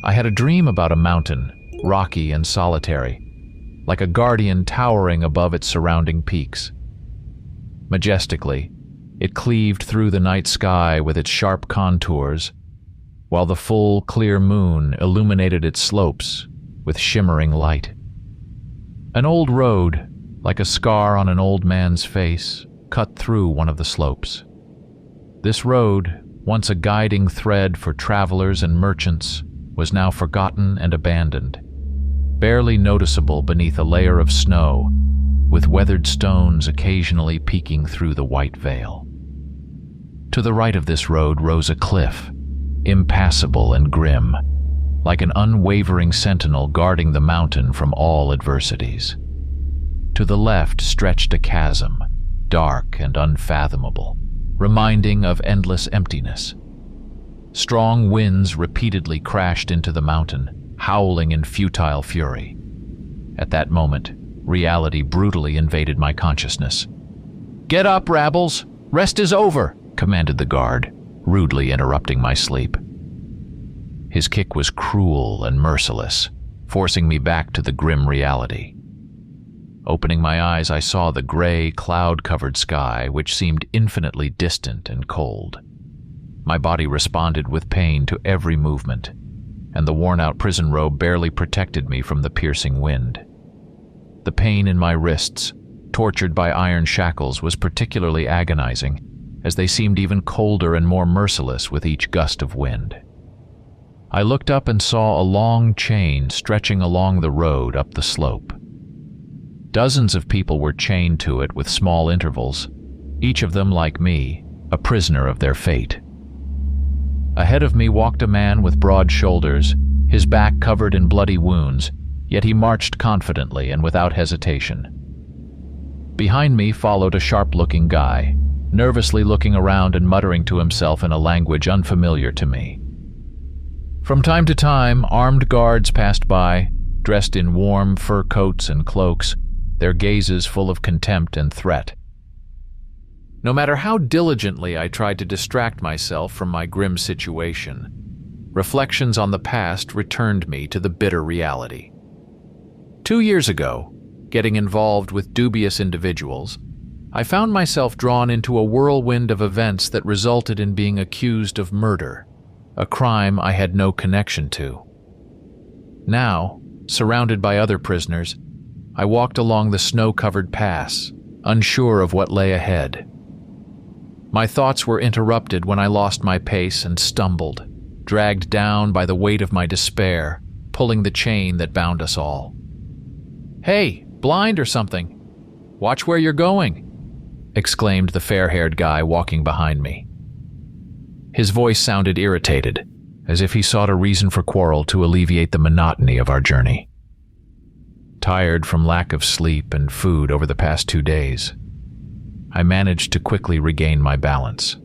I had a dream about a mountain, rocky and solitary, like a guardian towering above its surrounding peaks. Majestically, it cleaved through the night sky with its sharp contours, while the full, clear moon illuminated its slopes with shimmering light. An old road, like a scar on an old man's face, cut through one of the slopes. This road, once a guiding thread for travelers and merchants, was now forgotten and abandoned, barely noticeable beneath a layer of snow, with weathered stones occasionally peeking through the white veil. To the right of this road rose a cliff, impassable and grim, like an unwavering sentinel guarding the mountain from all adversities. To the left stretched a chasm, dark and unfathomable, reminding of endless emptiness. Strong winds repeatedly crashed into the mountain, howling in futile fury. At that moment, reality brutally invaded my consciousness. "Get up, rabbles! Rest is over!" commanded the guard, rudely interrupting my sleep. His kick was cruel and merciless, forcing me back to the grim reality. Opening my eyes, I saw the gray, cloud-covered sky, which seemed infinitely distant and cold. My body responded with pain to every movement, and the worn-out prison robe barely protected me from the piercing wind. The pain in my wrists, tortured by iron shackles, was particularly agonizing, as they seemed even colder and more merciless with each gust of wind. I looked up and saw a long chain stretching along the road up the slope. Dozens of people were chained to it with small intervals, each of them, like me, a prisoner of their fate. Ahead of me walked a man with broad shoulders, his back covered in bloody wounds, yet he marched confidently and without hesitation. Behind me followed a sharp-looking guy, nervously looking around and muttering to himself in a language unfamiliar to me. From time to time, armed guards passed by, dressed in warm fur coats and cloaks, their gazes full of contempt and threat. No matter how diligently I tried to distract myself from my grim situation, reflections on the past returned me to the bitter reality. 2 years ago, getting involved with dubious individuals, I found myself drawn into a whirlwind of events that resulted in being accused of murder, a crime I had no connection to. Now, surrounded by other prisoners, I walked along the snow-covered pass, unsure of what lay ahead. My thoughts were interrupted when I lost my pace and stumbled, dragged down by the weight of my despair, pulling the chain that bound us all. "Hey, blind or something? Watch where you're going," exclaimed the fair-haired guy walking behind me. His voice sounded irritated, as if he sought a reason for quarrel to alleviate the monotony of our journey. Tired from lack of sleep and food over the past 2 days, I managed to quickly regain my balance.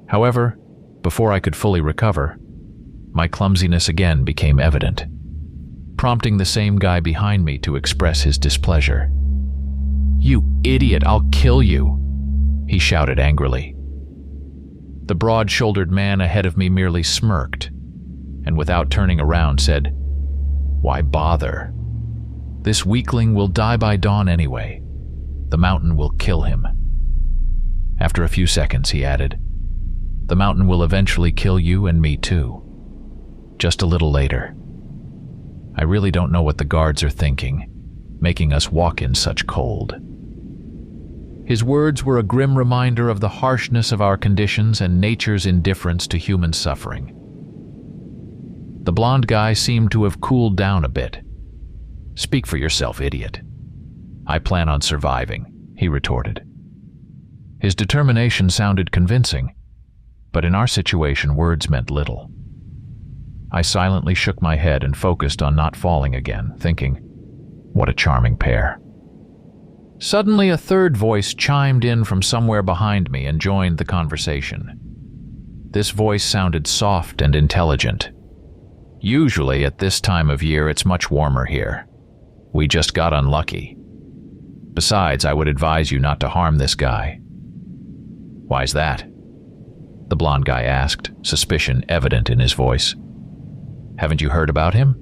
However, before I could fully recover, my clumsiness again became evident, prompting the same guy behind me to express his displeasure. "You idiot, I'll kill you," he shouted angrily. The broad-shouldered man ahead of me merely smirked, and without turning around said, "Why bother? This weakling will die by dawn anyway. The mountain will kill him." After a few seconds, he added, "The mountain will eventually kill you and me too. Just a little later. I really don't know what the guards are thinking, making us walk in such cold." His words were a grim reminder of the harshness of our conditions and nature's indifference to human suffering. The blonde guy seemed to have cooled down a bit. "Speak for yourself, idiot." "I plan on surviving," he retorted. His determination sounded convincing, but in our situation words meant little. I silently shook my head and focused on not falling again, thinking, what a charming pair. Suddenly, a third voice chimed in from somewhere behind me and joined the conversation. This voice sounded soft and intelligent. "Usually at this time of year it's much warmer here. We just got unlucky. Besides, I would advise you not to harm this guy." "Why's that?" the blonde guy asked, suspicion evident in his voice. Haven't you heard about him?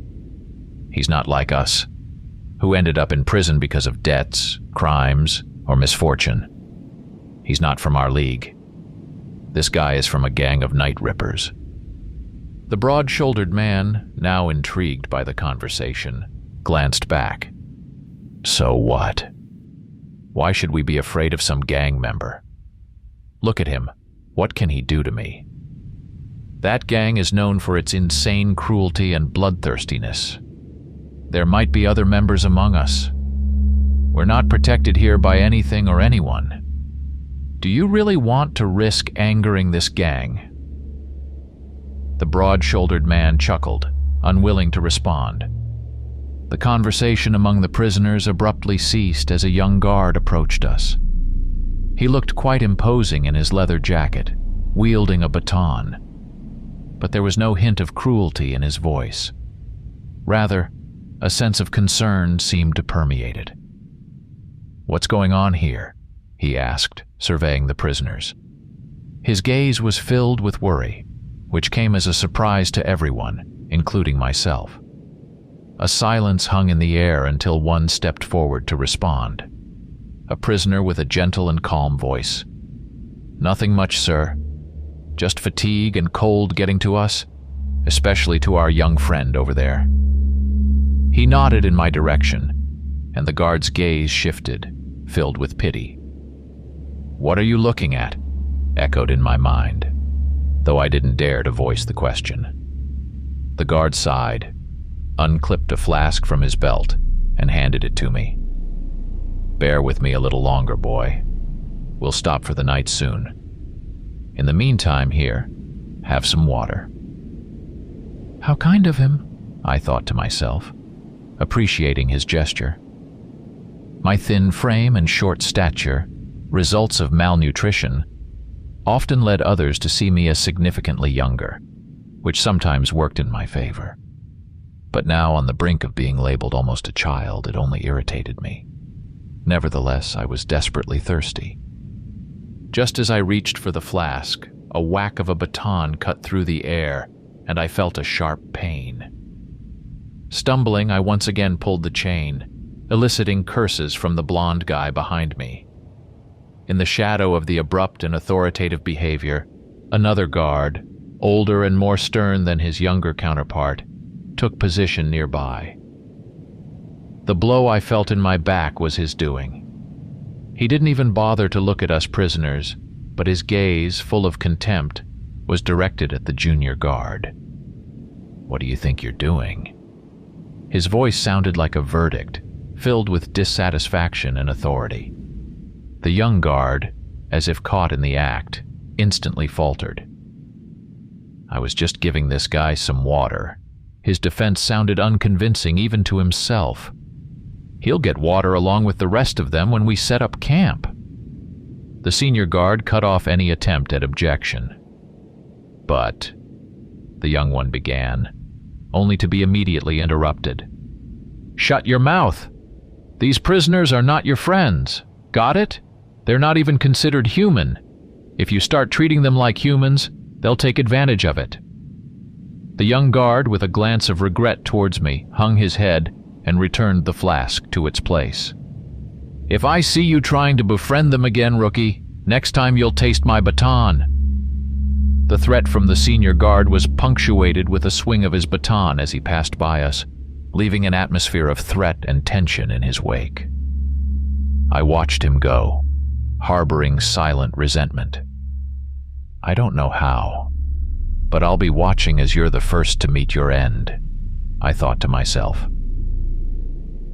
He's not like us, who ended up in prison because of debts, crimes, or misfortune. He's not from our league. This guy is from a gang of night rippers." The broad-shouldered man, now intrigued by the conversation, glanced back. "So what? Why should we be afraid of some gang member? Look at him. What can he do to me? That gang is known for its insane cruelty and bloodthirstiness. There might be other members among us. We're not protected here by anything or anyone. Do you really want to risk angering this gang?" The broad-shouldered man chuckled, unwilling to respond. The conversation among the prisoners abruptly ceased as a young guard approached us. He looked quite imposing in his leather jacket, wielding a baton. But there was no hint of cruelty in his voice. Rather, a sense of concern seemed to permeate it. "What's going on here?" he asked, surveying the prisoners. His gaze was filled with worry, which came as a surprise to everyone, including myself. A silence hung in the air until one stepped forward to respond. A prisoner with a gentle and calm voice. "Nothing much, sir. Just fatigue and cold getting to us, especially to our young friend over there." He nodded in my direction, and the guard's gaze shifted, filled with pity. "What are you looking at?" echoed in my mind, though I didn't dare to voice the question. The guard sighed, unclipped a flask from his belt, and handed it to me. "Bear with me a little longer, boy. We'll stop for the night soon. In the meantime, here, have some water." How kind of him, I thought to myself, appreciating his gesture. My thin frame and short stature, results of malnutrition, often led others to see me as significantly younger, which sometimes worked in my favor. But now, on the brink of being labeled almost a child, it only irritated me. Nevertheless, I was desperately thirsty. Just as I reached for the flask, a whack of a baton cut through the air, and I felt a sharp pain. Stumbling, I once again pulled the chain, eliciting curses from the blonde guy behind me. In the shadow of the abrupt and authoritative behavior, another guard, older and more stern than his younger counterpart, took position nearby. The blow I felt in my back was his doing. He didn't even bother to look at us prisoners, but his gaze, full of contempt, was directed at the junior guard. "What do you think you're doing?" His voice sounded like a verdict, filled with dissatisfaction and authority. The young guard, as if caught in the act, instantly faltered. "I was just giving this guy some water." His defense sounded unconvincing even to himself. "He'll get water along with the rest of them when we set up camp." The senior guard cut off any attempt at objection. "But," the young one began, only to be immediately interrupted. "Shut your mouth! These prisoners are not your friends. Got it? They're not even considered human. If you start treating them like humans, they'll take advantage of it." The young guard, with a glance of regret towards me, hung his head and returned the flask to its place. "If I see you trying to befriend them again, rookie, next time you'll taste my baton." The threat from the senior guard was punctuated with a swing of his baton as he passed by us, leaving an atmosphere of threat and tension in his wake. I watched him go, harboring silent resentment. I don't know how, but I'll be watching as you're the first to meet your end, I thought to myself.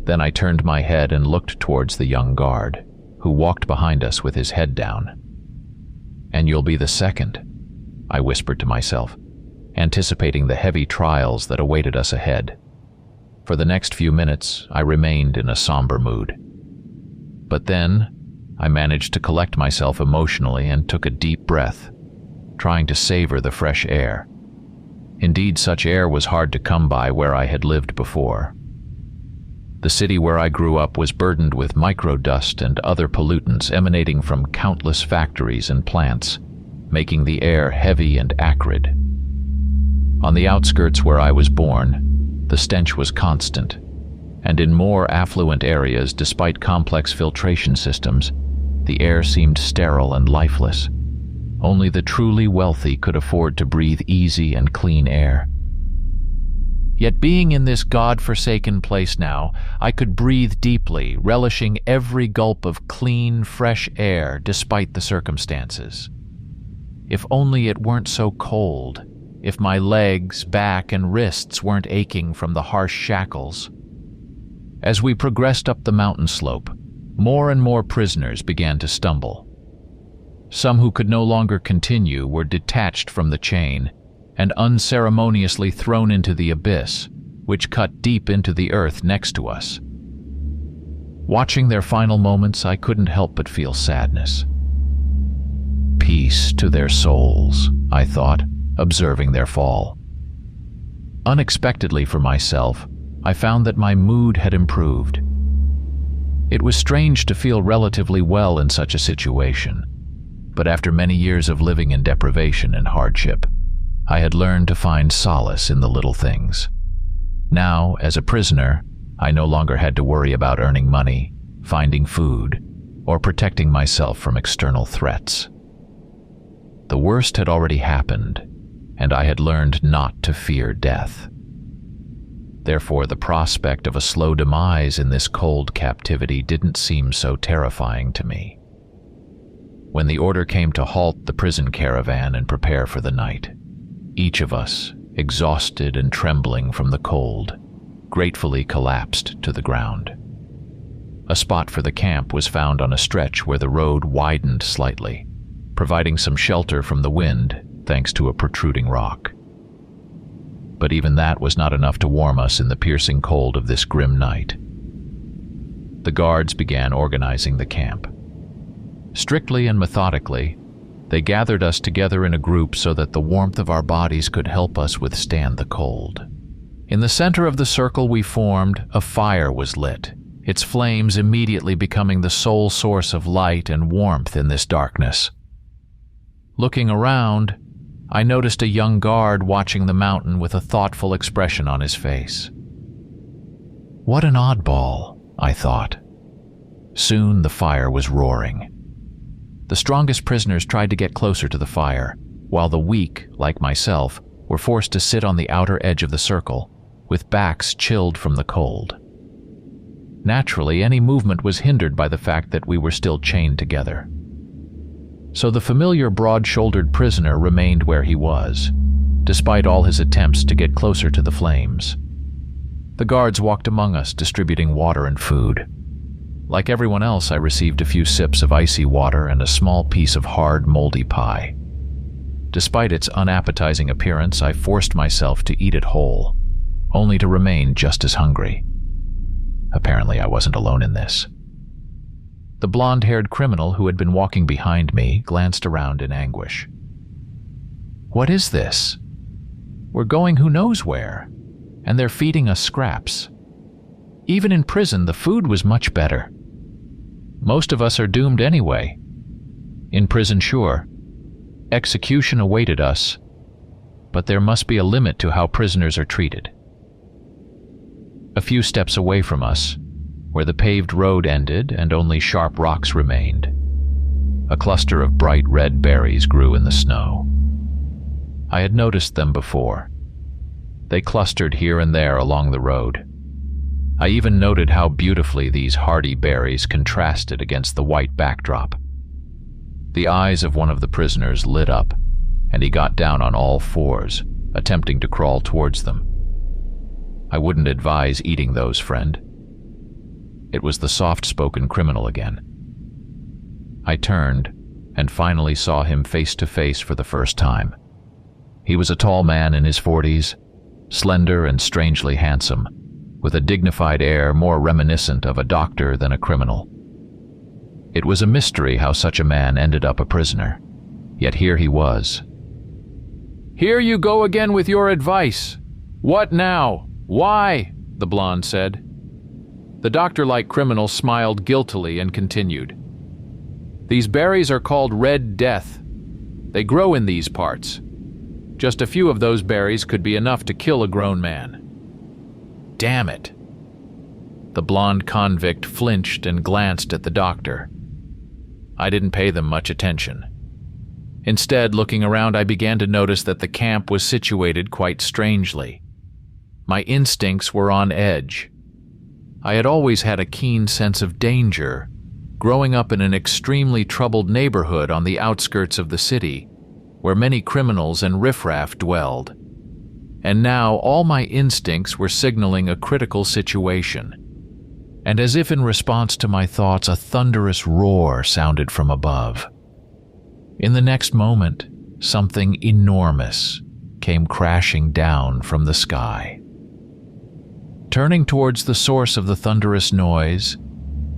Then I turned my head and looked towards the young guard, who walked behind us with his head down. "And you'll be the second," I whispered to myself, anticipating the heavy trials that awaited us ahead. For the next few minutes, I remained in a somber mood. But then, I managed to collect myself emotionally and took a deep breath, trying to savor the fresh air. Indeed, such air was hard to come by where I had lived before. The city where I grew up was burdened with microdust and other pollutants emanating from countless factories and plants, making the air heavy and acrid. On the outskirts where I was born, the stench was constant, and in more affluent areas, despite complex filtration systems, the air seemed sterile and lifeless. Only the truly wealthy could afford to breathe easy and clean air. Yet being in this God-forsaken place now, I could breathe deeply, relishing every gulp of clean, fresh air despite the circumstances. If only it weren't so cold, if my legs, back, and wrists weren't aching from the harsh shackles. As we progressed up the mountain slope, more and more prisoners began to stumble. Some who could no longer continue were detached from the chain and unceremoniously thrown into the abyss, which cut deep into the earth next to us. Watching their final moments, I couldn't help but feel sadness. Peace to their souls, I thought, observing their fall. Unexpectedly for myself, I found that my mood had improved. It was strange to feel relatively well in such a situation, but after many years of living in deprivation and hardship, I had learned to find solace in the little things. Now, as a prisoner, I no longer had to worry about earning money, finding food, or protecting myself from external threats. The worst had already happened, and I had learned not to fear death. Therefore, the prospect of a slow demise in this cold captivity didn't seem so terrifying to me. When the order came to halt the prison caravan and prepare for the night, each of us, exhausted and trembling from the cold, gratefully collapsed to the ground. A spot for the camp was found on a stretch where the road widened slightly, providing some shelter from the wind thanks to a protruding rock. But even that was not enough to warm us in the piercing cold of this grim night. The guards began organizing the camp. Strictly and methodically, they gathered us together in a group so that the warmth of our bodies could help us withstand the cold. In the center of the circle we formed, a fire was lit, its flames immediately becoming the sole source of light and warmth in this darkness. Looking around, I noticed a young guard watching the mountain with a thoughtful expression on his face. What an oddball, I thought. Soon the fire was roaring. The strongest prisoners tried to get closer to the fire, while the weak, like myself, were forced to sit on the outer edge of the circle, with backs chilled from the cold. Naturally, any movement was hindered by the fact that we were still chained together. So the familiar broad-shouldered prisoner remained where he was, despite all his attempts to get closer to the flames. The guards walked among us, distributing water and food. Like everyone else, I received a few sips of icy water and a small piece of hard, moldy pie. Despite its unappetizing appearance, I forced myself to eat it whole, only to remain just as hungry. Apparently, I wasn't alone in this. The blonde-haired criminal who had been walking behind me glanced around in anguish. What is this? We're going who knows where, and they're feeding us scraps. Even in prison, the food was much better. Most of us are doomed anyway. In prison, sure. Execution awaited us, but there must be a limit to how prisoners are treated. A few steps away from us, where the paved road ended and only sharp rocks remained, a cluster of bright red berries grew in the snow. I had noticed them before. They clustered here and there along the road. I even noted how beautifully these hardy berries contrasted against the white backdrop. The eyes of one of the prisoners lit up, and he got down on all fours, attempting to crawl towards them. I wouldn't advise eating those, friend. It was the soft-spoken criminal again. I turned and finally saw him face to face for the first time. He was a tall man in his 40s, slender and strangely handsome, with a dignified air more reminiscent of a doctor than a criminal. It was a mystery how such a man ended up a prisoner, yet here he was. "Here you go again with your advice. What now? Why?" the blonde said. The doctor-like criminal smiled guiltily and continued. "These berries are called Red Death. They grow in these parts. Just a few of those berries could be enough to kill a grown man. Damn it. The blonde convict flinched and glanced at the doctor. I didn't pay them much attention. Instead, looking around, I began to notice that the camp was situated quite strangely. My instincts were on edge. I had always had a keen sense of danger, growing up in an extremely troubled neighborhood on the outskirts of the city, where many criminals and riffraff dwelled. And now all my instincts were signaling a critical situation. And as if in response to my thoughts, a thunderous roar sounded from above. In the next moment, something enormous came crashing down from the sky. Turning towards the source of the thunderous noise,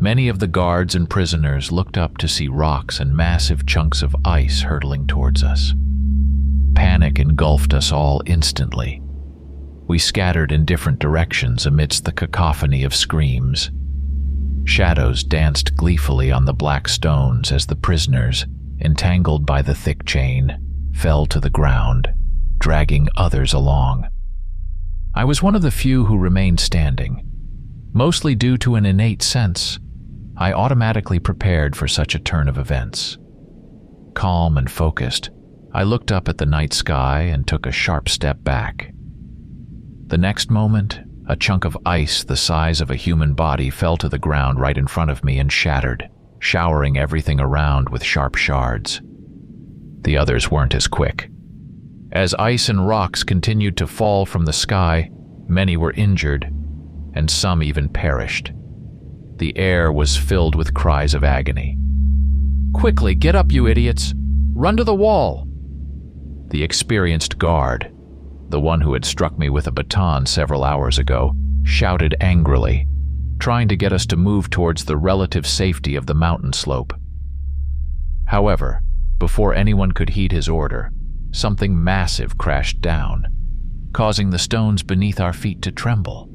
many of the guards and prisoners looked up to see rocks and massive chunks of ice hurtling towards us. Panic engulfed us all instantly. We scattered in different directions amidst the cacophony of screams. Shadows danced gleefully on the black stones as the prisoners, entangled by the thick chain, fell to the ground, dragging others along. I was one of the few who remained standing, mostly due to an innate sense. I automatically prepared for such a turn of events. Calm and focused, I looked up at the night sky and took a sharp step back. The next moment, a chunk of ice the size of a human body fell to the ground right in front of me and shattered, showering everything around with sharp shards. The others weren't as quick. As ice and rocks continued to fall from the sky, many were injured, and some even perished. The air was filled with cries of agony. "Quickly, get up, you idiots! Run to the wall!" The experienced guard, the one who had struck me with a baton several hours ago, shouted angrily, trying to get us to move towards the relative safety of the mountain slope. However, before anyone could heed his order, something massive crashed down, causing the stones beneath our feet to tremble.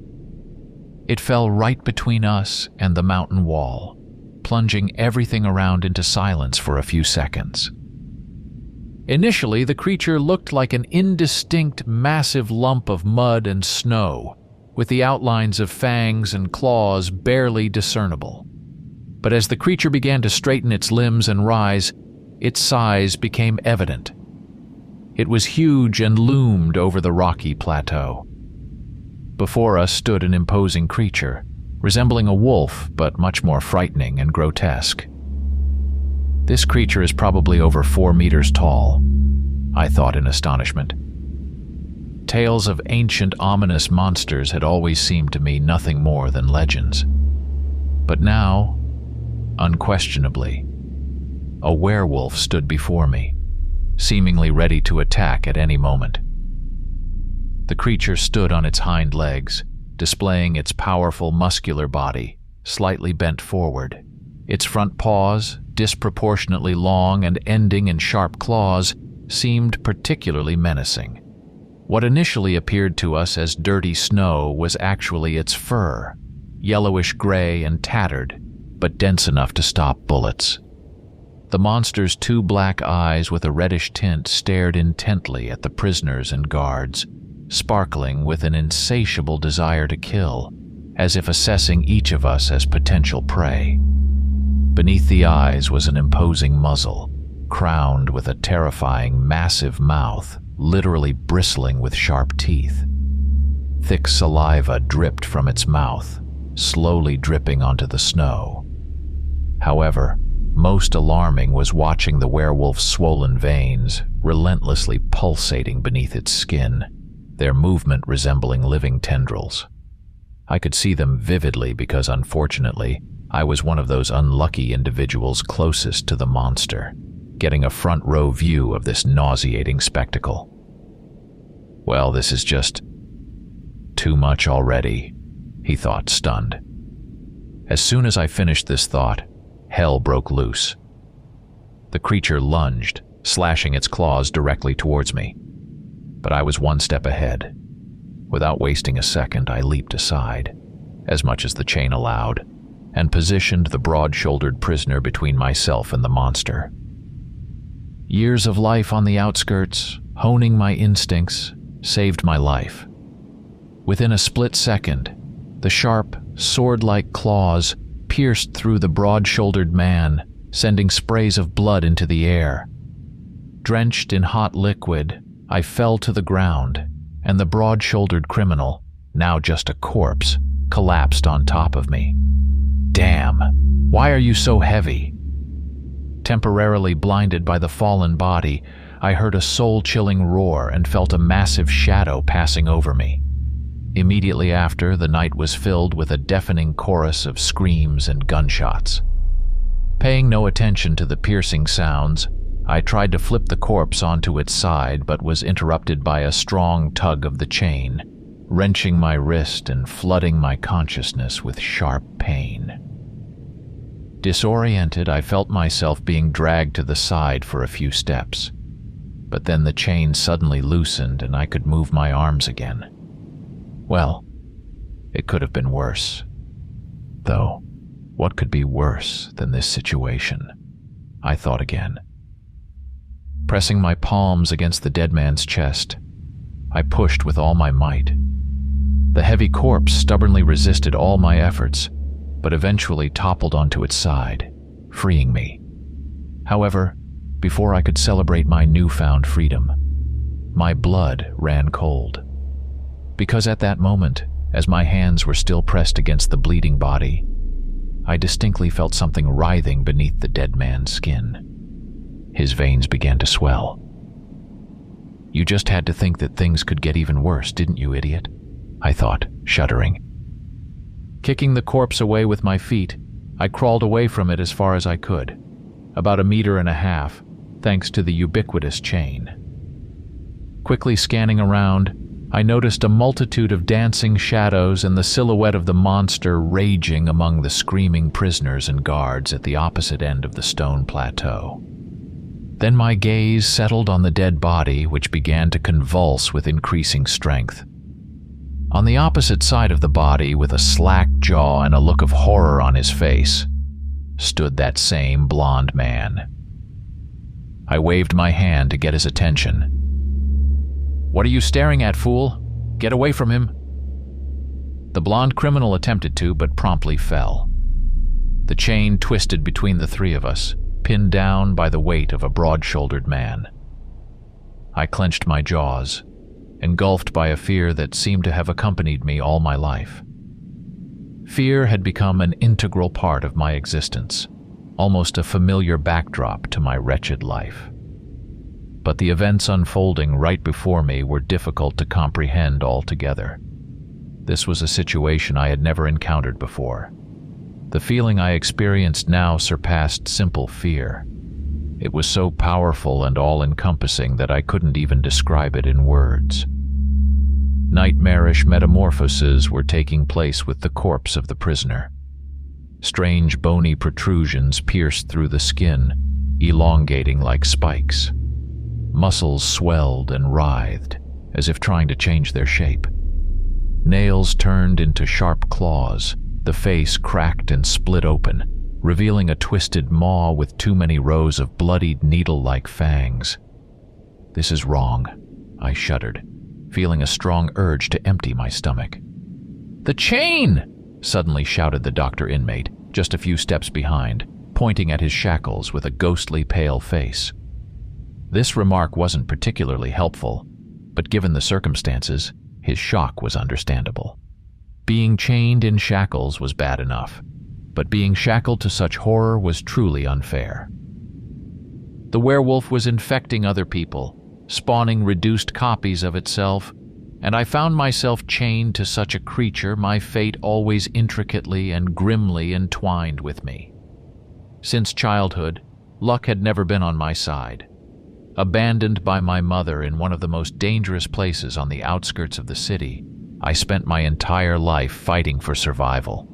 It fell right between us and the mountain wall, plunging everything around into silence for a few seconds. Initially, the creature looked like an indistinct, massive lump of mud and snow, with the outlines of fangs and claws barely discernible. But as the creature began to straighten its limbs and rise, its size became evident. It was huge and loomed over the rocky plateau. Before us stood an imposing creature, resembling a wolf but much more frightening and grotesque. This creature is probably over 4 meters tall, I thought in astonishment. Tales of ancient ominous monsters had always seemed to me nothing more than legends. But now, unquestionably, a werewolf stood before me, seemingly ready to attack at any moment. The creature stood on its hind legs, displaying its powerful muscular body, slightly bent forward. Its front paws, disproportionately long and ending in sharp claws, seemed particularly menacing. What initially appeared to us as dirty snow was actually its fur, yellowish-gray and tattered, but dense enough to stop bullets. The monster's 2 black eyes with a reddish tint stared intently at the prisoners and guards, sparkling with an insatiable desire to kill, as if assessing each of us as potential prey. Beneath the eyes was an imposing muzzle, crowned with a terrifying, massive mouth, literally bristling with sharp teeth. Thick saliva dripped from its mouth, slowly dripping onto the snow. However, most alarming was watching the werewolf's swollen veins relentlessly pulsating beneath its skin, their movement resembling living tendrils. I could see them vividly because, unfortunately, I was one of those unlucky individuals closest to the monster, getting a front-row view of this nauseating spectacle. Well, this is just too much already, he thought, stunned. As soon as I finished this thought, hell broke loose. The creature lunged, slashing its claws directly towards me. But I was one step ahead. Without wasting a second, I leaped aside, as much as the chain allowed, and positioned the broad-shouldered prisoner between myself and the monster. Years of life on the outskirts, honing my instincts, saved my life. Within a split second, the sharp, sword-like claws pierced through the broad-shouldered man, sending sprays of blood into the air. Drenched in hot liquid, I fell to the ground, and the broad-shouldered criminal, now just a corpse, collapsed on top of me. Damn, why are you so heavy? Temporarily blinded by the fallen body, I heard a soul-chilling roar and felt a massive shadow passing over me. Immediately after, the night was filled with a deafening chorus of screams and gunshots. Paying no attention to the piercing sounds, I tried to flip the corpse onto its side but was interrupted by a strong tug of the chain, wrenching my wrist and flooding my consciousness with sharp pain. Disoriented, I felt myself being dragged to the side for a few steps, but then the chain suddenly loosened and I could move my arms again. Well, it could have been worse. Though, what could be worse than this situation? I thought again. Pressing my palms against the dead man's chest, I pushed with all my might. The heavy corpse stubbornly resisted all my efforts, but eventually toppled onto its side, freeing me. However, before I could celebrate my newfound freedom, my blood ran cold. Because at that moment, as my hands were still pressed against the bleeding body, I distinctly felt something writhing beneath the dead man's skin. His veins began to swell. You just had to think that things could get even worse, didn't you, idiot? I thought, shuddering. Kicking the corpse away with my feet, I crawled away from it as far as I could, about 1.5 meters, thanks to the ubiquitous chain. Quickly scanning around, I noticed a multitude of dancing shadows and the silhouette of the monster raging among the screaming prisoners and guards at the opposite end of the stone plateau. Then my gaze settled on the dead body, which began to convulse with increasing strength. On the opposite side of the body, with a slack jaw and a look of horror on his face, stood that same blonde man. I waved my hand to get his attention. "What are you staring at, fool? Get away from him." The blonde criminal attempted to, but promptly fell. The chain twisted between the three of us, pinned down by the weight of a broad-shouldered man. I clenched my jaws, engulfed by a fear that seemed to have accompanied me all my life. Fear had become an integral part of my existence, almost a familiar backdrop to my wretched life. But the events unfolding right before me were difficult to comprehend altogether. This was a situation I had never encountered before. The feeling I experienced now surpassed simple fear. It was so powerful and all-encompassing that I couldn't even describe it in words. Nightmarish metamorphoses were taking place with the corpse of the prisoner. Strange bony protrusions pierced through the skin, elongating like spikes. Muscles swelled and writhed, as if trying to change their shape. Nails turned into sharp claws, the face cracked and split open, revealing a twisted maw with too many rows of bloodied needle-like fangs. "This is wrong," I shuddered, feeling a strong urge to empty my stomach. "The chain!" suddenly shouted the doctor inmate, just a few steps behind, pointing at his shackles with a ghostly pale face. This remark wasn't particularly helpful, but given the circumstances, his shock was understandable. Being chained in shackles was bad enough, but being shackled to such horror was truly unfair. The werewolf was infecting other people, spawning reduced copies of itself, and I found myself chained to such a creature, my fate always intricately and grimly entwined with me. Since childhood, luck had never been on my side. Abandoned by my mother in one of the most dangerous places on the outskirts of the city, I spent my entire life fighting for survival.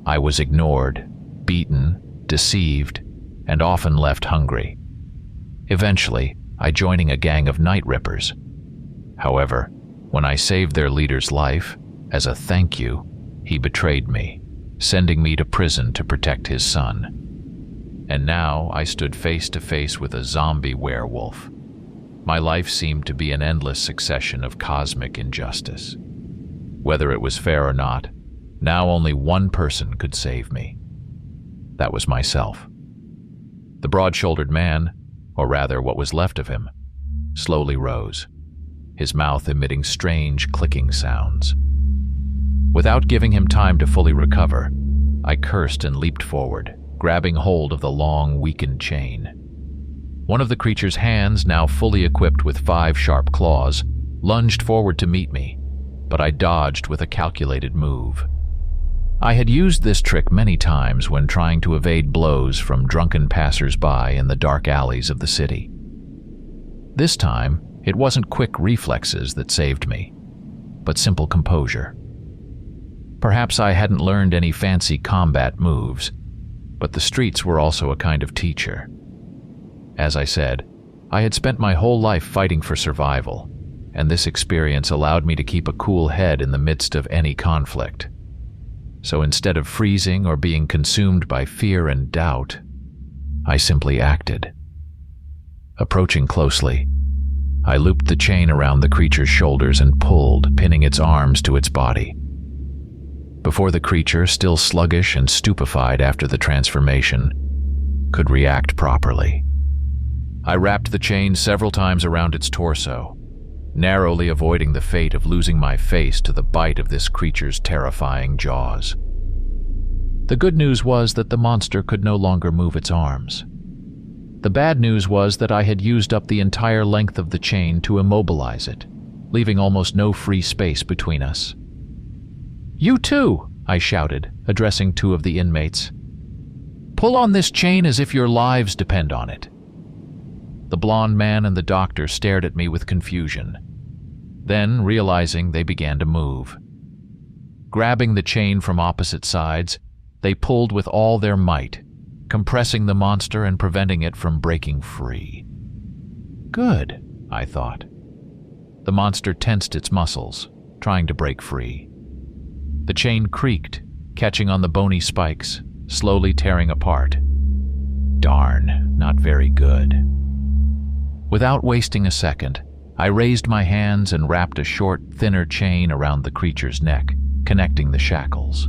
I was ignored, beaten, deceived, and often left hungry. Eventually, I joined a gang of night rippers. However, when I saved their leader's life, as a thank you, he betrayed me, sending me to prison to protect his son. And now I stood face to face with a zombie werewolf. My life seemed to be an endless succession of cosmic injustice. Whether it was fair or not, now only one person could save me. That was myself. The broad-shouldered man, or rather what was left of him, slowly rose, his mouth emitting strange clicking sounds. Without giving him time to fully recover, I cursed and leaped forward, grabbing hold of the long, weakened chain. One of the creature's hands, now fully equipped with 5 sharp claws, lunged forward to meet me, but I dodged with a calculated move. I had used this trick many times when trying to evade blows from drunken passers-by in the dark alleys of the city. This time, it wasn't quick reflexes that saved me, but simple composure. Perhaps I hadn't learned any fancy combat moves, but the streets were also a kind of teacher. As I said, I had spent my whole life fighting for survival, and this experience allowed me to keep a cool head in the midst of any conflict. So instead of freezing or being consumed by fear and doubt, I simply acted. Approaching closely, I looped the chain around the creature's shoulders and pulled, pinning its arms to its body. Before the creature, still sluggish and stupefied after the transformation, could react properly, I wrapped the chain several times around its torso, narrowly avoiding the fate of losing my face to the bite of this creature's terrifying jaws. The good news was that the monster could no longer move its arms. The bad news was that I had used up the entire length of the chain to immobilize it, leaving almost no free space between us. "You too!" I shouted, addressing 2 of the inmates. "Pull on this chain as if your lives depend on it." The blond man and the doctor stared at me with confusion. Then, realizing, they began to move. Grabbing the chain from opposite sides, they pulled with all their might, compressing the monster and preventing it from breaking free. Good, I thought. The monster tensed its muscles, trying to break free. The chain creaked, catching on the bony spikes, slowly tearing apart. Darn, not very good. Without wasting a second, I raised my hands and wrapped a short, thinner chain around the creature's neck, connecting the shackles.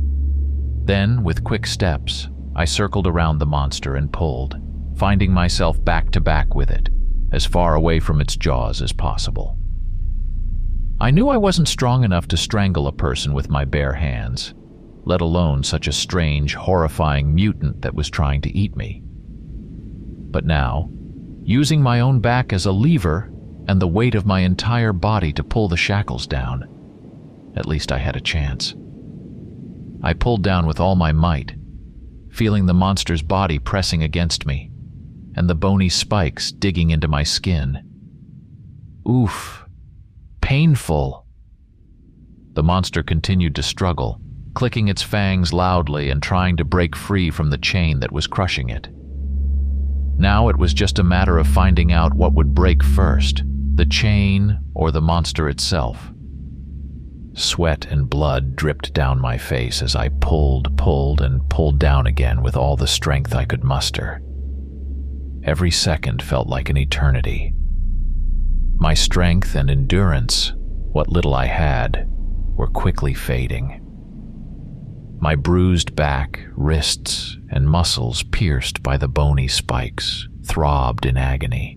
Then, with quick steps, I circled around the monster and pulled, finding myself back to back with it, as far away from its jaws as possible. I knew I wasn't strong enough to strangle a person with my bare hands, let alone such a strange, horrifying mutant that was trying to eat me. But now, using my own back as a lever and the weight of my entire body to pull the shackles down, at least I had a chance. I pulled down with all my might, feeling the monster's body pressing against me, and the bony spikes digging into my skin. Oof. Painful. The monster continued to struggle, clicking its fangs loudly and trying to break free from the chain that was crushing it. Now it was just a matter of finding out what would break first, the chain or the monster itself. Sweat and blood dripped down my face as I pulled, and pulled down again with all the strength I could muster. Every second felt like an eternity. My strength and endurance, what little I had, were quickly fading. My bruised back, wrists, and muscles pierced by the bony spikes throbbed in agony.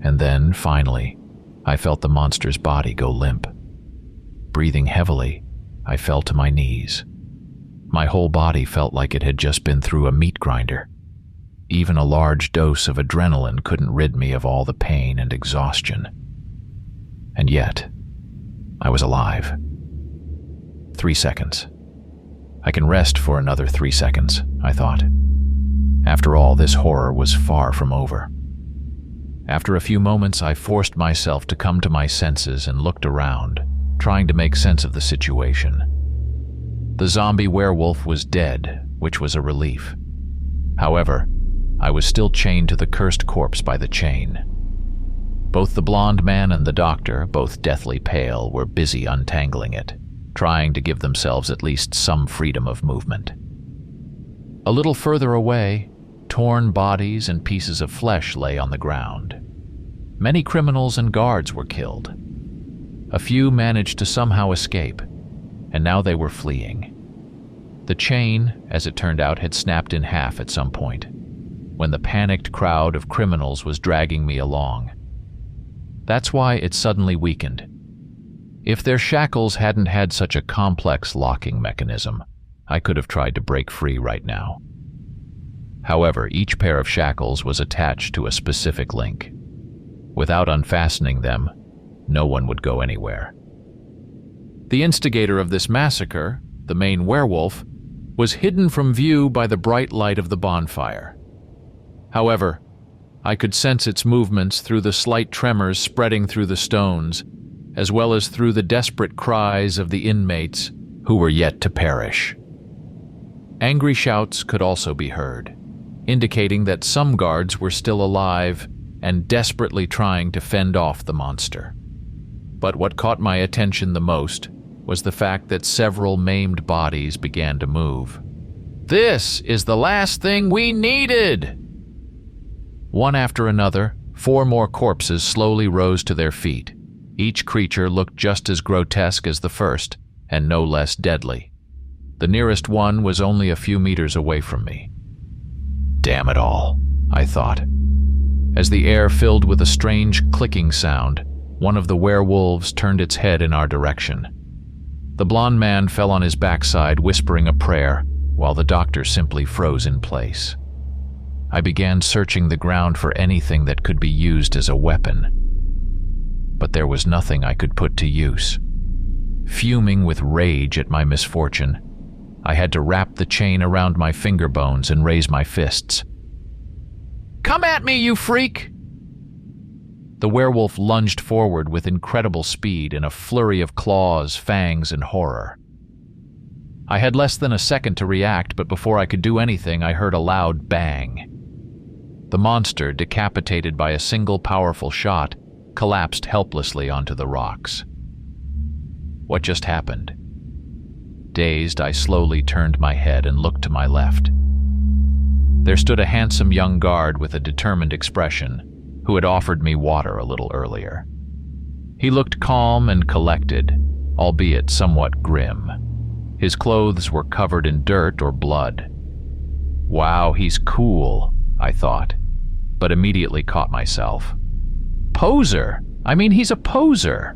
And then, finally, I felt the monster's body go limp. Breathing heavily, I fell to my knees. My whole body felt like it had just been through a meat grinder. Even a large dose of adrenaline couldn't rid me of all the pain and exhaustion. And yet, I was alive. 3 seconds. I can rest for another 3 seconds, I thought. After all, this horror was far from over. After a few moments, I forced myself to come to my senses and looked around, trying to make sense of the situation. The zombie werewolf was dead, which was a relief. However, I was still chained to the cursed corpse by the chain. Both the blonde man and the doctor, both deathly pale, were busy untangling it, trying to give themselves at least some freedom of movement. A little further away, torn bodies and pieces of flesh lay on the ground. Many criminals and guards were killed. A few managed to somehow escape, and now they were fleeing. The chain, as it turned out, had snapped in half at some point, when the panicked crowd of criminals was dragging me along. That's why it suddenly weakened. If their shackles hadn't had such a complex locking mechanism, I could have tried to break free right now. However, each pair of shackles was attached to a specific link. Without unfastening them, no one would go anywhere. The instigator of this massacre, the main werewolf, was hidden from view by the bright light of the bonfire. However, I could sense its movements through the slight tremors spreading through the stones, as well as through the desperate cries of the inmates who were yet to perish. Angry shouts could also be heard, indicating that some guards were still alive and desperately trying to fend off the monster. But what caught my attention the most was the fact that several maimed bodies began to move. "This is the last thing we needed!" One after another, 4 more corpses slowly rose to their feet. Each creature looked just as grotesque as the first, and no less deadly. The nearest one was only a few meters away from me. Damn it all, I thought. As the air filled with a strange clicking sound, one of the werewolves turned its head in our direction. The blond man fell on his backside, whispering a prayer, while the doctor simply froze in place. I began searching the ground for anything that could be used as a weapon, but there was nothing I could put to use. Fuming with rage at my misfortune, I had to wrap the chain around my finger bones and raise my fists. "Come at me, you freak!" The werewolf lunged forward with incredible speed in a flurry of claws, fangs, and horror. I had less than a second to react, but before I could do anything, I heard a loud bang. The monster, decapitated by a single powerful shot, collapsed helplessly onto the rocks. What just happened? Dazed, I slowly turned my head and looked to my left. There stood a handsome young guard with a determined expression, who had offered me water a little earlier. He looked calm and collected, albeit somewhat grim. His clothes were covered in dirt or blood. Wow, he's cool, I thought, but immediately caught myself. Poser! I mean, he's a poser!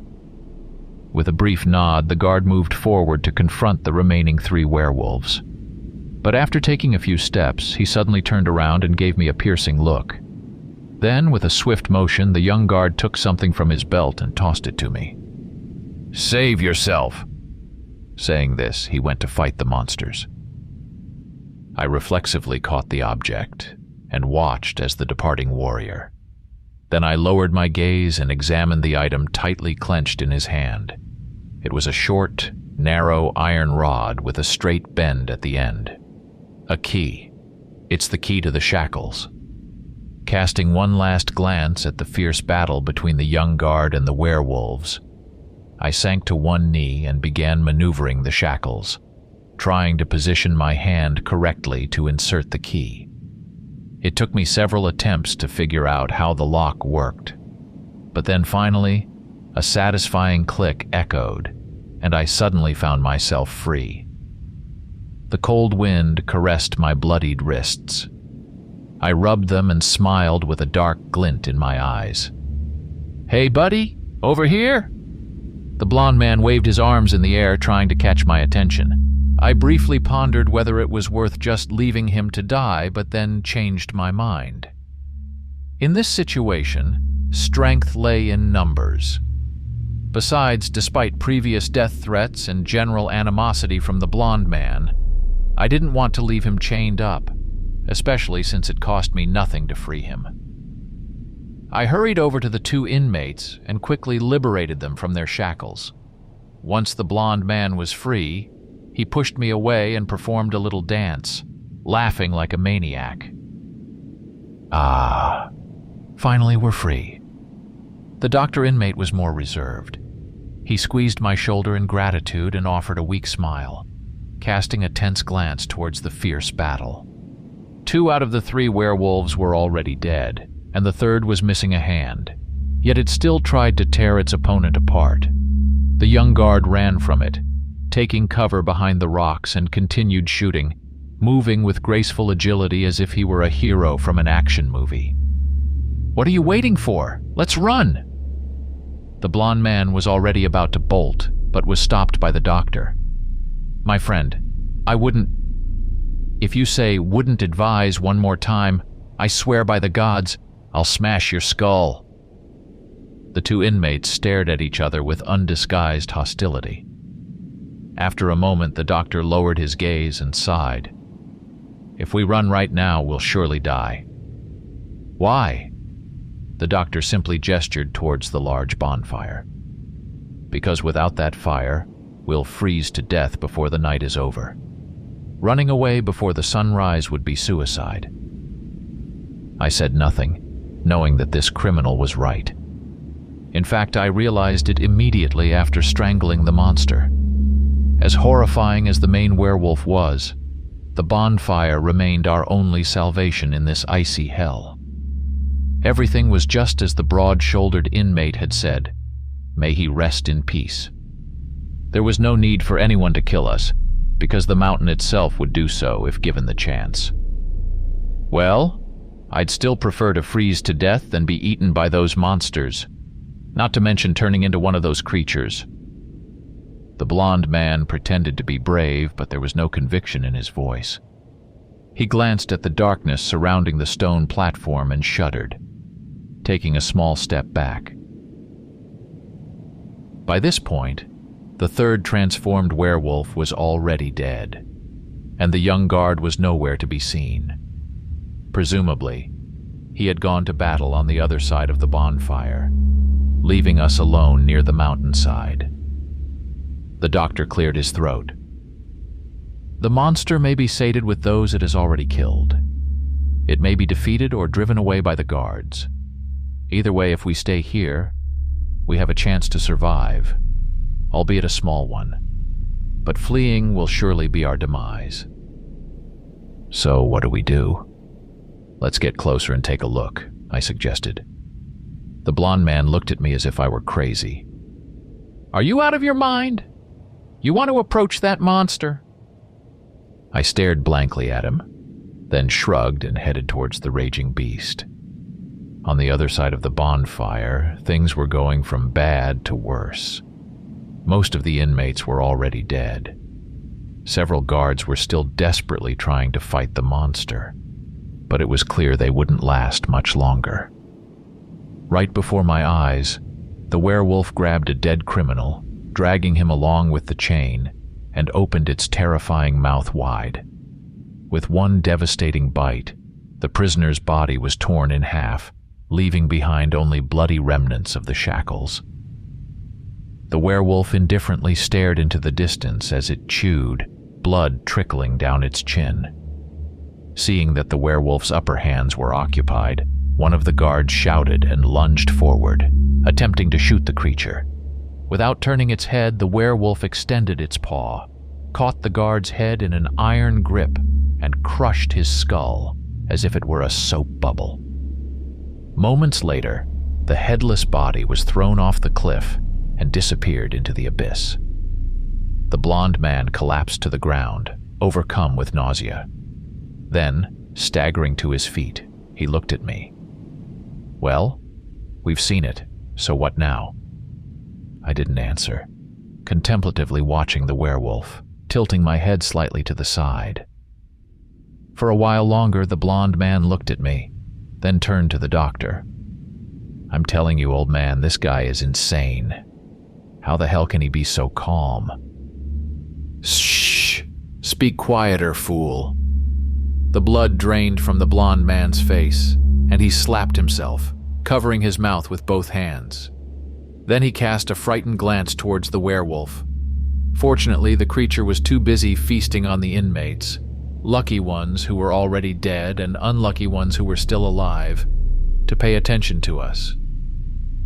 With a brief nod, the guard moved forward to confront the remaining 3 werewolves. But after taking a few steps, he suddenly turned around and gave me a piercing look. Then, with a swift motion, the young guard took something from his belt and tossed it to me. "Save yourself!" Saying this, he went to fight the monsters. I reflexively caught the object and watched as the departing warrior. Then I lowered my gaze and examined the item tightly clenched in his hand. It was a short, narrow iron rod with a straight bend at the end. A key. It's the key to the shackles. Casting one last glance at the fierce battle between the young guard and the werewolves, I sank to one knee and began maneuvering the shackles, trying to position my hand correctly to insert the key. It took me several attempts to figure out how the lock worked, but then finally, a satisfying click echoed, and I suddenly found myself free. The cold wind caressed my bloodied wrists. I rubbed them and smiled with a dark glint in my eyes. "Hey, buddy, over here?" The blond man waved his arms in the air, trying to catch my attention. I briefly pondered whether it was worth just leaving him to die, but then changed my mind. In this situation, strength lay in numbers. Besides, despite previous death threats and general animosity from the blond man, I didn't want to leave him chained up, especially since it cost me nothing to free him. I hurried over to the 2 inmates and quickly liberated them from their shackles. Once the blond man was free, he pushed me away and performed a little dance, laughing like a maniac. Ah, finally we're free. The doctor inmate was more reserved. He squeezed my shoulder in gratitude and offered a weak smile, casting a tense glance towards the fierce battle. 2 out of the 3 werewolves were already dead, and the 3rd was missing a hand. yet it still tried to tear its opponent apart. The young guard ran from it, taking cover behind the rocks, and continued shooting, moving with graceful agility as if he were a hero from an action movie. "What are you waiting for? Let's run!" The blond man was already about to bolt, but was stopped by the doctor. "My friend, I wouldn't... If you say 'wouldn't advise' one more time, I swear by the gods, I'll smash your skull." The two inmates stared at each other with undisguised hostility. After a moment, the doctor lowered his gaze and sighed. "If we run right now, we'll surely die." "Why?" The doctor simply gestured towards the large bonfire. "Because without that fire, we'll freeze to death before the night is over. Running away before the sunrise would be suicide." I said nothing, knowing that this criminal was right. In fact, I realized it immediately after strangling the monster. As horrifying as the main werewolf was, the bonfire remained our only salvation in this icy hell. Everything was just as the broad-shouldered inmate had said. May he rest in peace. There was no need for anyone to kill us, because the mountain itself would do so if given the chance. Well, I'd still prefer to freeze to death than be eaten by those monsters, not to mention turning into one of those creatures. The blond man pretended to be brave, but there was no conviction in his voice. He glanced at the darkness surrounding the stone platform and shuddered, taking a small step back. By this point, the third transformed werewolf was already dead, and the young guard was nowhere to be seen. Presumably, he had gone to battle on the other side of the bonfire, leaving us alone near the mountainside. The doctor cleared his throat. The monster may be sated with those it has already killed. It may be defeated or driven away by the guards. Either way, if we stay here, we have a chance to survive, albeit a small one. But fleeing will surely be our demise. So what do? Let's get closer and take a look, I suggested. The blond man looked at me as if I were crazy. Are you out of your mind? You want to approach that monster? I stared blankly at him, then shrugged and headed towards the raging beast. On the other side of the bonfire, things were going from bad to worse. Most of the inmates were already dead. Several guards were still desperately trying to fight the monster, but it was clear they wouldn't last much longer. Right before my eyes, the werewolf grabbed a dead criminal, dragging him along with the chain, and opened its terrifying mouth wide. With one devastating bite, the prisoner's body was torn in half, leaving behind only bloody remnants of the shackles. The werewolf indifferently stared into the distance as it chewed, blood trickling down its chin. Seeing that the werewolf's upper hands were occupied, one of the guards shouted and lunged forward, attempting to shoot the creature. Without turning its head, the werewolf extended its paw, caught the guard's head in an iron grip, and crushed his skull as if it were a soap bubble. Moments later, the headless body was thrown off the cliff and disappeared into the abyss. The blond man collapsed to the ground, overcome with nausea. Then, staggering to his feet, he looked at me. Well, we've seen it, so what now? I didn't answer, contemplatively watching the werewolf, tilting my head slightly to the side. For a while longer, the blond man looked at me, then turned to the doctor. I'm telling you, old man, this guy is insane. How the hell can he be so calm? Shh! Speak quieter, fool. The blood drained from the blond man's face, and he slapped himself, covering his mouth with both hands. Then he cast a frightened glance towards the werewolf. Fortunately, the creature was too busy feasting on the inmates, lucky ones who were already dead and unlucky ones who were still alive, to pay attention to us.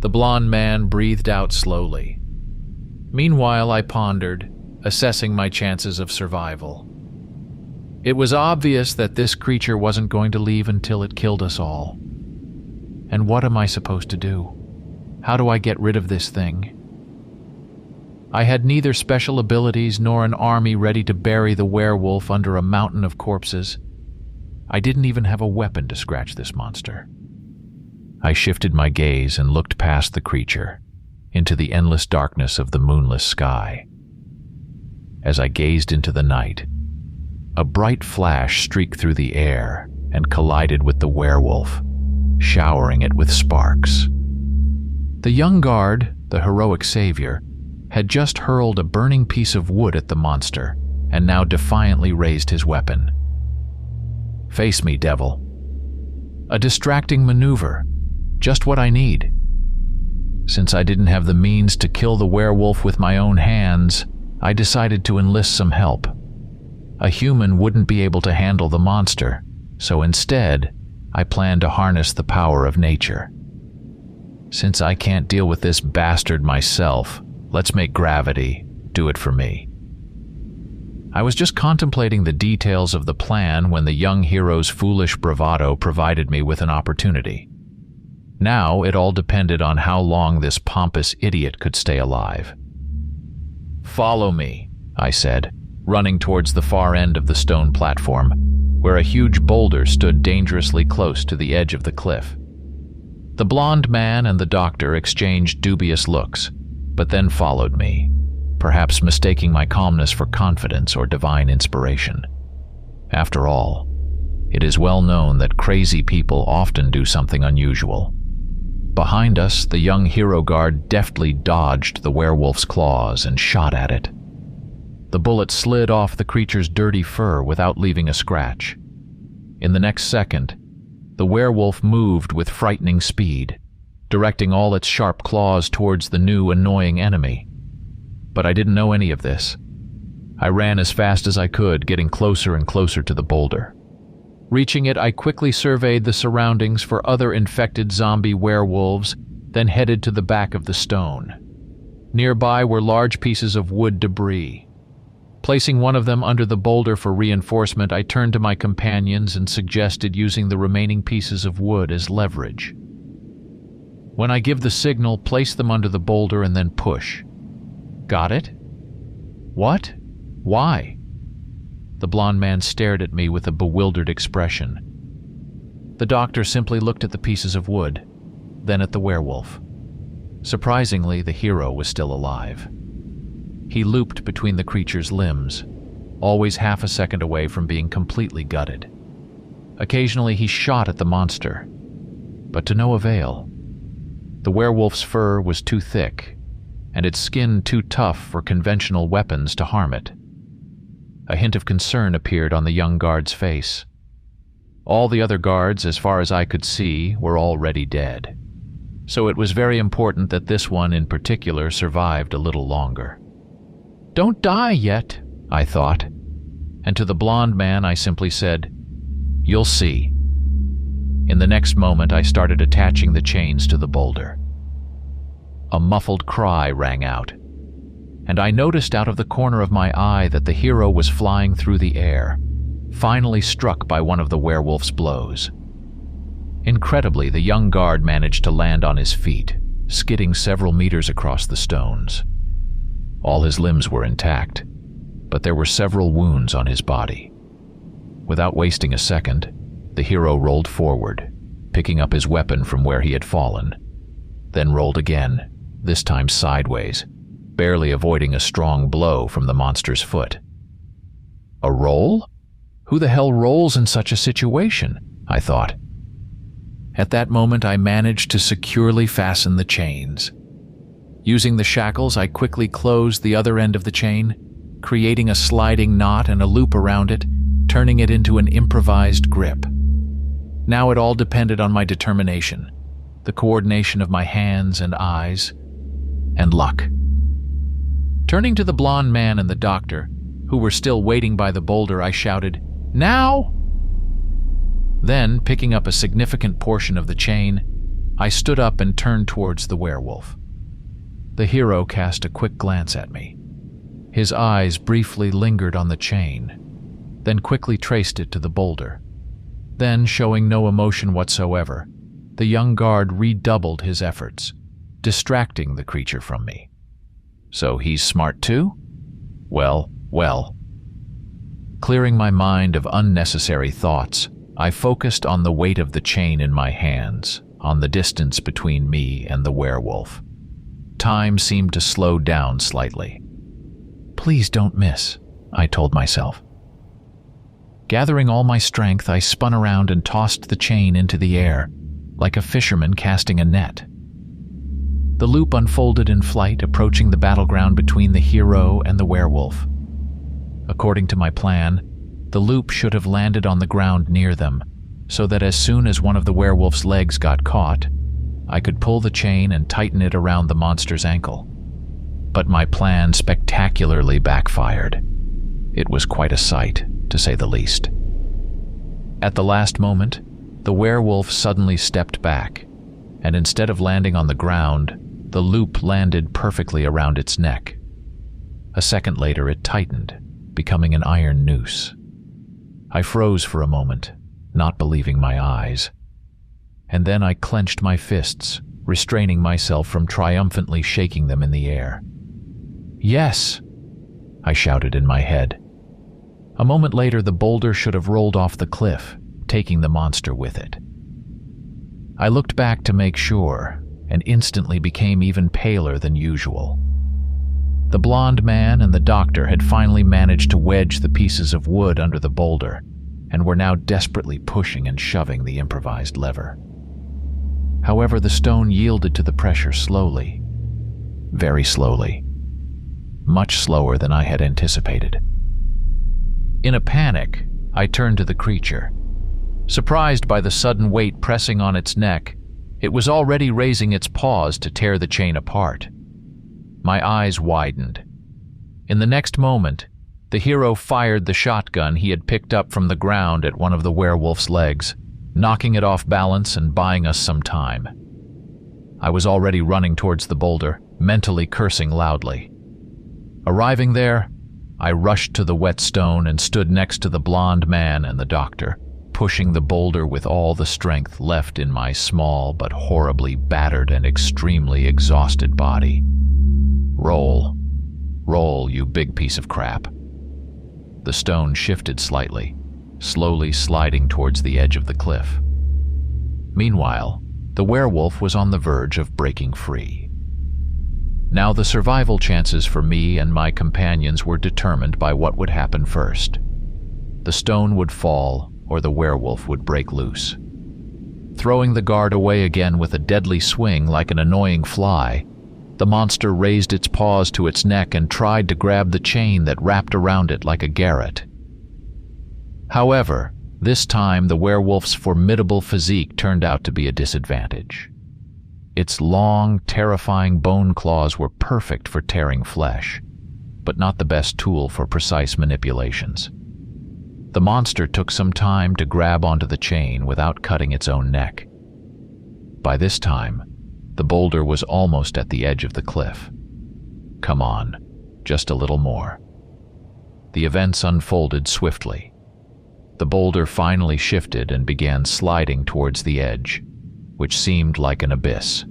The blond man breathed out slowly. Meanwhile, I pondered, assessing my chances of survival. It was obvious that this creature wasn't going to leave until it killed us all. And what am I supposed to do? How do I get rid of this thing? I had neither special abilities nor an army ready to bury the werewolf under a mountain of corpses. I didn't even have a weapon to scratch this monster. I shifted my gaze and looked past the creature, into the endless darkness of the moonless sky. As I gazed into the night, a bright flash streaked through the air and collided with the werewolf, showering it with sparks. The young guard, the heroic savior, had just hurled a burning piece of wood at the monster and now defiantly raised his weapon. "Face me, devil." A distracting maneuver, just what I need. Since I didn't have the means to kill the werewolf with my own hands, I decided to enlist some help. A human wouldn't be able to handle the monster, so instead, I planned to harness the power of nature. Since I can't deal with this bastard myself, let's make gravity do it for me. I was just contemplating the details of the plan when the young hero's foolish bravado provided me with an opportunity. Now it all depended on how long this pompous idiot could stay alive. "Follow me," I said, running towards the far end of the stone platform, where a huge boulder stood dangerously close to the edge of the cliff. The blonde man and the doctor exchanged dubious looks, but then followed me, perhaps mistaking my calmness for confidence or divine inspiration. After all, it is well known that crazy people often do something unusual. Behind us, the young hero guard deftly dodged the werewolf's claws and shot at it. The bullet slid off the creature's dirty fur without leaving a scratch. In the next second, the werewolf moved with frightening speed, directing all its sharp claws towards the new annoying enemy. But I didn't know any of this. I ran as fast as I could, getting closer and closer to the boulder. Reaching it, I quickly surveyed the surroundings for other infected zombie werewolves, then headed to the back of the stone. Nearby were large pieces of wood debris. Placing one of them under the boulder for reinforcement, I turned to my companions and suggested using the remaining pieces of wood as leverage. When I give the signal, place them under the boulder and then push. Got it? What? Why? The blonde man stared at me with a bewildered expression. The doctor simply looked at the pieces of wood, then at the werewolf. Surprisingly, the hero was still alive. He looped between the creature's limbs, always half a second away from being completely gutted. Occasionally he shot at the monster, but to no avail. The werewolf's fur was too thick, and its skin too tough for conventional weapons to harm it. A hint of concern appeared on the young guard's face. All the other guards, as far as I could see, were already dead, so it was very important that this one in particular survived a little longer. "Don't die yet," I thought, and to the blonde man I simply said, "You'll see." In the next moment I started attaching the chains to the boulder. A muffled cry rang out, and I noticed out of the corner of my eye that the hero was flying through the air, finally struck by one of the werewolf's blows. Incredibly, the young guard managed to land on his feet, skidding several meters across the stones. All his limbs were intact, but there were several wounds on his body. Without wasting a second, the hero rolled forward, picking up his weapon from where he had fallen, then rolled again, this time sideways, barely avoiding a strong blow from the monster's foot. A roll? Who the hell rolls in such a situation? I thought. At that moment, I managed to securely fasten the chains. Using the shackles, I quickly closed the other end of the chain, creating a sliding knot and a loop around it, turning it into an improvised grip. Now it all depended on my determination, the coordination of my hands and eyes, and luck. Turning to the blonde man and the doctor, who were still waiting by the boulder, I shouted, "Now!" Then, picking up a significant portion of the chain, I stood up and turned towards the werewolf. The hero cast a quick glance at me. His eyes briefly lingered on the chain, then quickly traced it to the boulder. Then, showing no emotion whatsoever, the young guard redoubled his efforts, distracting the creature from me. So he's smart too? Well. Clearing my mind of unnecessary thoughts, I focused on the weight of the chain in my hands, on the distance between me and the werewolf. Time seemed to slow down slightly. Please don't miss, I told myself. Gathering all my strength, I spun around and tossed the chain into the air, like a fisherman casting a net. The loop unfolded in flight, approaching the battleground between the hero and the werewolf. According to my plan, the loop should have landed on the ground near them, so that as soon as one of the werewolf's legs got caught, I could pull the chain and tighten it around the monster's ankle. But my plan spectacularly backfired. It was quite a sight, to say the least. At the last moment, the werewolf suddenly stepped back, and instead of landing on the ground, the loop landed perfectly around its neck. A second later, it tightened, becoming an iron noose. I froze for a moment, not believing my eyes. And then I clenched my fists, restraining myself from triumphantly shaking them in the air. Yes! I shouted in my head. A moment later, the boulder should have rolled off the cliff, taking the monster with it. I looked back to make sure, and instantly became even paler than usual. The blonde man and the doctor had finally managed to wedge the pieces of wood under the boulder, and were now desperately pushing and shoving the improvised lever. However, the stone yielded to the pressure slowly. Very slowly. Much slower than I had anticipated. In a panic, I turned to the creature. Surprised by the sudden weight pressing on its neck, it was already raising its paws to tear the chain apart. My eyes widened. In the next moment, the hero fired the shotgun he had picked up from the ground at one of the werewolf's legs, knocking it off balance and buying us some time. I was already running towards the boulder, mentally cursing loudly. Arriving there, I rushed to the wet stone and stood next to the blonde man and the doctor, pushing the boulder with all the strength left in my small but horribly battered and extremely exhausted body. Roll. Roll, you big piece of crap. The stone shifted slightly, slowly sliding towards the edge of the cliff. Meanwhile, the werewolf was on the verge of breaking free. Now the survival chances for me and my companions were determined by what would happen first. The stone would fall, or the werewolf would break loose. Throwing the guard away again with a deadly swing like an annoying fly, the monster raised its paws to its neck and tried to grab the chain that wrapped around it like a garrote. However, this time the werewolf's formidable physique turned out to be a disadvantage. Its long, terrifying bone claws were perfect for tearing flesh, but not the best tool for precise manipulations. The monster took some time to grab onto the chain without cutting its own neck. By this time, the boulder was almost at the edge of the cliff. Come on, just a little more. The events unfolded swiftly. The boulder finally shifted and began sliding towards the edge, which seemed like an abyss.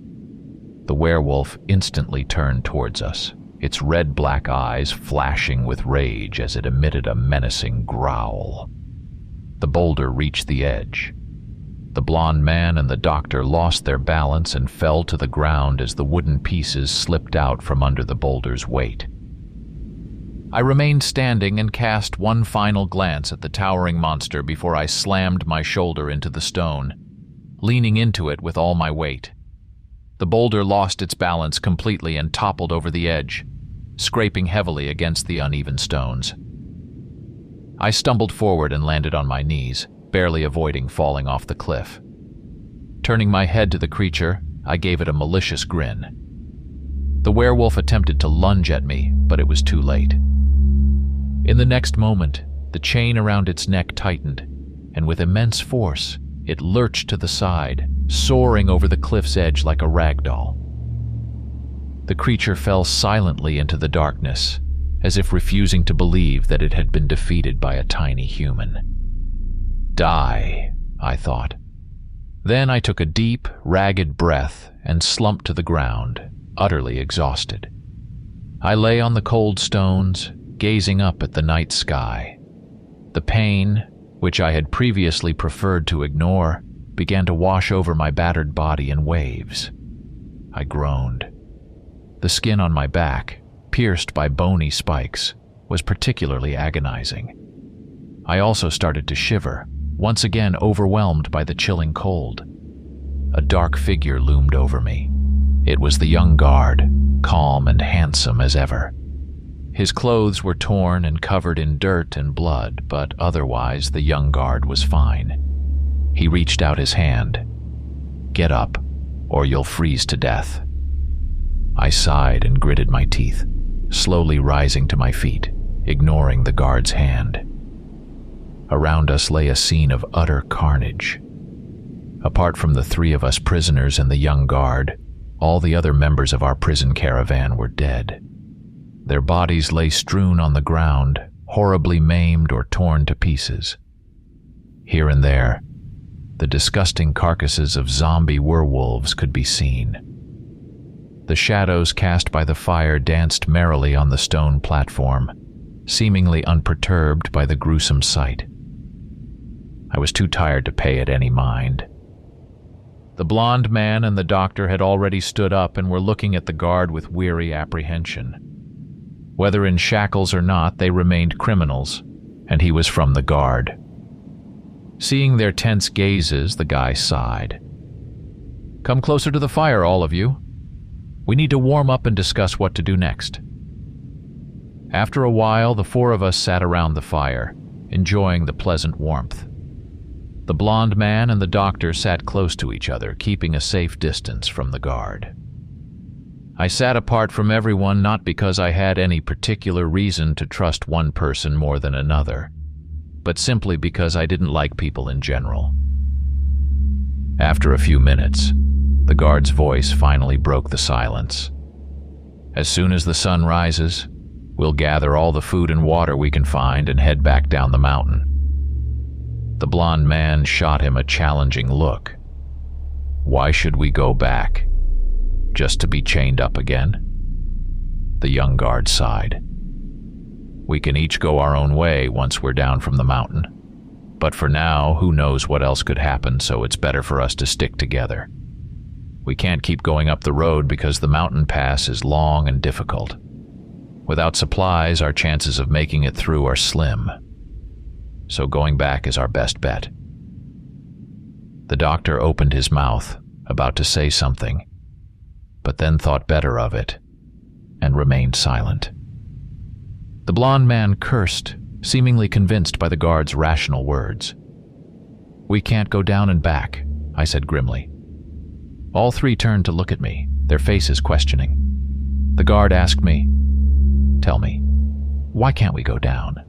The werewolf instantly turned towards us, its red-black eyes flashing with rage as it emitted a menacing growl. The boulder reached the edge. The blonde man and the doctor lost their balance and fell to the ground as the wooden pieces slipped out from under the boulder's weight. I remained standing and cast one final glance at the towering monster before I slammed my shoulder into the stone, leaning into it with all my weight. The boulder lost its balance completely and toppled over the edge, scraping heavily against the uneven stones. I stumbled forward and landed on my knees, barely avoiding falling off the cliff. Turning my head to the creature, I gave it a malicious grin. The werewolf attempted to lunge at me, but it was too late. In the next moment, the chain around its neck tightened, and with immense force, it lurched to the side, soaring over the cliff's edge like a rag doll. The creature fell silently into the darkness, as if refusing to believe that it had been defeated by a tiny human. Die, I thought. Then I took a deep, ragged breath and slumped to the ground, utterly exhausted. I lay on the cold stones, gazing up at the night sky. The pain, which I had previously preferred to ignore, began to wash over my battered body in waves. I groaned. The skin on my back, pierced by bony spikes, was particularly agonizing. I also started to shiver, once again overwhelmed by the chilling cold. A dark figure loomed over me. It was the young guard, calm and handsome as ever. His clothes were torn and covered in dirt and blood, but otherwise the young guard was fine. He reached out his hand. "Get up, or you'll freeze to death." I sighed and gritted my teeth, slowly rising to my feet, ignoring the guard's hand. Around us lay a scene of utter carnage. Apart from the three of us prisoners and the young guard, all the other members of our prison caravan were dead. Their bodies lay strewn on the ground, horribly maimed or torn to pieces. Here and there, the disgusting carcasses of zombie werewolves could be seen. The shadows cast by the fire danced merrily on the stone platform, seemingly unperturbed by the gruesome sight. I was too tired to pay it any mind. The blonde man and the doctor had already stood up and were looking at the guard with weary apprehension. Whether in shackles or not, they remained criminals, and he was from the guard. Seeing their tense gazes, the guy sighed. "Come closer to the fire, all of you. We need to warm up and discuss what to do next." After a while, the four of us sat around the fire, enjoying the pleasant warmth. The blonde man and the doctor sat close to each other, keeping a safe distance from the guard. I sat apart from everyone not because I had any particular reason to trust one person more than another, but simply because I didn't like people in general. After a few minutes, the guard's voice finally broke the silence. "As soon as the sun rises, we'll gather all the food and water we can find and head back down the mountain." The blonde man shot him a challenging look. "Why should we go back? Just to be chained up again?" The young guard sighed. "We can each go our own way once we're down from the mountain. But for now, who knows what else could happen, so it's better for us to stick together. We can't keep going up the road because the mountain pass is long and difficult. Without supplies, our chances of making it through are slim. So going back is our best bet." The doctor opened his mouth, about to say something, but then thought better of it and remained silent. The blonde man cursed, seemingly convinced by the guard's rational words. "We can't go down and back," I said grimly. All three turned to look at me, their faces questioning. The guard asked me, "Tell me, why can't we go down?"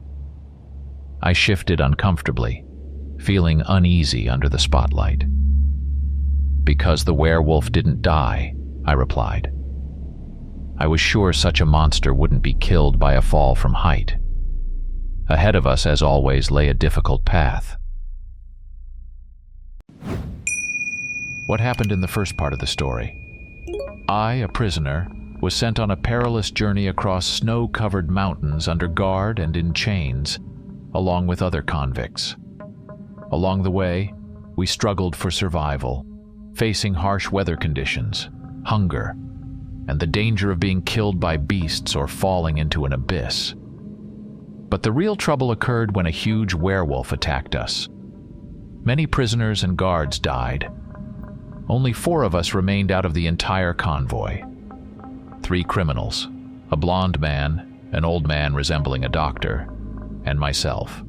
I shifted uncomfortably, feeling uneasy under the spotlight. "Because the werewolf didn't die," I replied. I was sure such a monster wouldn't be killed by a fall from height. Ahead of us, as always, lay a difficult path. What happened in the first part of the story? I, a prisoner, was sent on a perilous journey across snow-covered mountains under guard and in chains, along with other convicts. Along the way, we struggled for survival, facing harsh weather conditions, hunger, and the danger of being killed by beasts or falling into an abyss. But the real trouble occurred when a huge werewolf attacked us. Many prisoners and guards died. Only 4 of us remained out of the entire convoy. 3 criminals, a blonde man, an old man resembling a doctor, and myself,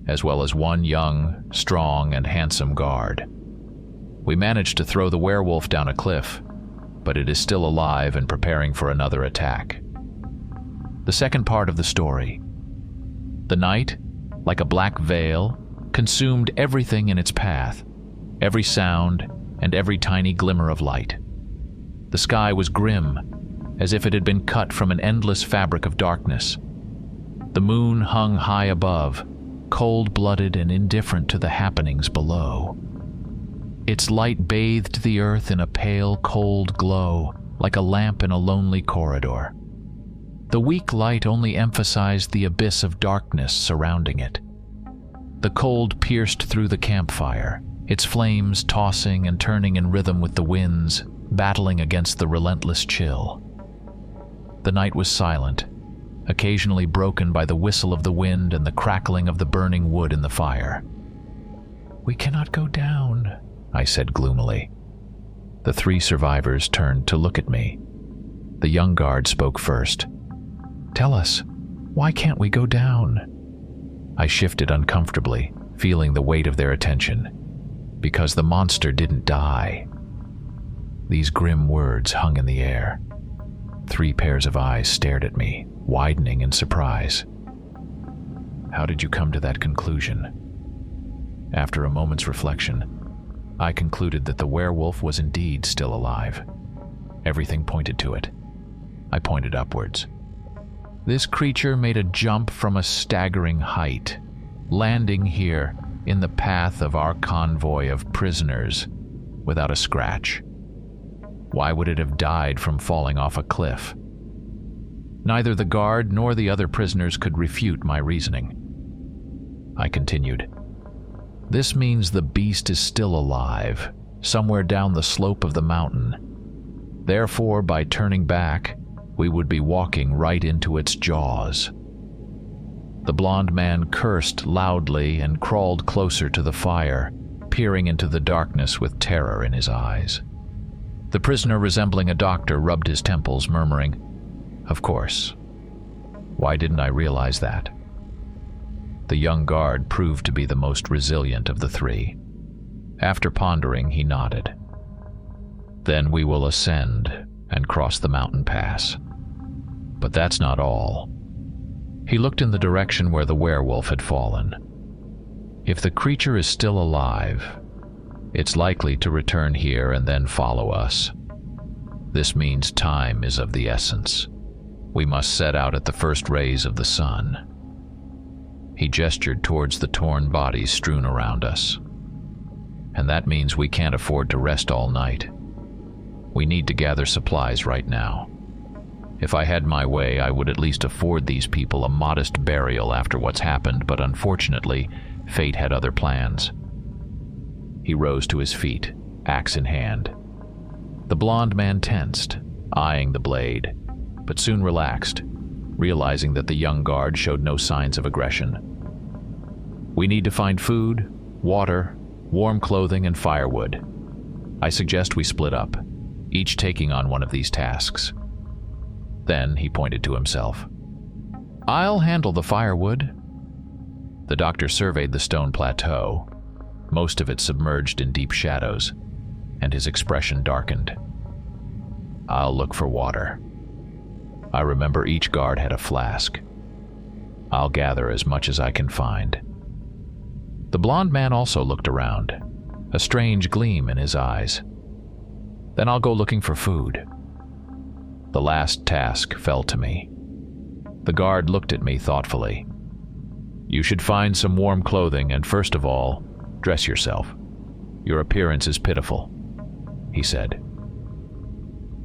as well as 1 young, strong, and handsome guard. We managed to throw the werewolf down a cliff, but it is still alive and preparing for another attack. The second part of the story. The night, like a black veil, consumed everything in its path, every sound and every tiny glimmer of light. The sky was grim, as if it had been cut from an endless fabric of darkness. The moon hung high above, cold-blooded and indifferent to the happenings below. Its light bathed the earth in a pale, cold glow, like a lamp in a lonely corridor. The weak light only emphasized the abyss of darkness surrounding it. The cold pierced through the campfire, its flames tossing and turning in rhythm with the winds, battling against the relentless chill. The night was silent, occasionally broken by the whistle of the wind and the crackling of the burning wood in the fire. "We cannot go down," I said gloomily. The 3 survivors turned to look at me. The young guard spoke first. "Tell us, why can't we go down?" I shifted uncomfortably, feeling the weight of their attention. Because the monster didn't die. These grim words hung in the air. 3 pairs of eyes stared at me, widening in surprise. "How did you come to that conclusion?" After a moment's reflection, I concluded that the werewolf was indeed still alive. Everything pointed to it. I pointed upwards. This creature made a jump from a staggering height, landing here in the path of our convoy of prisoners without a scratch. Why would it have died from falling off a cliff? Neither the guard nor the other prisoners could refute my reasoning. I continued. "This means the beast is still alive, somewhere down the slope of the mountain. Therefore, by turning back, we would be walking right into its jaws." The blond man cursed loudly and crawled closer to the fire, peering into the darkness with terror in his eyes. The prisoner, resembling a doctor, rubbed his temples, murmuring, "Of course. Why didn't I realize that?" The young guard proved to be the most resilient of the 3. After pondering, he nodded. "Then we will ascend and cross the mountain pass. But that's not all." He looked in the direction where the werewolf had fallen. "If the creature is still alive, it's likely to return here and then follow us. This means time is of the essence. We must set out at the first rays of the sun." He gestured towards the torn bodies strewn around us. "And that means we can't afford to rest all night. We need to gather supplies right now. If I had my way, I would at least afford these people a modest burial after what's happened, but unfortunately, fate had other plans." He rose to his feet, axe in hand. The blond man tensed, eyeing the blade, but soon relaxed, realizing that the young guard showed no signs of aggression. "We need to find food, water, warm clothing, and firewood. I suggest we split up, each taking on one of these tasks." Then he pointed to himself. "I'll handle the firewood." The doctor surveyed the stone plateau, most of it submerged in deep shadows, and his expression darkened. "I'll look for water. I remember each guard had a flask. I'll gather as much as I can find." The blond man also looked around, a strange gleam in his eyes. "Then I'll go looking for food." The last task fell to me. The guard looked at me thoughtfully. "You should find some warm clothing and, first of all, dress yourself. Your appearance is pitiful," he said.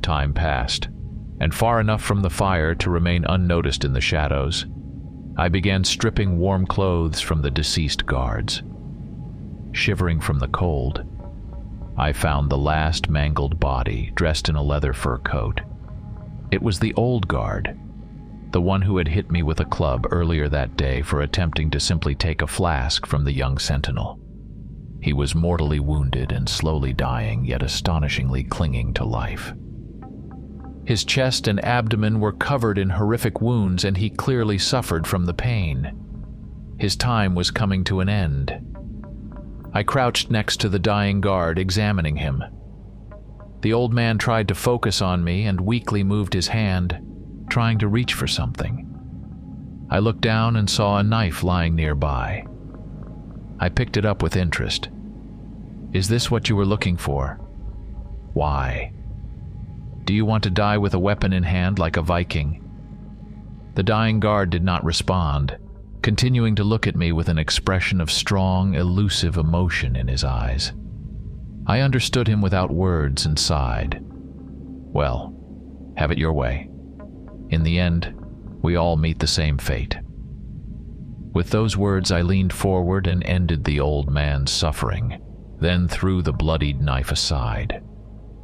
Time passed, and far enough from the fire to remain unnoticed in the shadows, I began stripping warm clothes from the deceased guards. Shivering from the cold, I found the last mangled body dressed in a leather fur coat. It was the old guard, the one who had hit me with a club earlier that day for attempting to simply take a flask from the young sentinel. He was mortally wounded and slowly dying, yet astonishingly clinging to life. His chest and abdomen were covered in horrific wounds, and he clearly suffered from the pain. His time was coming to an end. I crouched next to the dying guard, examining him. The old man tried to focus on me and weakly moved his hand, trying to reach for something. I looked down and saw a knife lying nearby. I picked it up with interest. "Is this what you were looking for? Why? Do you want to die with a weapon in hand like a Viking?" The dying guard did not respond, continuing to look at me with an expression of strong, elusive emotion in his eyes. I understood him without words and sighed. Well, have it your way. In the end, we all meet the same fate. With those words, I leaned forward and ended the old man's suffering, then threw the bloodied knife aside.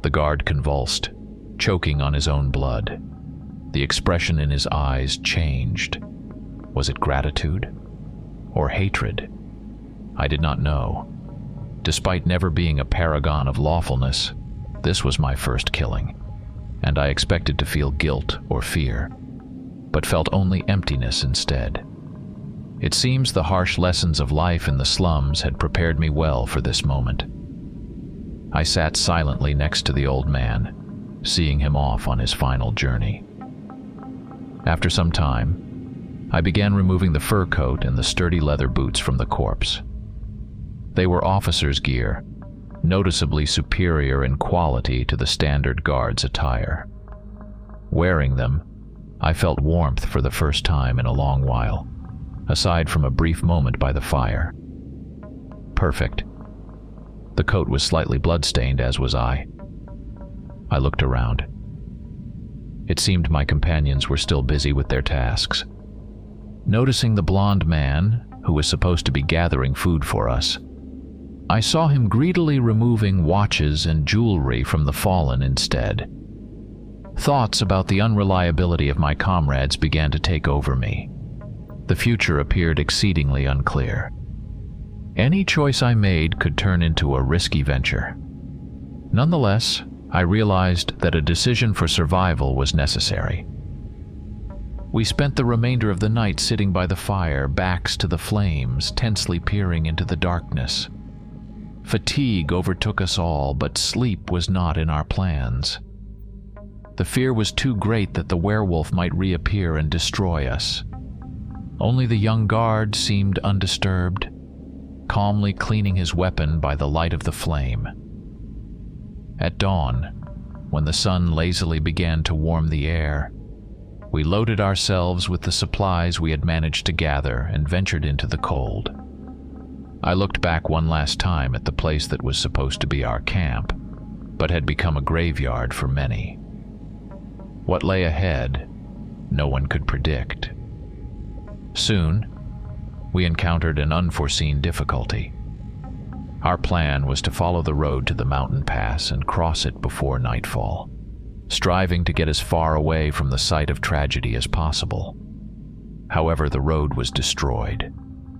The guard convulsed, choking on his own blood. The expression in his eyes changed. Was it gratitude or hatred? I did not know. Despite never being a paragon of lawfulness, this was my first killing, and I expected to feel guilt or fear, but felt only emptiness instead. It seems the harsh lessons of life in the slums had prepared me well for this moment. I sat silently next to the old man, seeing him off on his final journey. After some time, I began removing the fur coat and the sturdy leather boots from the corpse. They were officer's gear, noticeably superior in quality to the standard guard's attire. Wearing them, I felt warmth for the first time in a long while, aside from a brief moment by the fire. Perfect. The coat was slightly blood-stained, as was I. I looked around. It seemed my companions were still busy with their tasks. Noticing the blonde man, who was supposed to be gathering food for us, I saw him greedily removing watches and jewelry from the fallen instead. Thoughts about the unreliability of my comrades began to take over me. The future appeared exceedingly unclear. Any choice I made could turn into a risky venture. Nonetheless, I realized that a decision for survival was necessary. We spent the remainder of the night sitting by the fire, backs to the flames, tensely peering into the darkness. Fatigue overtook us all, but sleep was not in our plans. The fear was too great that the werewolf might reappear and destroy us. Only the young guard seemed undisturbed, calmly cleaning his weapon by the light of the flame. At dawn, when the sun lazily began to warm the air, we loaded ourselves with the supplies we had managed to gather and ventured into the cold. I looked back one last time at the place that was supposed to be our camp, but had become a graveyard for many. What lay ahead, no one could predict. Soon, we encountered an unforeseen difficulty. Our plan was to follow the road to the mountain pass and cross it before nightfall, striving to get as far away from the site of tragedy as possible. However, the road was destroyed.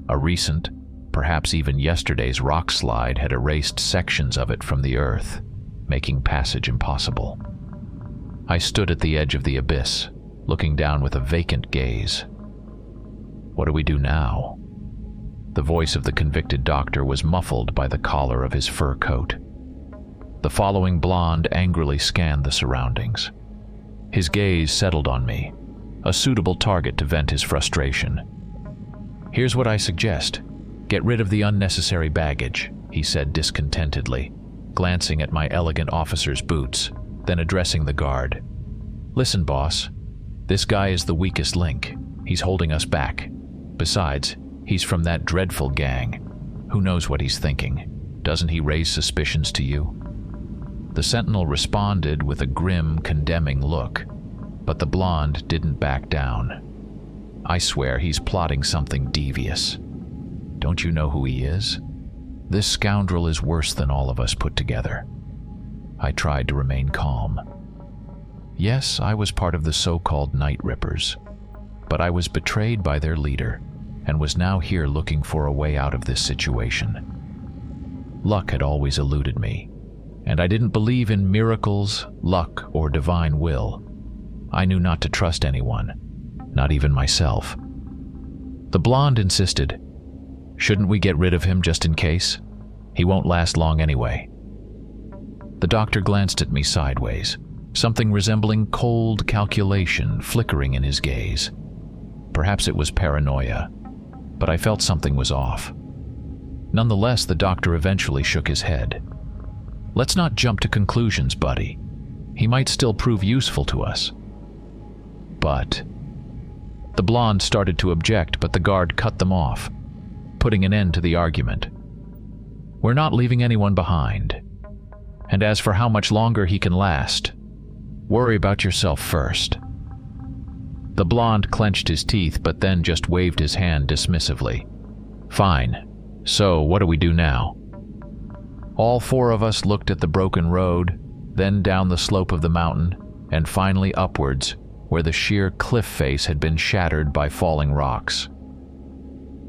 A recent, perhaps even yesterday's rock slide had erased sections of it from the earth, making passage impossible. I stood at the edge of the abyss, looking down with a vacant gaze. What do we do now? The voice of the convicted doctor was muffled by the collar of his fur coat. The following blonde angrily scanned the surroundings. His gaze settled on me, a suitable target to vent his frustration. "Here's what I suggest. Get rid of the unnecessary baggage," he said discontentedly, glancing at my elegant officer's boots, then addressing the guard. "Listen, boss. This guy is the weakest link. He's holding us back. Besides, he's from that dreadful gang. Who knows what he's thinking? Doesn't he raise suspicions to you?" The sentinel responded with a grim, condemning look, but the blonde didn't back down. "I swear he's plotting something devious. Don't you know who he is? This scoundrel is worse than all of us put together." I tried to remain calm. Yes, I was part of the so-called Night Rippers, but I was betrayed by their leader and was now here looking for a way out of this situation. Luck had always eluded me, and I didn't believe in miracles, luck, or divine will. I knew not to trust anyone, not even myself. The blonde insisted, "Shouldn't we get rid of him just in case? He won't last long anyway." The doctor glanced at me sideways, something resembling cold calculation flickering in his gaze. Perhaps it was paranoia, but I felt something was off. Nonetheless, the doctor eventually shook his head. "Let's not jump to conclusions, buddy. He might still prove useful to us." But the blonde started to object, but the guard cut them off, putting an end to the argument. "We're not leaving anyone behind. And as for how much longer he can last, worry about yourself first." The blonde clenched his teeth but then just waved his hand dismissively. "Fine. So, what do we do now?" All four of us looked at the broken road, then down the slope of the mountain, and finally upwards, where the sheer cliff face had been shattered by falling rocks.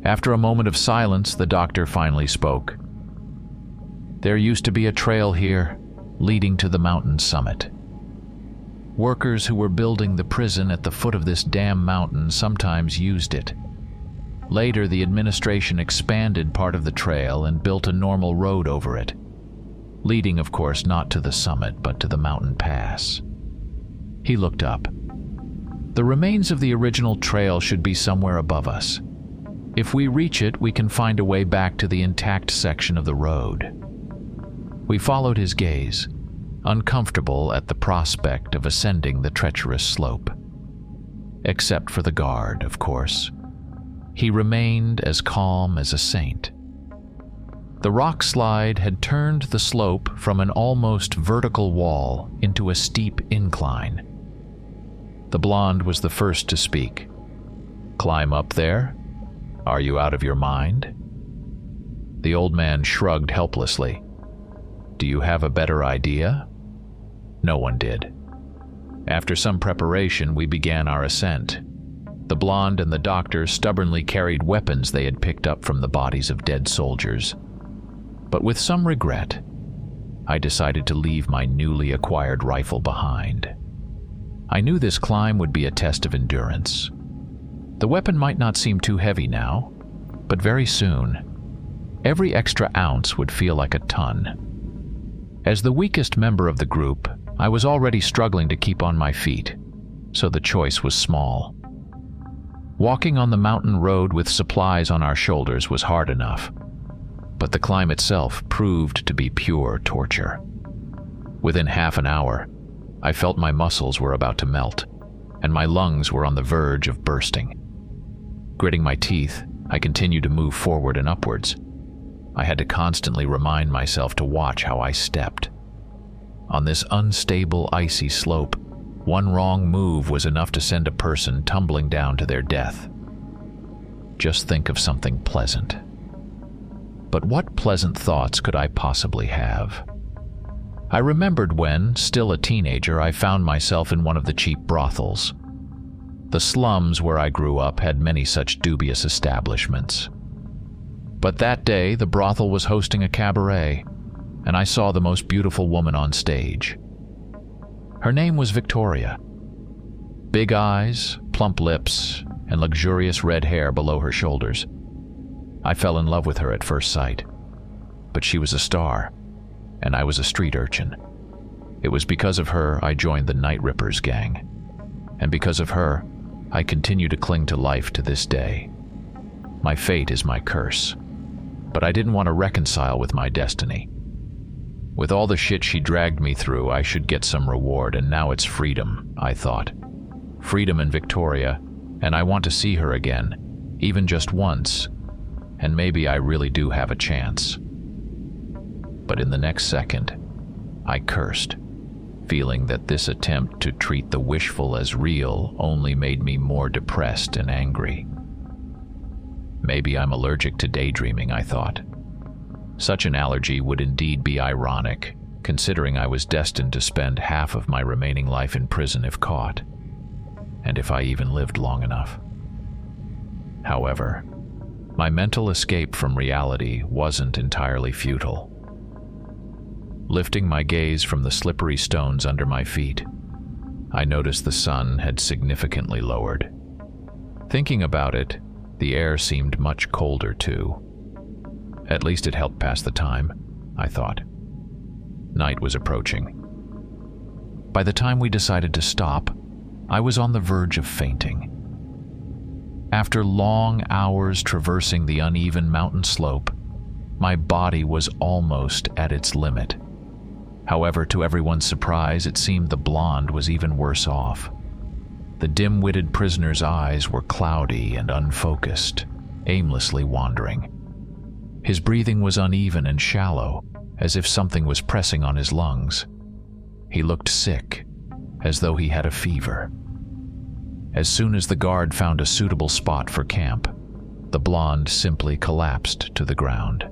After a moment of silence, the doctor finally spoke. "There used to be a trail here, leading to the mountain summit. Workers who were building the prison at the foot of this damn mountain sometimes used it. Later, the administration expanded part of the trail and built a normal road over it, leading, of course, not to the summit, but to the mountain pass." He looked up. "The remains of the original trail should be somewhere above us. If we reach it, we can find a way back to the intact section of the road." We followed his gaze, uncomfortable at the prospect of ascending the treacherous slope. Except for the guard, of course. He remained as calm as a saint. The rock slide had turned the slope from an almost vertical wall into a steep incline. The blonde was the first to speak. "Climb up there? Are you out of your mind?" The old man shrugged helplessly. "Do you have a better idea?" No one did. After some preparation, we began our ascent. The blonde and the doctor stubbornly carried weapons they had picked up from the bodies of dead soldiers. But with some regret, I decided to leave my newly acquired rifle behind. I knew this climb would be a test of endurance. The weapon might not seem too heavy now, but very soon, every extra ounce would feel like a ton. As the weakest member of the group, I was already struggling to keep on my feet, so the choice was small. Walking on the mountain road with supplies on our shoulders was hard enough, but the climb itself proved to be pure torture. Within half an hour, I felt my muscles were about to melt, and my lungs were on the verge of bursting. Gritting my teeth, I continued to move forward and upwards. I had to constantly remind myself to watch how I stepped. On this unstable, icy slope, one wrong move was enough to send a person tumbling down to their death. Just think of something pleasant. But what pleasant thoughts could I possibly have? I remembered when, still a teenager, I found myself in one of the cheap brothels. The slums where I grew up had many such dubious establishments. But that day, the brothel was hosting a cabaret, and I saw the most beautiful woman on stage. Her name was Victoria. Big eyes, plump lips, and luxurious red hair below her shoulders. I fell in love with her at first sight. But she was a star, and I was a street urchin. It was because of her I joined the Night Rippers gang. And because of her, I continue to cling to life to this day. My fate is my curse. But I didn't want to reconcile with my destiny. With all the shit she dragged me through, I should get some reward, and now it's freedom, I thought. Freedom and Victoria, and I want to see her again, even just once, and maybe I really do have a chance. But in the next second, I cursed, feeling that this attempt to treat the wishful as real only made me more depressed and angry. Maybe I'm allergic to daydreaming, I thought. Such an allergy would indeed be ironic, considering I was destined to spend half of my remaining life in prison if caught, and if I even lived long enough. However, my mental escape from reality wasn't entirely futile. Lifting my gaze from the slippery stones under my feet, I noticed the sun had significantly lowered. Thinking about it, the air seemed much colder too. At least it helped pass the time, I thought. Night was approaching. By the time we decided to stop, I was on the verge of fainting. After long hours traversing the uneven mountain slope, my body was almost at its limit. However, to everyone's surprise, it seemed the blonde was even worse off. The dim-witted prisoner's eyes were cloudy and unfocused, aimlessly wandering. His breathing was uneven and shallow, as if something was pressing on his lungs. He looked sick, as though he had a fever. As soon as the guard found a suitable spot for camp, the blonde simply collapsed to the ground.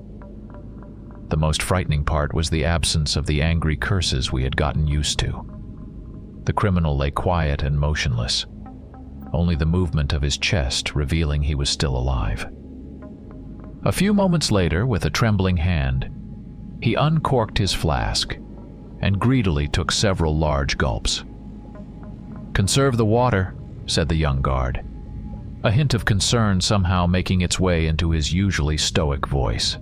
The most frightening part was the absence of the angry curses we had gotten used to. The criminal lay quiet and motionless, only the movement of his chest revealing he was still alive. A few moments later, with a trembling hand, he uncorked his flask and greedily took several large gulps. "Conserve the water," said the young guard, a hint of concern somehow making its way into his usually stoic voice.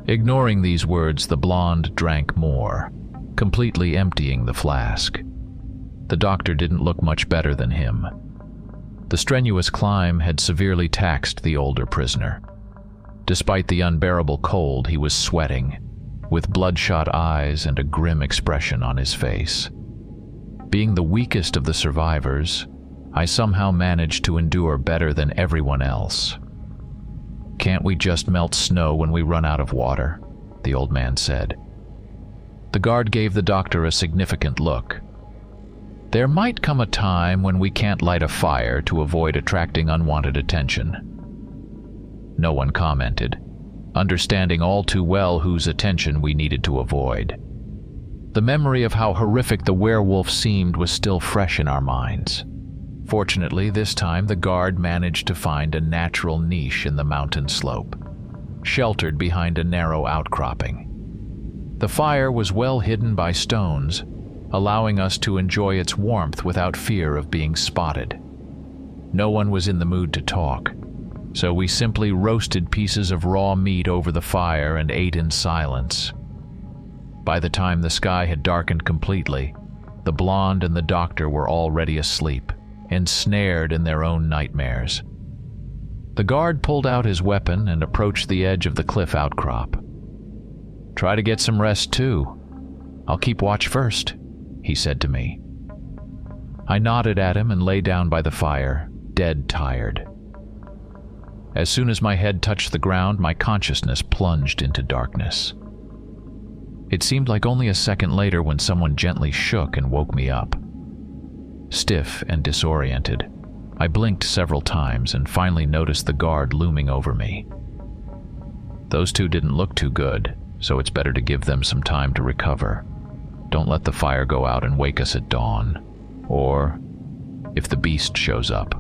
Ignoring these words, the blonde drank more, completely emptying the flask. The doctor didn't look much better than him. The strenuous climb had severely taxed the older prisoner. Despite the unbearable cold, he was sweating, with bloodshot eyes and a grim expression on his face. Being the weakest of the survivors, I somehow managed to endure better than everyone else. "Can't we just melt snow when we run out of water?" the old man said. The guard gave the doctor a significant look. "There might come a time when we can't light a fire to avoid attracting unwanted attention." No one commented, understanding all too well whose attention we needed to avoid. The memory of how horrific the werewolf seemed was still fresh in our minds. Fortunately, this time the guard managed to find a natural niche in the mountain slope, sheltered behind a narrow outcropping. The fire was well hidden by stones, allowing us to enjoy its warmth without fear of being spotted. No one was in the mood to talk, so we simply roasted pieces of raw meat over the fire and ate in silence. By the time the sky had darkened completely, the blonde and the doctor were already asleep, ensnared in their own nightmares. The guard pulled out his weapon and approached the edge of the cliff outcrop. "Try to get some rest too. I'll keep watch first," he said to me. I nodded at him and lay down by the fire, dead tired. As soon as my head touched the ground, my consciousness plunged into darkness. It seemed like only a second later when someone gently shook and woke me up. Stiff and disoriented, I blinked several times and finally noticed the guard looming over me. Those two didn't look too good, so it's better to give them some time to recover. Don't let the fire go out and wake us at dawn, or if the beast shows up.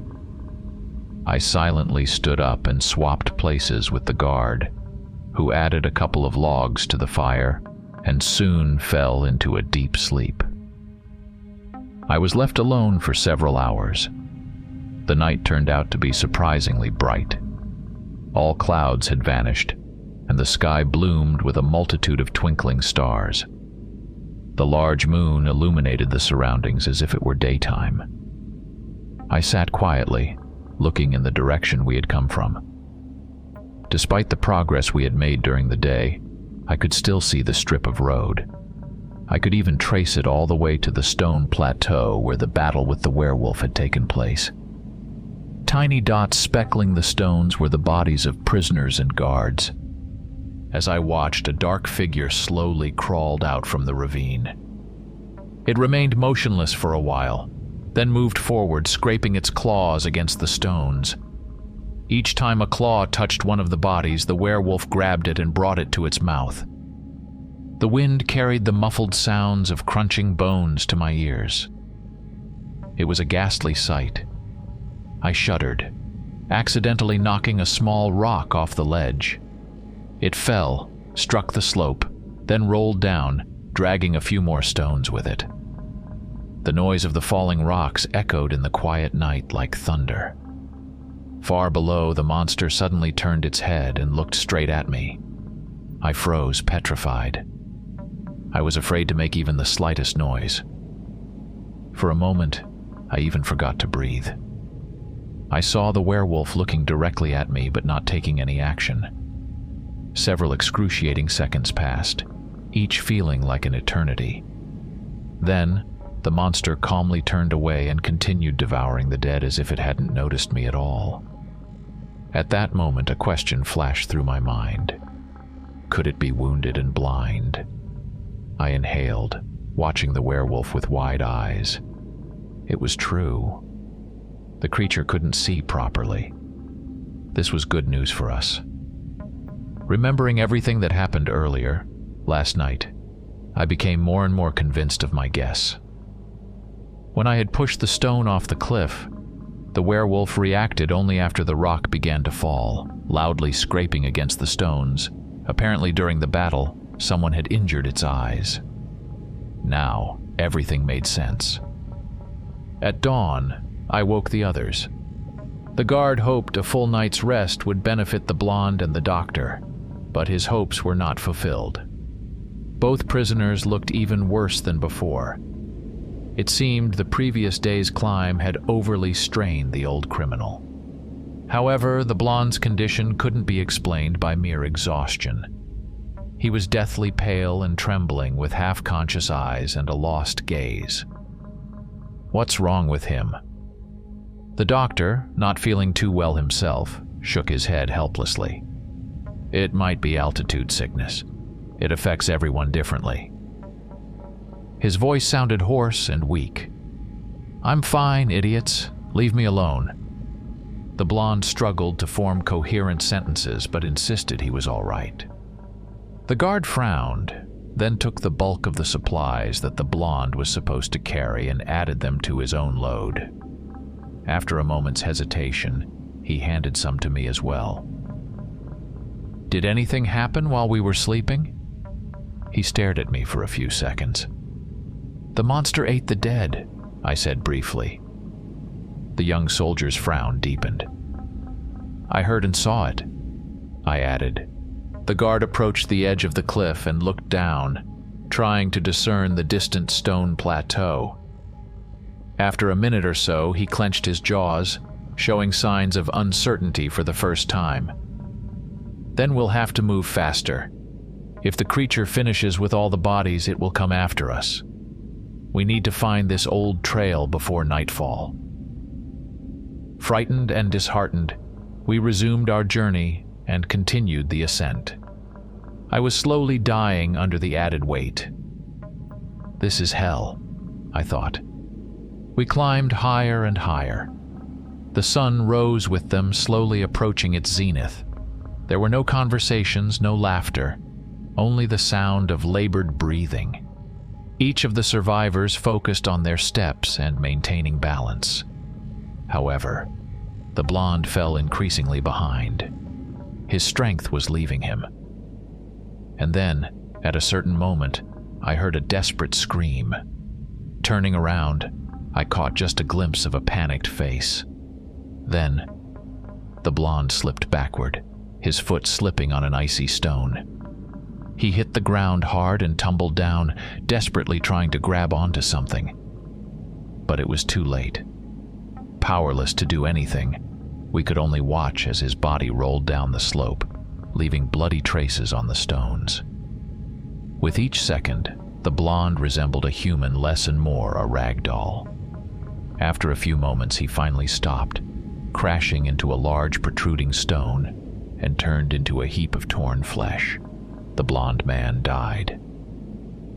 I silently stood up and swapped places with the guard, who added a couple of logs to the fire and soon fell into a deep sleep. I was left alone for several hours. The night turned out to be surprisingly bright. All clouds had vanished, and the sky bloomed with a multitude of twinkling stars. The large moon illuminated the surroundings as if it were daytime. I sat quietly, looking in the direction we had come from. Despite the progress we had made during the day, I could still see the strip of road. I could even trace it all the way to the stone plateau where the battle with the werewolf had taken place. Tiny dots speckling the stones were the bodies of prisoners and guards. As I watched, a dark figure slowly crawled out from the ravine. It remained motionless for a while, then moved forward, scraping its claws against the stones. Each time a claw touched one of the bodies, the werewolf grabbed it and brought it to its mouth. The wind carried the muffled sounds of crunching bones to my ears. It was a ghastly sight. I shuddered, accidentally knocking a small rock off the ledge. It fell, struck the slope, then rolled down, dragging a few more stones with it. The noise of the falling rocks echoed in the quiet night like thunder. Far below, the monster suddenly turned its head and looked straight at me. I froze, petrified. I was afraid to make even the slightest noise. For a moment, I even forgot to breathe. I saw the werewolf looking directly at me but not taking any action. Several excruciating seconds passed, each feeling like an eternity. Then, the monster calmly turned away and continued devouring the dead as if it hadn't noticed me at all. At that moment, a question flashed through my mind. could it be wounded and blind? I inhaled, watching the werewolf with wide eyes. It was true. The creature couldn't see properly. This was good news for us. Remembering everything that happened earlier, last night, I became more and more convinced of my guess. When I had pushed the stone off the cliff, the werewolf reacted only after the rock began to fall, loudly scraping against the stones. Apparently during the battle, someone had injured its eyes. Now, everything made sense. At dawn, I woke the others. The guard hoped a full night's rest would benefit the blonde and the doctor, but his hopes were not fulfilled. Both prisoners looked even worse than before. It seemed the previous day's climb had overly strained the old criminal. However, the blonde's condition couldn't be explained by mere exhaustion. He was deathly pale and trembling, with half-conscious eyes and a lost gaze. What's wrong with him? The doctor, not feeling too well himself, shook his head helplessly. It might be altitude sickness. It affects everyone differently. His voice sounded hoarse and weak. "I'm fine, idiots. Leave me alone." The blonde struggled to form coherent sentences, but insisted he was all right. The guard frowned, then took the bulk of the supplies that the blonde was supposed to carry and added them to his own load. After a moment's hesitation, he handed some to me as well. "Did anything happen while we were sleeping?" He stared at me for a few seconds. "The monster ate the dead," I said briefly. The young soldier's frown deepened. "I heard and saw it," I added. The guard approached the edge of the cliff and looked down, trying to discern the distant stone plateau. After a minute or so, he clenched his jaws, showing signs of uncertainty for the first time. "Then we'll have to move faster. If the creature finishes with all the bodies, it will come after us. We need to find this old trail before nightfall." Frightened and disheartened, we resumed our journey and continued the ascent. I was slowly dying under the added weight. This is hell, I thought. We climbed higher and higher. The sun rose with them, slowly approaching its zenith. There were no conversations, no laughter, only the sound of labored breathing. Each of the survivors focused on their steps and maintaining balance. However, the blonde fell increasingly behind. His strength was leaving him. And then, at a certain moment, I heard a desperate scream. Turning around, I caught just a glimpse of a panicked face. Then, the blonde slipped backward, his foot slipping on an icy stone. He hit the ground hard and tumbled down, desperately trying to grab onto something. But it was too late. Powerless to do anything, we could only watch as his body rolled down the slope, leaving bloody traces on the stones. With each second, the blonde resembled a human less and more a rag doll. After a few moments, he finally stopped, crashing into a large protruding stone, and turned into a heap of torn flesh. The blonde man died.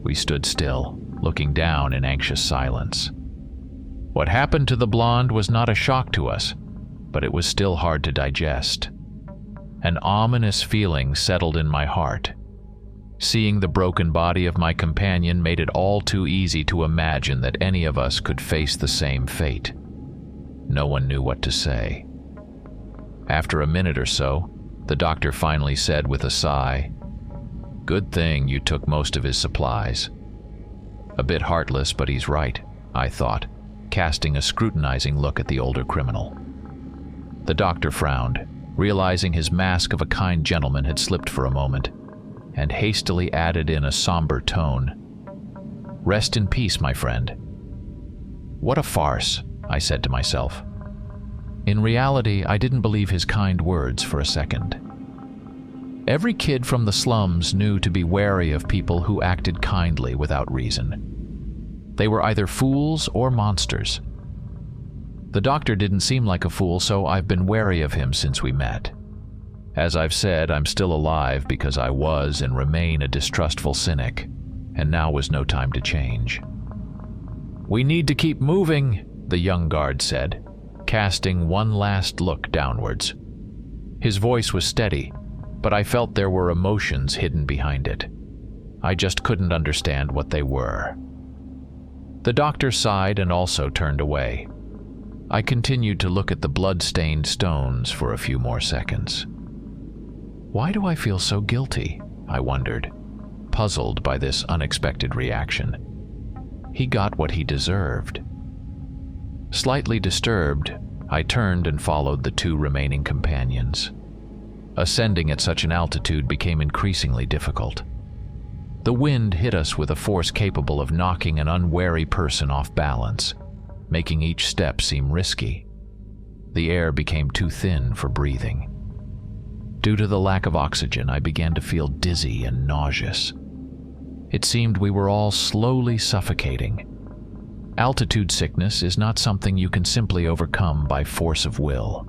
We stood still, looking down in anxious silence. What happened to the blonde was not a shock to us, but it was still hard to digest. An ominous feeling settled in my heart. Seeing the broken body of my companion made it all too easy to imagine that any of us could face the same fate. No one knew what to say. After a minute or so, the doctor finally said with a sigh, "Good thing you took most of his supplies." A bit heartless, but he's right, I thought, casting a scrutinizing look at the older criminal. The doctor frowned, realizing his mask of a kind gentleman had slipped for a moment, and hastily added in a somber tone, "Rest in peace, my friend." What a farce, I said to myself. In reality, I didn't believe his kind words for a second. Every kid from the slums knew to be wary of people who acted kindly without reason. They were either fools or monsters. The doctor didn't seem like a fool, so I've been wary of him since we met. As I've said, I'm still alive because I was and remain a distrustful cynic, and now was no time to change. "We need to keep moving," the young guard said, casting one last look downwards. His voice was steady, but I felt there were emotions hidden behind it. I just couldn't understand what they were. The doctor sighed and also turned away. I continued to look at the blood-stained stones for a few more seconds. Why do I feel so guilty? I wondered, puzzled by this unexpected reaction. He got what he deserved. Slightly disturbed, I turned and followed the two remaining companions. Ascending at such an altitude became increasingly difficult. The wind hit us with a force capable of knocking an unwary person off balance, making each step seem risky. The air became too thin for breathing. Due to the lack of oxygen, I began to feel dizzy and nauseous. It seemed we were all slowly suffocating. Altitude sickness is not something you can simply overcome by force of will.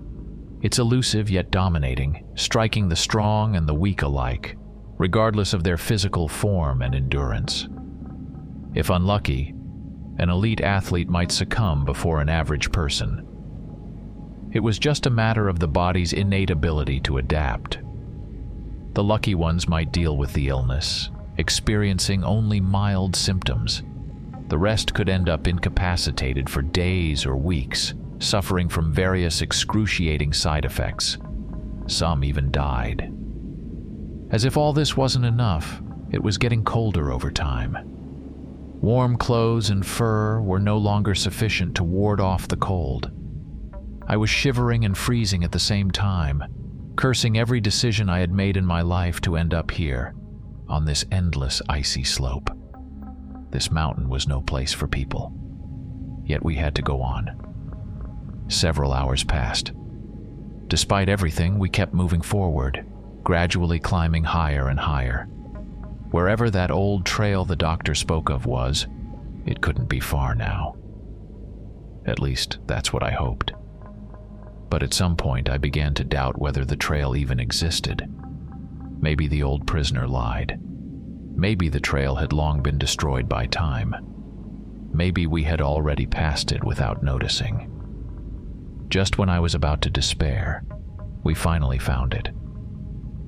It's elusive yet dominating, striking the strong and the weak alike, regardless of their physical form and endurance. If unlucky, an elite athlete might succumb before an average person. It was just a matter of the body's innate ability to adapt. The lucky ones might deal with the illness, experiencing only mild symptoms. The rest could end up incapacitated for days or weeks, suffering from various excruciating side effects. Some even died. As if all this wasn't enough, it was getting colder over time. Warm clothes and fur were no longer sufficient to ward off the cold. I was shivering and freezing at the same time, cursing every decision I had made in my life to end up here, on this endless icy slope. This mountain was no place for people. Yet we had to go on. Several hours passed. Despite everything, we kept moving forward, gradually climbing higher and higher. Wherever that old trail the doctor spoke of was, it couldn't be far now. At least, that's what I hoped. But at some point, I began to doubt whether the trail even existed. Maybe the old prisoner lied. Maybe the trail had long been destroyed by time. Maybe we had already passed it without noticing. Just when I was about to despair, we finally found it.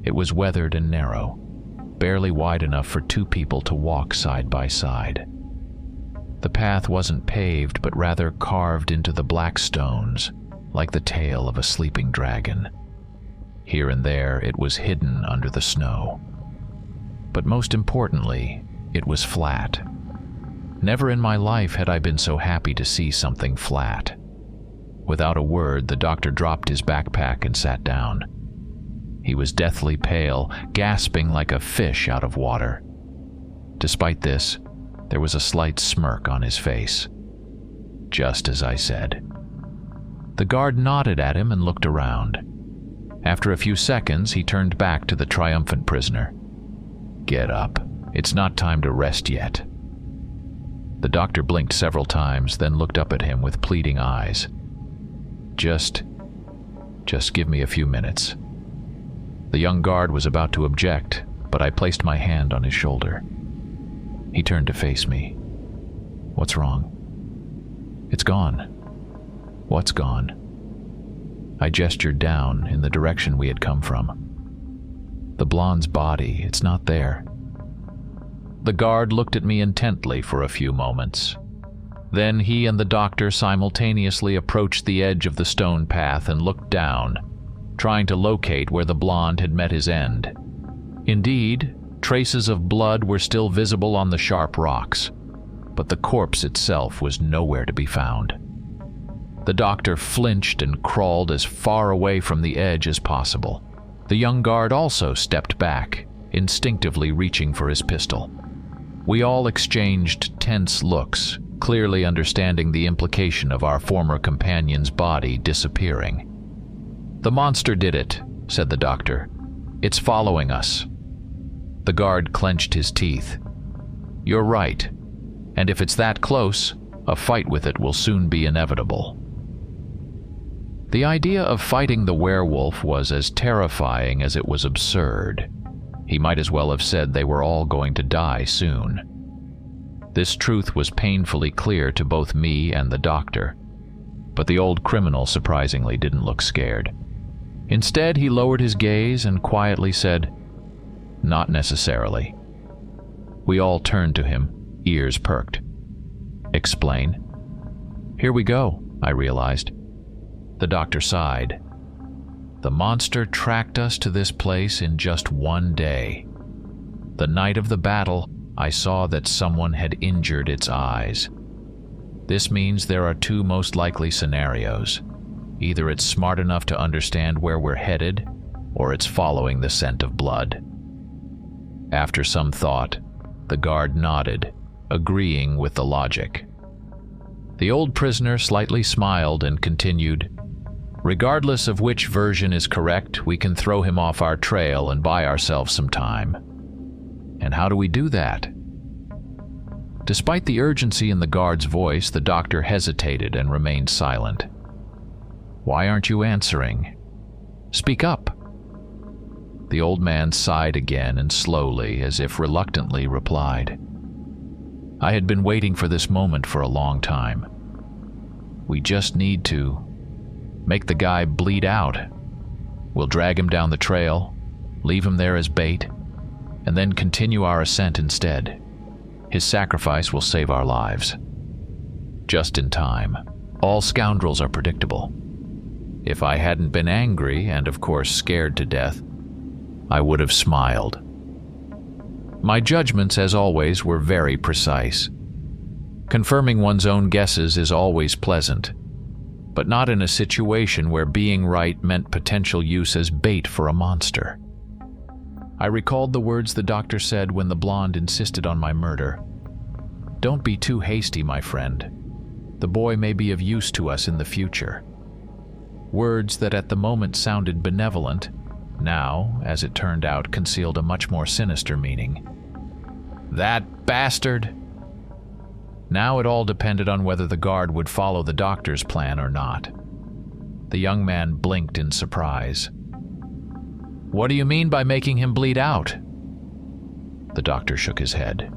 It was weathered and narrow, barely wide enough for two people to walk side by side. The path wasn't paved, but rather carved into the black stones, like the tail of a sleeping dragon. Here and there, it was hidden under the snow. But most importantly, it was flat. Never in my life had I been so happy to see something flat. Without a word, the doctor dropped his backpack and sat down. He was deathly pale, gasping like a fish out of water. Despite this, there was a slight smirk on his face. Just as I said. The guard nodded at him and looked around. After a few seconds, he turned back to the triumphant prisoner. "Get up. It's not time to rest yet." The doctor blinked several times, then looked up at him with pleading eyes. Just give me a few minutes." The young guard was about to object, but I placed my hand on his shoulder. He turned to face me. "What's wrong?" "It's gone." "What's gone?" I gestured down in the direction we had come from. "The blonde's body, it's not there." The guard looked at me intently for a few moments. Then he and the doctor simultaneously approached the edge of the stone path and looked down, trying to locate where the blonde had met his end. Indeed, traces of blood were still visible on the sharp rocks, but the corpse itself was nowhere to be found. The doctor flinched and crawled as far away from the edge as possible. The young guard also stepped back, instinctively reaching for his pistol. We all exchanged tense looks, clearly understanding the implication of our former companion's body disappearing. "The monster did it," said the doctor. "It's following us." The guard clenched his teeth. "You're right, and if it's that close, a fight with it will soon be inevitable." The idea of fighting the werewolf was as terrifying as it was absurd. He might as well have said they were all going to die soon. This truth was painfully clear to both me and the doctor, but the old criminal surprisingly didn't look scared. Instead, he lowered his gaze and quietly said, "Not necessarily." We all turned to him, ears perked. "Explain." "Here we go," I realized. The doctor sighed. "The monster tracked us to this place in just one day. The night of the battle, I saw that someone had injured its eyes. This means there are two most likely scenarios. Either it's smart enough to understand where we're headed, or it's following the scent of blood." After some thought, the guard nodded, agreeing with the logic. The old prisoner slightly smiled and continued, "Regardless of which version is correct, we can throw him off our trail and buy ourselves some time. And how do we do that?" Despite the urgency in the guard's voice, the doctor hesitated and remained silent. "Why aren't you answering? Speak up." The old man sighed again and slowly, as if reluctantly, replied, "I had been waiting for this moment for a long time. We just need to make the guy bleed out. We'll drag him down the trail, leave him there as bait, and then continue our ascent instead. His sacrifice will save our lives." Just in time. All scoundrels are predictable. If I hadn't been angry and, of course, scared to death, I would have smiled. My judgments, as always, were very precise. Confirming one's own guesses is always pleasant, but not in a situation where being right meant potential use as bait for a monster. I recalled the words the doctor said when the blonde insisted on my murder. "Don't be too hasty, my friend. The boy may be of use to us in the future." Words that at the moment sounded benevolent, now, as it turned out, concealed a much more sinister meaning. That bastard! Now it all depended on whether the guard would follow the doctor's plan or not. The young man blinked in surprise. "What do you mean by making him bleed out?" The doctor shook his head.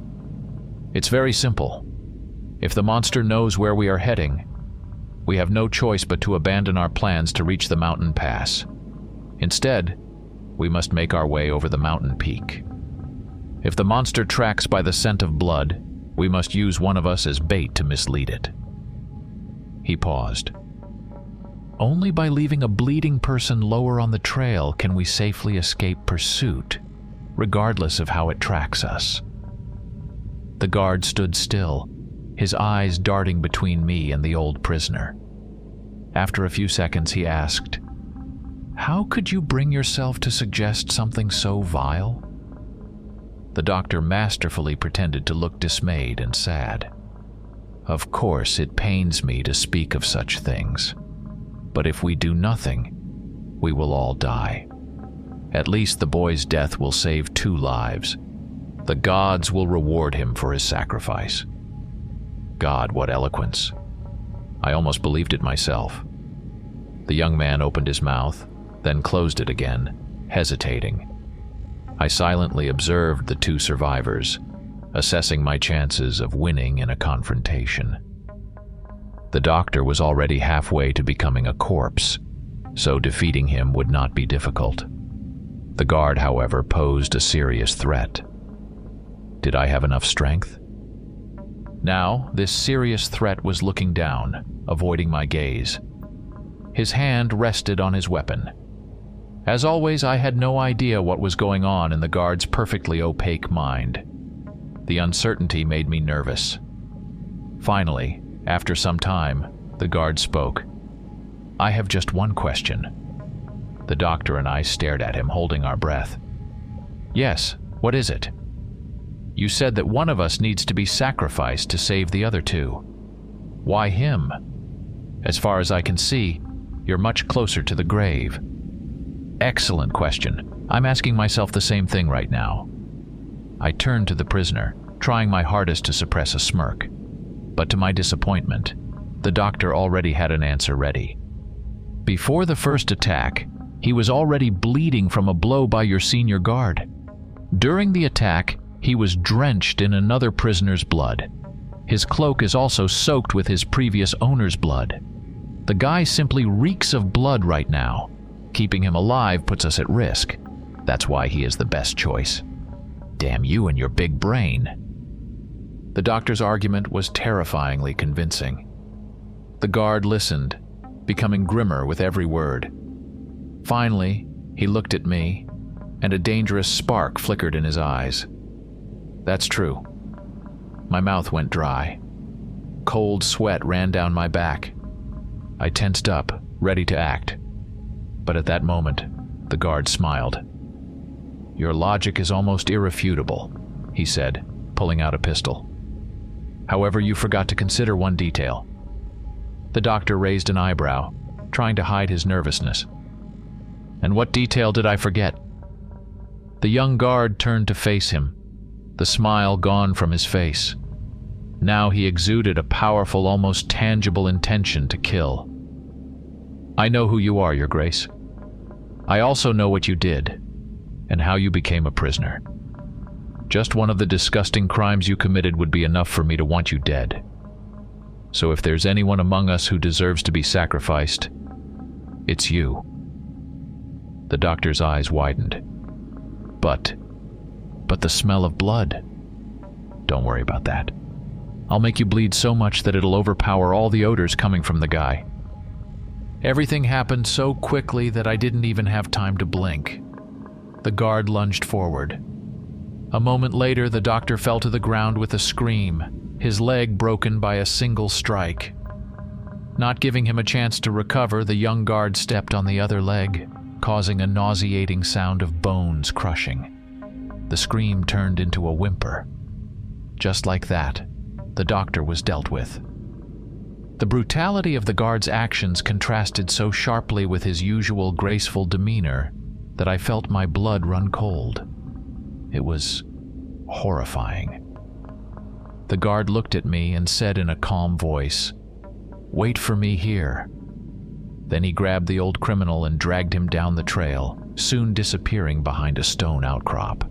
"It's very simple. If the monster knows where we are heading, we have no choice but to abandon our plans to reach the mountain pass. Instead, we must make our way over the mountain peak. If the monster tracks by the scent of blood, we must use one of us as bait to mislead it." He paused. "Only by leaving a bleeding person lower on the trail can we safely escape pursuit, regardless of how it tracks us." The guard stood still, his eyes darting between me and the old prisoner. After a few seconds, he asked, "How could you bring yourself to suggest something so vile?" The doctor masterfully pretended to look dismayed and sad. "Of course, it pains me to speak of such things. But if we do nothing, we will all die. At least the boy's death will save 2 lives. The gods will reward him for his sacrifice." God, what eloquence. I almost believed it myself. The young man opened his mouth, then closed it again, hesitating. I silently observed the 2 survivors, assessing my chances of winning in a confrontation. The doctor was already halfway to becoming a corpse, so defeating him would not be difficult. The guard, however, posed a serious threat. Did I have enough strength? Now, this serious threat was looking down, avoiding my gaze. His hand rested on his weapon. As always, I had no idea what was going on in the guard's perfectly opaque mind. The uncertainty made me nervous. Finally, after some time, the guard spoke. "I have just one question." The doctor and I stared at him, holding our breath. "Yes, what is it?" "You said that one of us needs to be sacrificed to save the other 2. Why him? As far as I can see, you're much closer to the grave." "Excellent question. I'm asking myself the same thing right now." I turned to the prisoner, trying my hardest to suppress a smirk. But to my disappointment, the doctor already had an answer ready. Before the first attack, he was already bleeding from a blow by your senior guard. During the attack, he was drenched in another prisoner's blood. His cloak is also soaked with his previous owner's blood. The guy simply reeks of blood right now. Keeping him alive puts us at risk. That's why he is the best choice. Damn you and your big brain. The doctor's argument was terrifyingly convincing. The guard listened, becoming grimmer with every word. Finally, he looked at me, and a dangerous spark flickered in his eyes. That's true. My mouth went dry. Cold sweat ran down my back. I tensed up, ready to act. But at that moment, the guard smiled. "Your logic is almost irrefutable," he said, pulling out a pistol. "However, you forgot to consider one detail." The doctor raised an eyebrow, trying to hide his nervousness. "And what detail did I forget?" The young guard turned to face him, the smile gone from his face. Now he exuded a powerful, almost tangible intention to kill. "I know who you are, Your Grace. I also know what you did, and how you became a prisoner. Just one of the disgusting crimes you committed would be enough for me to want you dead. So if there's anyone among us who deserves to be sacrificed, it's you." The doctor's eyes widened. But the smell of blood. Don't worry about that. I'll make you bleed so much that it'll overpower all the odors coming from the guy. Everything happened so quickly that I didn't even have time to blink. The guard lunged forward. A moment later, the doctor fell to the ground with a scream, his leg broken by a single strike. Not giving him a chance to recover, the young guard stepped on the other leg, causing a nauseating sound of bones crushing. The scream turned into a whimper. Just like that, the doctor was dealt with. The brutality of the guard's actions contrasted so sharply with his usual graceful demeanor that I felt my blood run cold. It was horrifying. The guard looked at me and said in a calm voice, "Wait for me here." Then he grabbed the old criminal and dragged him down the trail, soon disappearing behind a stone outcrop.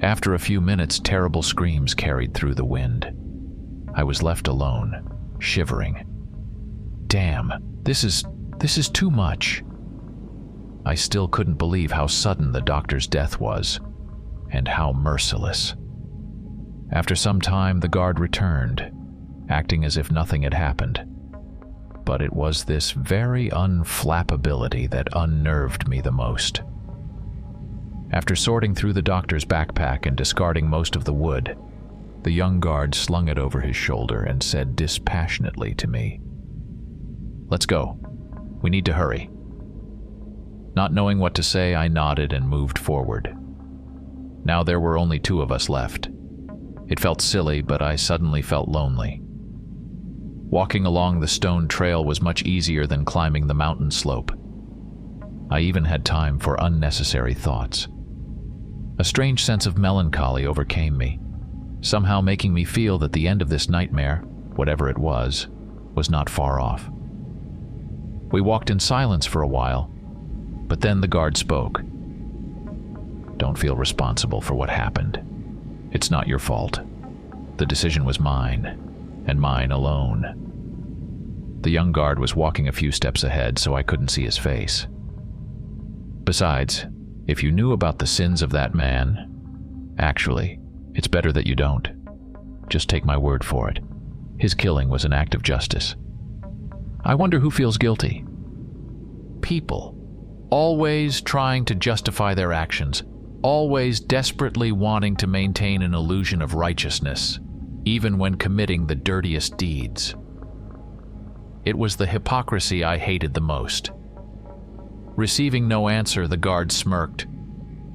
After a few minutes, terrible screams carried through the wind. I was left alone, shivering. Damn, this is too much. I still couldn't believe how sudden the doctor's death was, and how merciless. After some time, the guard returned, acting as if nothing had happened. But it was this very unflappability that unnerved me the most. After sorting through the doctor's backpack and discarding most of the wood, the young guard slung it over his shoulder and said dispassionately to me, "Let's go. We need to hurry." Not knowing what to say, I nodded and moved forward. Now there were only two of us left. It felt silly, but I suddenly felt lonely. Walking along the stone trail was much easier than climbing the mountain slope. I even had time for unnecessary thoughts. A strange sense of melancholy overcame me, somehow making me feel that the end of this nightmare, whatever it was not far off. We walked in silence for a while, but then the guard spoke. "Don't feel responsible for what happened. It's not your fault. The decision was mine, and mine alone." The young guard was walking a few steps ahead, so I couldn't see his face. "Besides, if you knew about the sins of that man, actually, it's better that you don't. Just take my word for it. His killing was an act of justice. I wonder who feels guilty. People, always trying to justify their actions, always desperately wanting to maintain an illusion of righteousness, even when committing the dirtiest deeds. It was the hypocrisy I hated the most. Receiving no answer, the guard smirked.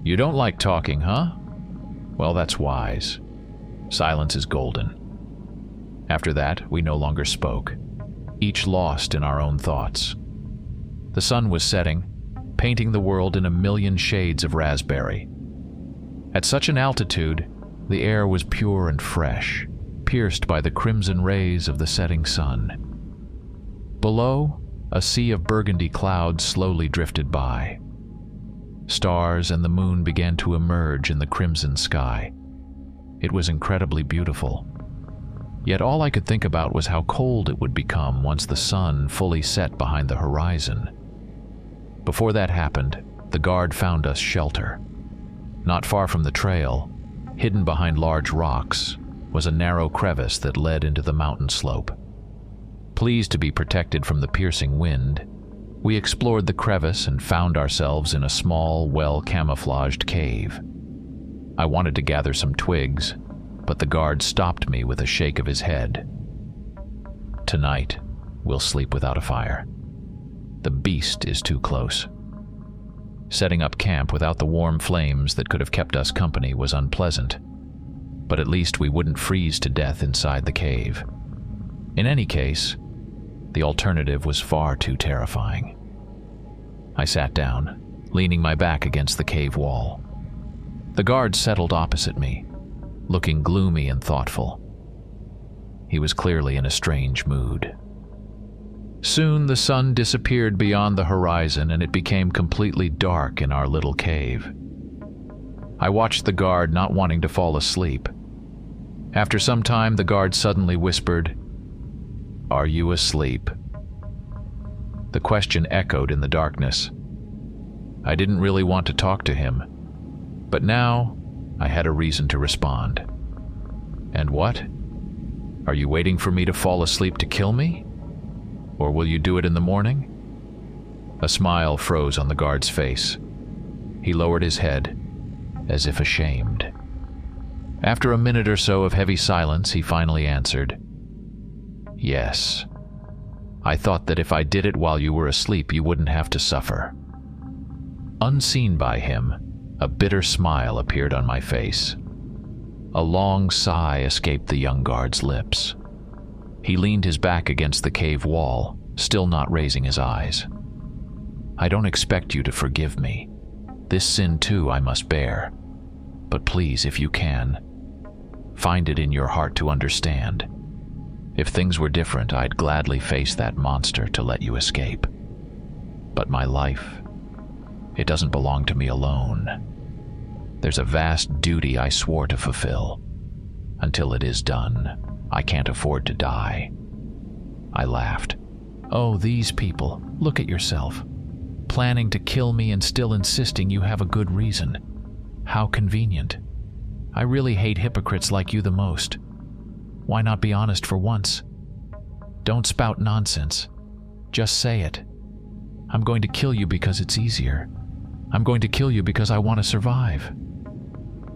"You don't like talking, huh? Well, that's wise. Silence is golden." After that, we no longer spoke, each lost in our own thoughts. The sun was setting, painting the world in a million shades of raspberry. At such an altitude, the air was pure and fresh, pierced by the crimson rays of the setting sun. Below, a sea of burgundy clouds slowly drifted by. Stars and the moon began to emerge in the crimson sky. It was incredibly beautiful. Yet all I could think about was how cold it would become once the sun fully set behind the horizon. Before that happened, the guard found us shelter. Not far from the trail, hidden behind large rocks, was a narrow crevice that led into the mountain slope. Pleased to be protected from the piercing wind, we explored the crevice and found ourselves in a small, well-camouflaged cave. I wanted to gather some twigs, but the guard stopped me with a shake of his head. "Tonight, we'll sleep without a fire. The beast is too close." Setting up camp without the warm flames that could have kept us company was unpleasant, but at least we wouldn't freeze to death inside the cave. In any case, the alternative was far too terrifying. I sat down, leaning my back against the cave wall. The guard settled opposite me, looking gloomy and thoughtful. He was clearly in a strange mood. Soon the sun disappeared beyond the horizon and it became completely dark in our little cave. I watched the guard, not wanting to fall asleep. After some time, the guard suddenly whispered, "Are you asleep?" The question echoed in the darkness. I didn't really want to talk to him, but now I had a reason to respond. "And what? Are you waiting for me to fall asleep to kill me? Or will you do it in the morning?" A smile froze on the guard's face. He lowered his head, as if ashamed. After a minute or so of heavy silence, he finally answered, "Yes. I thought that if I did it while you were asleep, you wouldn't have to suffer." Unseen by him, a bitter smile appeared on my face. A long sigh escaped the young guard's lips. He leaned his back against the cave wall, still not raising his eyes. "I don't expect you to forgive me. This sin too I must bear. But please, if you can, find it in your heart to understand. If things were different, I'd gladly face that monster to let you escape. But my life, it doesn't belong to me alone. There's a vast duty I swore to fulfill. Until it is done, I can't afford to die." I laughed. "Oh, these people, look at yourself. Planning to kill me and still insisting you have a good reason. How convenient. I really hate hypocrites like you the most. Why not be honest for once? Don't spout nonsense. Just say it. I'm going to kill you because it's easier. I'm going to kill you because I want to survive."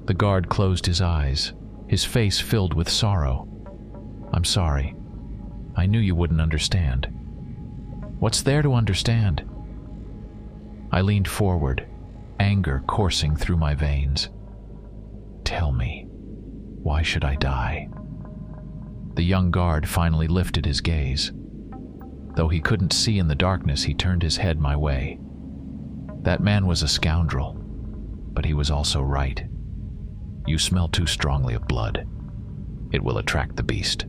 The guard closed his eyes, his face filled with sorrow. "I'm sorry. I knew you wouldn't understand." "What's there to understand?" I leaned forward, anger coursing through my veins. "Tell me, why should I die?" The young guard finally lifted his gaze. Though he couldn't see in the darkness, he turned his head my way. "That man was a scoundrel, but he was also right. You smell too strongly of blood. It will attract the beast.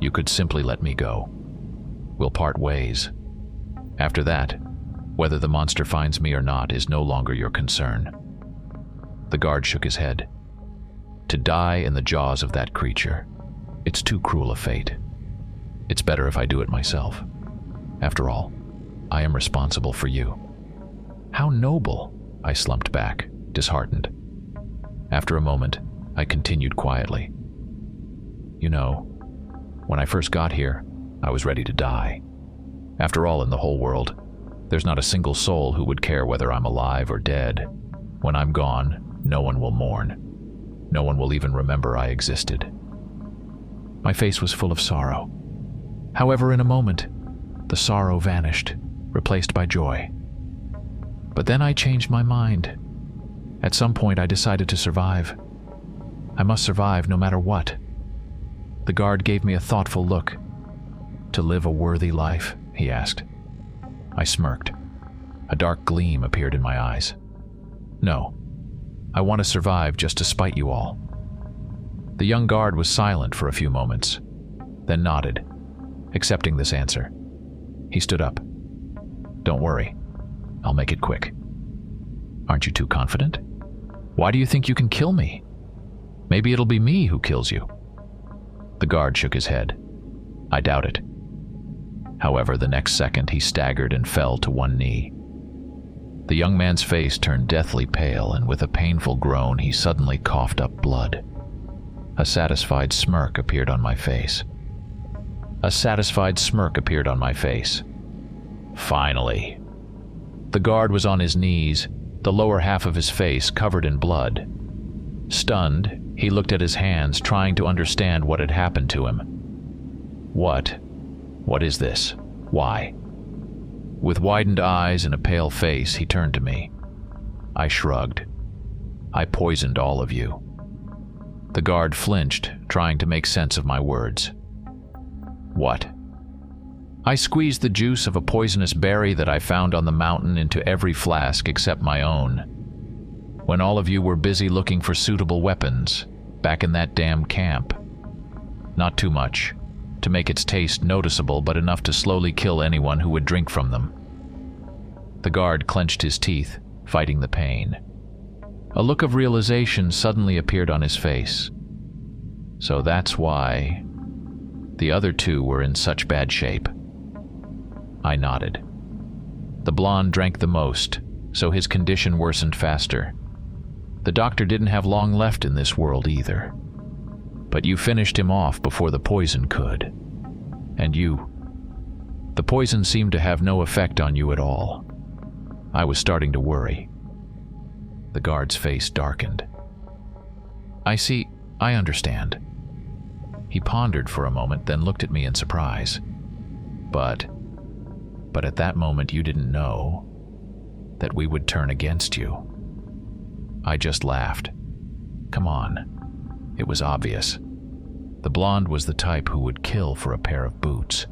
You could simply let me go. We'll part ways. After that, whether the monster finds me or not is no longer your concern." The guard shook his head. "To die in the jaws of that creature, it's too cruel a fate. It's better if I do it myself. After all, I am responsible for you." "How noble," I slumped back, disheartened. After a moment, I continued quietly. "You know, when I first got here, I was ready to die. After all, in the whole world, there's not a single soul who would care whether I'm alive or dead. When I'm gone, no one will mourn. No one will even remember I existed." My face was full of sorrow. However, in a moment, the sorrow vanished, replaced by joy. But then I changed my mind. At some point, I decided to survive. I must survive no matter what. The guard gave me a thoughtful look. "To live a worthy life?" he asked. I smirked. A dark gleam appeared in my eyes. "No. I want to survive just to spite you all." The young guard was silent for a few moments, then nodded, accepting this answer. He stood up. Don't worry. I'll make it quick. Aren't you too confident? Why do you think you can kill me? Maybe it'll be me who kills you. The guard shook his head. I doubt it. However, the next second he staggered and fell to one knee. The young man's face turned deathly pale, and with a painful groan he suddenly coughed up blood. A satisfied smirk appeared on my face. Finally. The guard was on his knees, the lower half of his face covered in blood. Stunned, he looked at his hands, trying to understand what had happened to him. What? What is this? Why? With widened eyes and a pale face, he turned to me. I shrugged. I poisoned all of you. The guard flinched, trying to make sense of my words. What? I squeezed the juice of a poisonous berry that I found on the mountain into every flask except my own. When all of you were busy looking for suitable weapons, back in that damn camp. Not too much, to make its taste noticeable, but enough to slowly kill anyone who would drink from them. The guard clenched his teeth, fighting the pain. A look of realization suddenly appeared on his face. So that's why the other two were in such bad shape. I nodded. The blonde drank the most, so his condition worsened faster. The doctor didn't have long left in this world either. But you finished him off before the poison could. And you. The poison seemed to have no effect on you at all. I was starting to worry. The guard's face darkened. I see. I understand. He pondered for a moment, then looked at me in surprise. But at that moment you didn't know that we would turn against you. I just laughed. Come on. It was obvious. The blonde was the type who would kill for a pair of boots.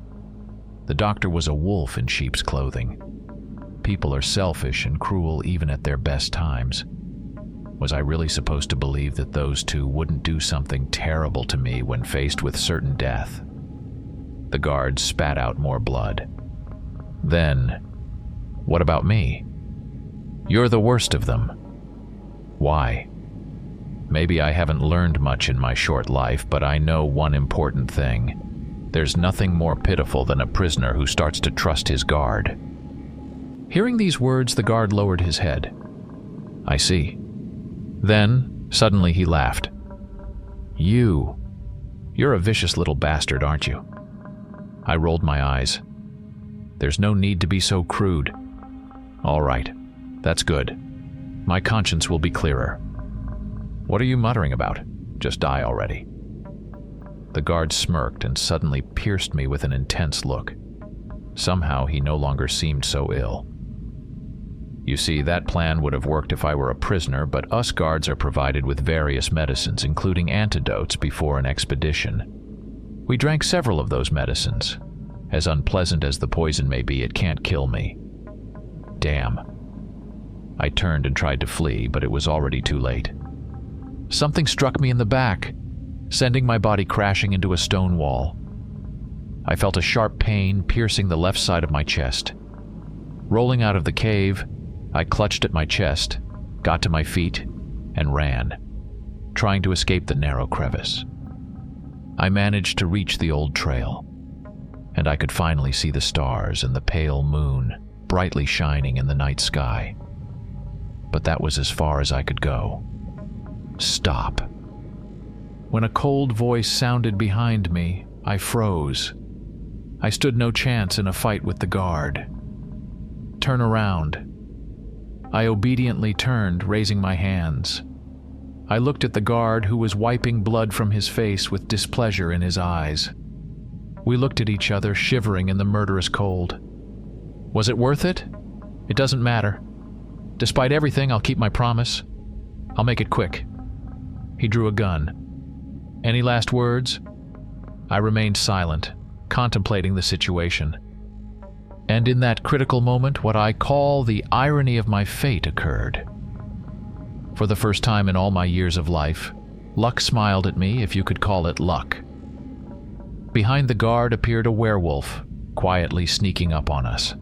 The doctor was a wolf in sheep's clothing. People are selfish and cruel even at their best times. Was I really supposed to believe that those two wouldn't do something terrible to me when faced with certain death? The guard spat out more blood. Then, what about me? You're the worst of them. Why? Maybe I haven't learned much in my short life, but I know one important thing. There's nothing more pitiful than a prisoner who starts to trust his guard. Hearing these words, the guard lowered his head. I see. Then, suddenly he laughed. You're a vicious little bastard, aren't you? I rolled my eyes. There's no need to be so crude. All right, that's good. My conscience will be clearer. What are you muttering about? Just die already. The guard smirked and suddenly pierced me with an intense look. Somehow he no longer seemed so ill. You see, that plan would have worked if I were a prisoner, but us guards are provided with various medicines, including antidotes, before an expedition. We drank several of those medicines. As unpleasant as the poison may be, it can't kill me. Damn. I turned and tried to flee, but it was already too late. Something struck me in the back, sending my body crashing into a stone wall. I felt a sharp pain piercing the left side of my chest. Rolling out of the cave, I clutched at my chest, got to my feet, and ran, trying to escape the narrow crevice. I managed to reach the old trail, and I could finally see the stars and the pale moon brightly shining in the night sky. But that was as far as I could go. Stop. When a cold voice sounded behind me, I froze. I stood no chance in a fight with the guard. Turn around. I obediently turned, raising my hands. I looked at the guard, who was wiping blood from his face with displeasure in his eyes. We looked at each other, shivering in the murderous cold. Was it worth it? It doesn't matter. Despite everything, I'll keep my promise. I'll make it quick. He drew a gun. Any last words? I remained silent, contemplating the situation. And in that critical moment, what I call the irony of my fate occurred. For the first time in all my years of life, luck smiled at me, if you could call it luck. Behind the guard appeared a werewolf, quietly sneaking up on us.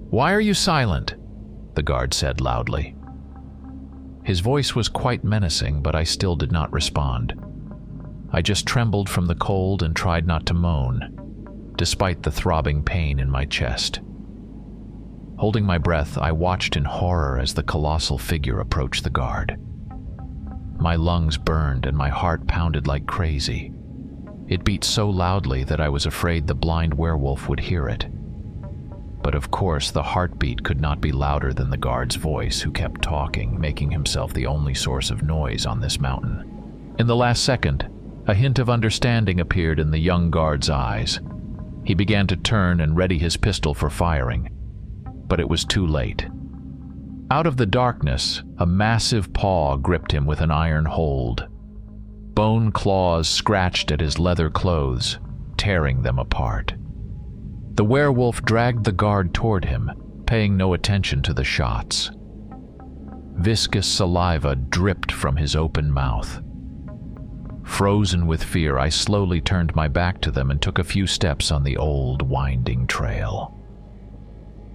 "Why are you silent?" the guard said loudly. His voice was quite menacing, but I still did not respond. I just trembled from the cold and tried not to moan, despite the throbbing pain in my chest. Holding my breath, I watched in horror as the colossal figure approached the guard. My lungs burned and my heart pounded like crazy. It beat so loudly that I was afraid the blind werewolf would hear it. But of course, the heartbeat could not be louder than the guard's voice, who kept talking, making himself the only source of noise on this mountain. In the last second, a hint of understanding appeared in the young guard's eyes. He began to turn and ready his pistol for firing, but it was too late. Out of the darkness, a massive paw gripped him with an iron hold. Bone claws scratched at his leather clothes, tearing them apart. The werewolf dragged the guard toward him, paying no attention to the shots. Viscous saliva dripped from his open mouth. Frozen with fear, I slowly turned my back to them and took a few steps on the old, winding trail.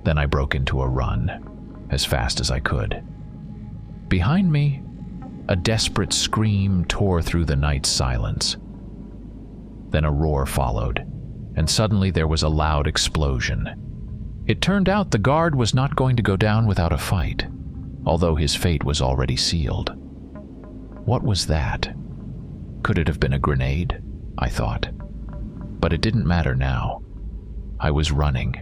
Then I broke into a run, as fast as I could. Behind me, a desperate scream tore through the night's silence. Then a roar followed, and suddenly there was a loud explosion. It turned out the guard was not going to go down without a fight, although his fate was already sealed. What was that? Could it have been a grenade? I thought. But it didn't matter now. I was running,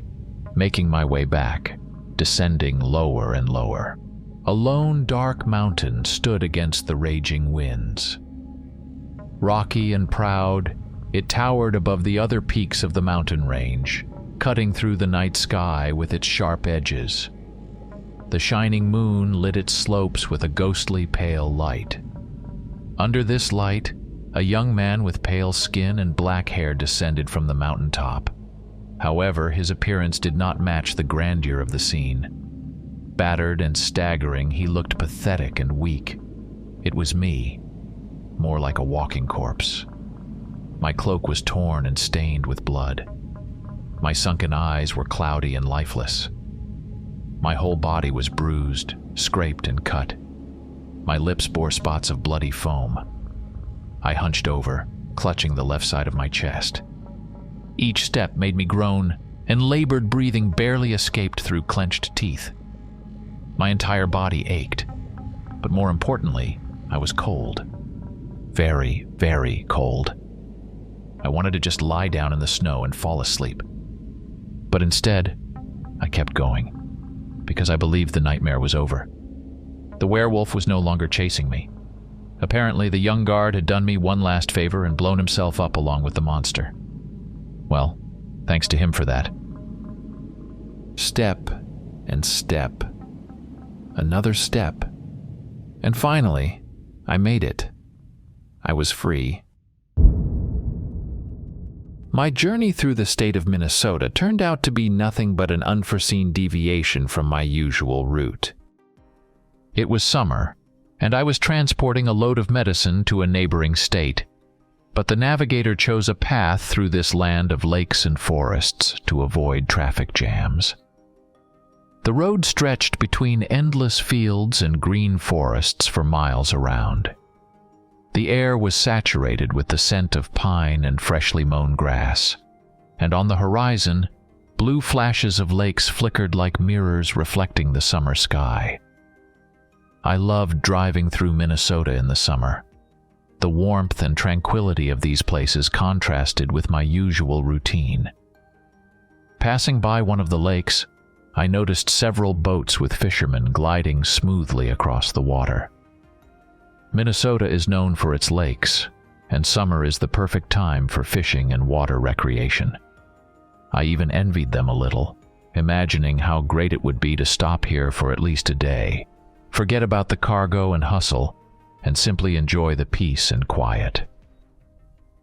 making my way back, descending lower and lower. A lone, dark mountain stood against the raging winds. Rocky and proud, it towered above the other peaks of the mountain range, cutting through the night sky with its sharp edges. The shining moon lit its slopes with a ghostly pale light. Under this light, a young man with pale skin and black hair descended from the mountaintop. However, his appearance did not match the grandeur of the scene. Battered and staggering, he looked pathetic and weak. It was me, more like a walking corpse. My cloak was torn and stained with blood. My sunken eyes were cloudy and lifeless. My whole body was bruised, scraped, and cut. My lips bore spots of bloody foam. I hunched over, clutching the left side of my chest. Each step made me groan, and labored breathing barely escaped through clenched teeth. My entire body ached, but more importantly, I was cold. Very, very cold. I wanted to just lie down in the snow and fall asleep. But instead, I kept going, because I believed the nightmare was over. The werewolf was no longer chasing me. Apparently, the young guard had done me one last favor and blown himself up along with the monster. Well, thanks to him for that. Step and step. Another step. And finally, I made it. I was free. My journey through the state of Minnesota turned out to be nothing but an unforeseen deviation from my usual route. It was summer, and I was transporting a load of medicine to a neighboring state, but the navigator chose a path through this land of lakes and forests to avoid traffic jams. The road stretched between endless fields and green forests for miles around. The air was saturated with the scent of pine and freshly mown grass, and on the horizon, blue flashes of lakes flickered like mirrors reflecting the summer sky. I loved driving through Minnesota in the summer. The warmth and tranquility of these places contrasted with my usual routine. Passing by one of the lakes, I noticed several boats with fishermen gliding smoothly across the water. Minnesota is known for its lakes, and summer is the perfect time for fishing and water recreation. I even envied them a little, imagining how great it would be to stop here for at least a day, forget about the cargo and hustle, and simply enjoy the peace and quiet.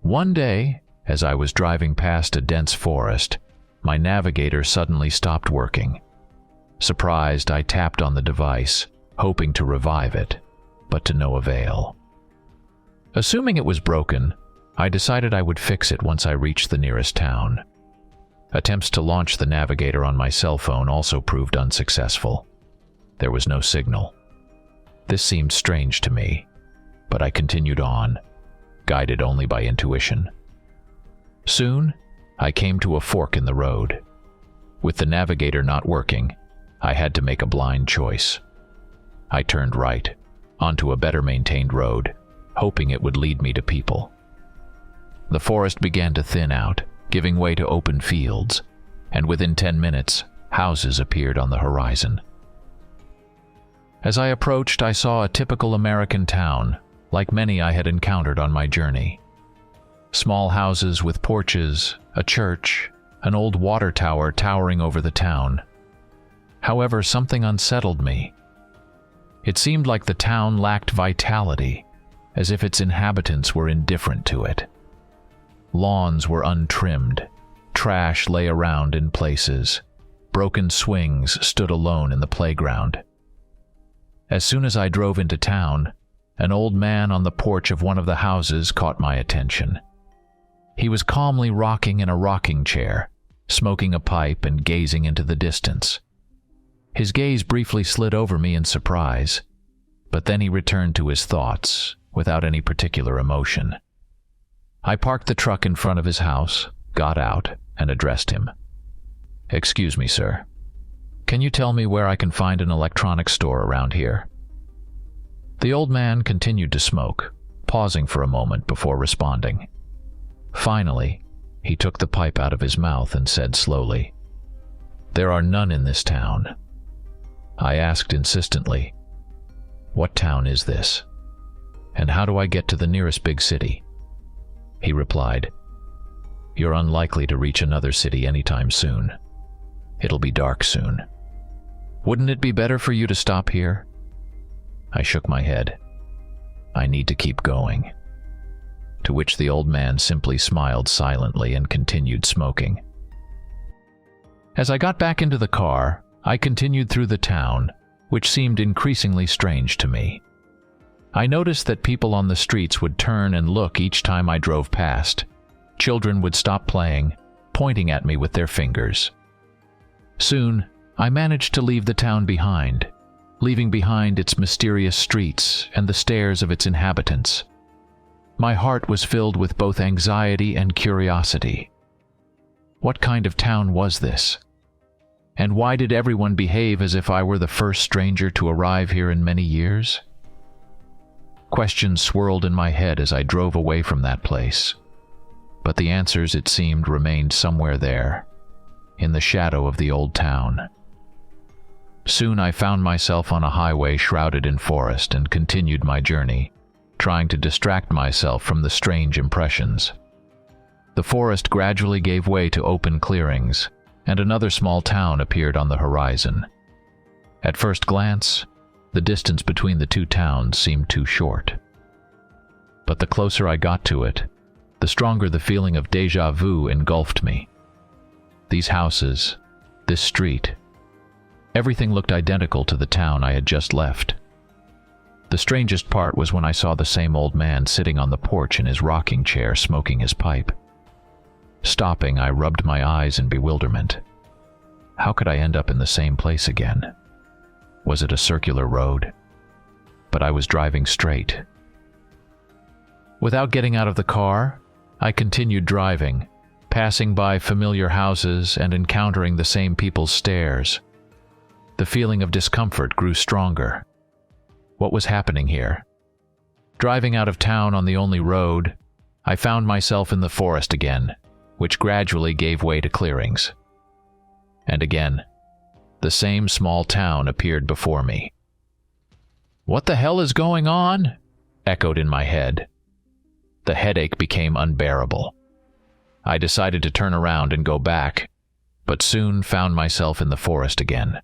One day, as I was driving past a dense forest, my navigator suddenly stopped working. Surprised, I tapped on the device, hoping to revive it, but to no avail. Assuming it was broken, I decided I would fix it once I reached the nearest town. Attempts to launch the navigator on my cell phone also proved unsuccessful. There was no signal. This seemed strange to me, but I continued on, guided only by intuition. Soon, I came to a fork in the road. With the navigator not working, I had to make a blind choice. I turned right, onto a better maintained road, hoping it would lead me to people. The forest began to thin out, giving way to open fields, and within 10 minutes, houses appeared on the horizon. As I approached, I saw a typical American town, like many I had encountered on my journey. Small houses with porches, a church, an old water tower towering over the town. However, something unsettled me. It seemed like the town lacked vitality, as if its inhabitants were indifferent to it. Lawns were untrimmed, trash lay around in places, broken swings stood alone in the playground. As soon as I drove into town, an old man on the porch of one of the houses caught my attention. He was calmly rocking in a rocking chair, smoking a pipe and gazing into the distance. His gaze briefly slid over me in surprise, but then he returned to his thoughts without any particular emotion. I parked the truck in front of his house, got out, and addressed him. "Excuse me, sir. Can you tell me where I can find an electronics store around here?" The old man continued to smoke, pausing for a moment before responding. Finally, he took the pipe out of his mouth and said slowly, "There are none in this town." I asked insistently, "What town is this? And how do I get to the nearest big city?" He replied, "You're unlikely to reach another city anytime soon. It'll be dark soon. Wouldn't it be better for you to stop here?" I shook my head. "I need to keep going." To which the old man simply smiled silently and continued smoking. As I got back into the car, I continued through the town, which seemed increasingly strange to me. I noticed that people on the streets would turn and look each time I drove past. Children would stop playing, pointing at me with their fingers. Soon, I managed to leave the town behind, leaving behind its mysterious streets and the stares of its inhabitants. My heart was filled with both anxiety and curiosity. What kind of town was this? And why did everyone behave as if I were the first stranger to arrive here in many years? Questions swirled in my head as I drove away from that place, but the answers, it seemed, remained somewhere there, in the shadow of the old town. Soon I found myself on a highway shrouded in forest and continued my journey, trying to distract myself from the strange impressions. The forest gradually gave way to open clearings, and another small town appeared on the horizon. At first glance, the distance between the two towns seemed too short. But the closer I got to it, the stronger the feeling of déjà vu engulfed me. These houses, this street, everything looked identical to the town I had just left. The strangest part was when I saw the same old man sitting on the porch in his rocking chair smoking his pipe. Stopping, I rubbed my eyes in bewilderment. How could I end up in the same place again? Was it a circular road? But I was driving straight. Without getting out of the car, I continued driving, passing by familiar houses and encountering the same people's stares. The feeling of discomfort grew stronger. What was happening here? Driving out of town on the only road, I found myself in the forest again, which gradually gave way to clearings. And again, the same small town appeared before me. "What the hell is going on?" echoed in my head. The headache became unbearable. I decided to turn around and go back, but soon found myself in the forest again,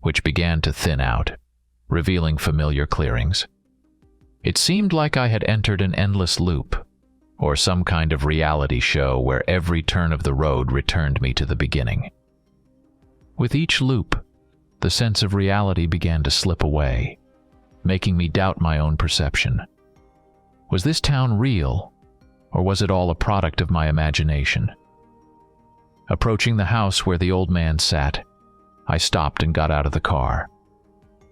which began to thin out, revealing familiar clearings. It seemed like I had entered an endless loop, or some kind of reality show where every turn of the road returned me to the beginning. With each loop, the sense of reality began to slip away, making me doubt my own perception. Was this town real, or was it all a product of my imagination? Approaching the house where the old man sat, I stopped and got out of the car.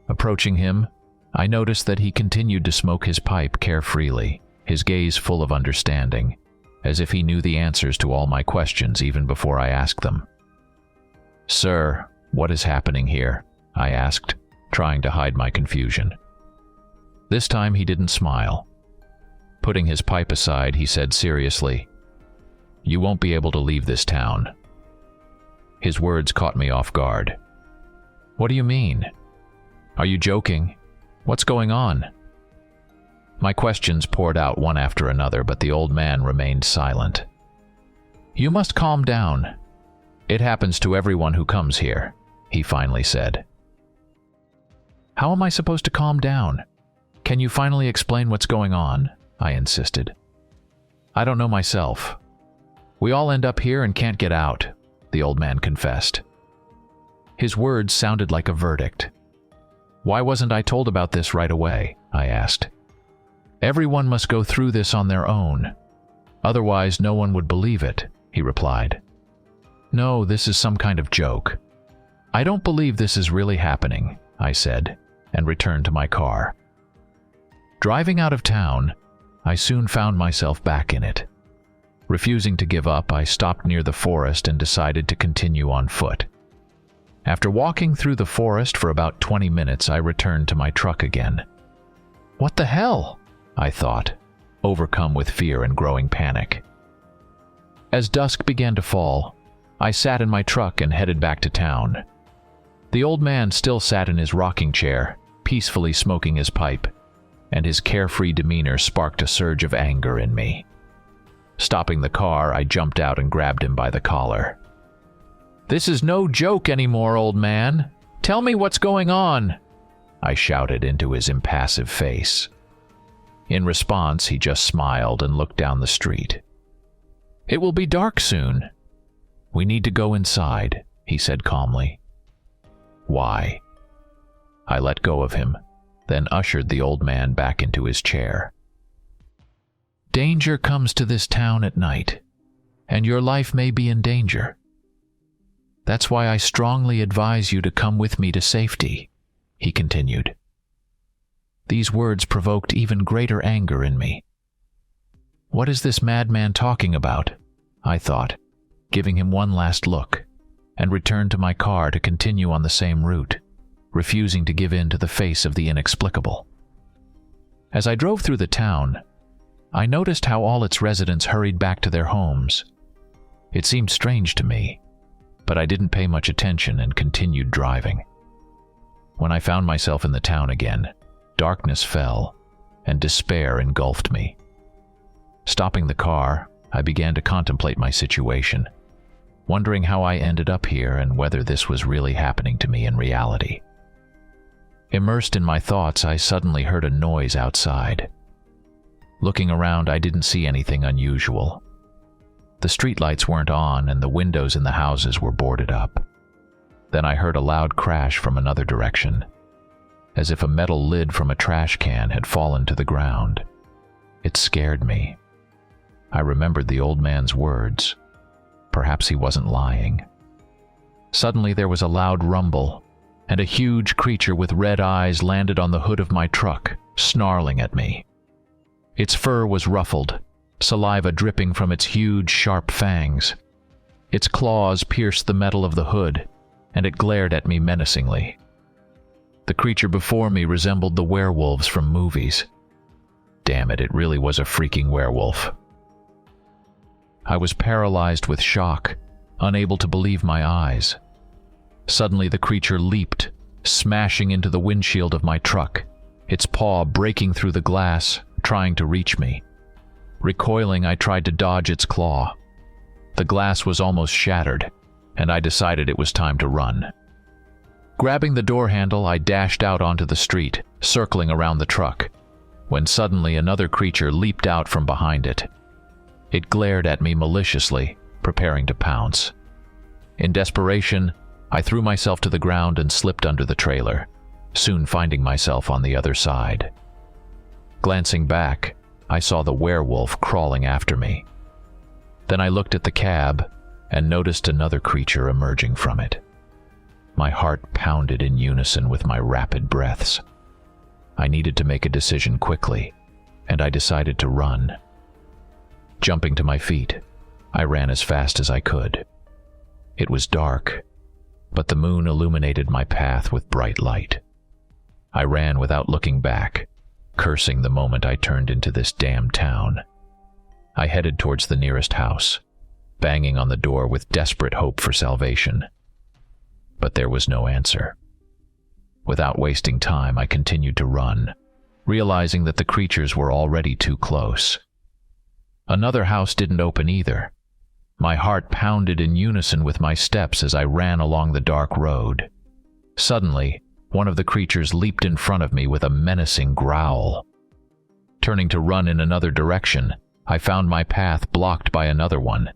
Approaching him, I noticed that he continued to smoke his pipe carefreely, his gaze full of understanding, as if he knew the answers to all my questions even before I asked them. "Sir, what is happening here?" I asked, trying to hide my confusion. This time he didn't smile. Putting his pipe aside, he said seriously, "You won't be able to leave this town." His words caught me off guard. "What do you mean? Are you joking? What's going on?" My questions poured out one after another, but the old man remained silent. "You must calm down. It happens to everyone who comes here," he finally said. "How am I supposed to calm down? Can you finally explain what's going on?" I insisted. "I don't know myself. We all end up here and can't get out," the old man confessed. His words sounded like a verdict. "Why wasn't I told about this right away?" I asked. "Everyone must go through this on their own. Otherwise, no one would believe it," he replied. "No, this is some kind of joke. I don't believe this is really happening," I said, and returned to my car. Driving out of town, I soon found myself back in it. Refusing to give up, I stopped near the forest and decided to continue on foot. After walking through the forest for about 20 minutes, I returned to my truck again. "What the hell?" I thought, overcome with fear and growing panic. As dusk began to fall, I sat in my truck and headed back to town. The old man still sat in his rocking chair, peacefully smoking his pipe, and his carefree demeanor sparked a surge of anger in me. Stopping the car, I jumped out and grabbed him by the collar. "This is no joke anymore, old man. Tell me what's going on," I shouted into his impassive face. In response, he just smiled and looked down the street. "It will be dark soon. We need to go inside," he said calmly. "Why?" I let go of him, then ushered the old man back into his chair. "Danger comes to this town at night, and your life may be in danger. That's why I strongly advise you to come with me to safety," he continued. These words provoked even greater anger in me. "What is this madman talking about?" I thought, giving him one last look, and returned to my car to continue on the same route, refusing to give in to the face of the inexplicable. As I drove through the town, I noticed how all its residents hurried back to their homes. It seemed strange to me, but I didn't pay much attention and continued driving. When I found myself in the town again, darkness fell, and despair engulfed me. Stopping the car, I began to contemplate my situation, wondering how I ended up here and whether this was really happening to me in reality. Immersed in my thoughts, I suddenly heard a noise outside. Looking around, I didn't see anything unusual. The streetlights weren't on, and the windows in the houses were boarded up. Then I heard a loud crash from another direction, as if a metal lid from a trash can had fallen to the ground. It scared me. I remembered the old man's words. Perhaps he wasn't lying. Suddenly there was a loud rumble, and a huge creature with red eyes landed on the hood of my truck, snarling at me. Its fur was ruffled, saliva dripping from its huge, sharp fangs. Its claws pierced the metal of the hood, and it glared at me menacingly. The creature before me resembled the werewolves from movies. Damn it, it really was a freaking werewolf. I was paralyzed with shock, unable to believe my eyes. Suddenly the creature leaped, smashing into the windshield of my truck, its paw breaking through the glass, trying to reach me. Recoiling, I tried to dodge its claw. The glass was almost shattered, and I decided it was time to run. Grabbing the door handle, I dashed out onto the street, circling around the truck, when suddenly another creature leaped out from behind it. It glared at me maliciously, preparing to pounce. In desperation, I threw myself to the ground and slipped under the trailer, soon finding myself on the other side. Glancing back, I saw the werewolf crawling after me. Then I looked at the cab and noticed another creature emerging from it. My heart pounded in unison with my rapid breaths. I needed to make a decision quickly, and I decided to run. Jumping to my feet, I ran as fast as I could. It was dark, but the moon illuminated my path with bright light. I ran without looking back, cursing the moment I turned into this damn town. I headed towards the nearest house, banging on the door with desperate hope for salvation. But there was no answer. Without wasting time, I continued to run, realizing that the creatures were already too close. Another house didn't open either. My heart pounded in unison with my steps as I ran along the dark road. Suddenly, one of the creatures leaped in front of me with a menacing growl. Turning to run in another direction, I found my path blocked by another one,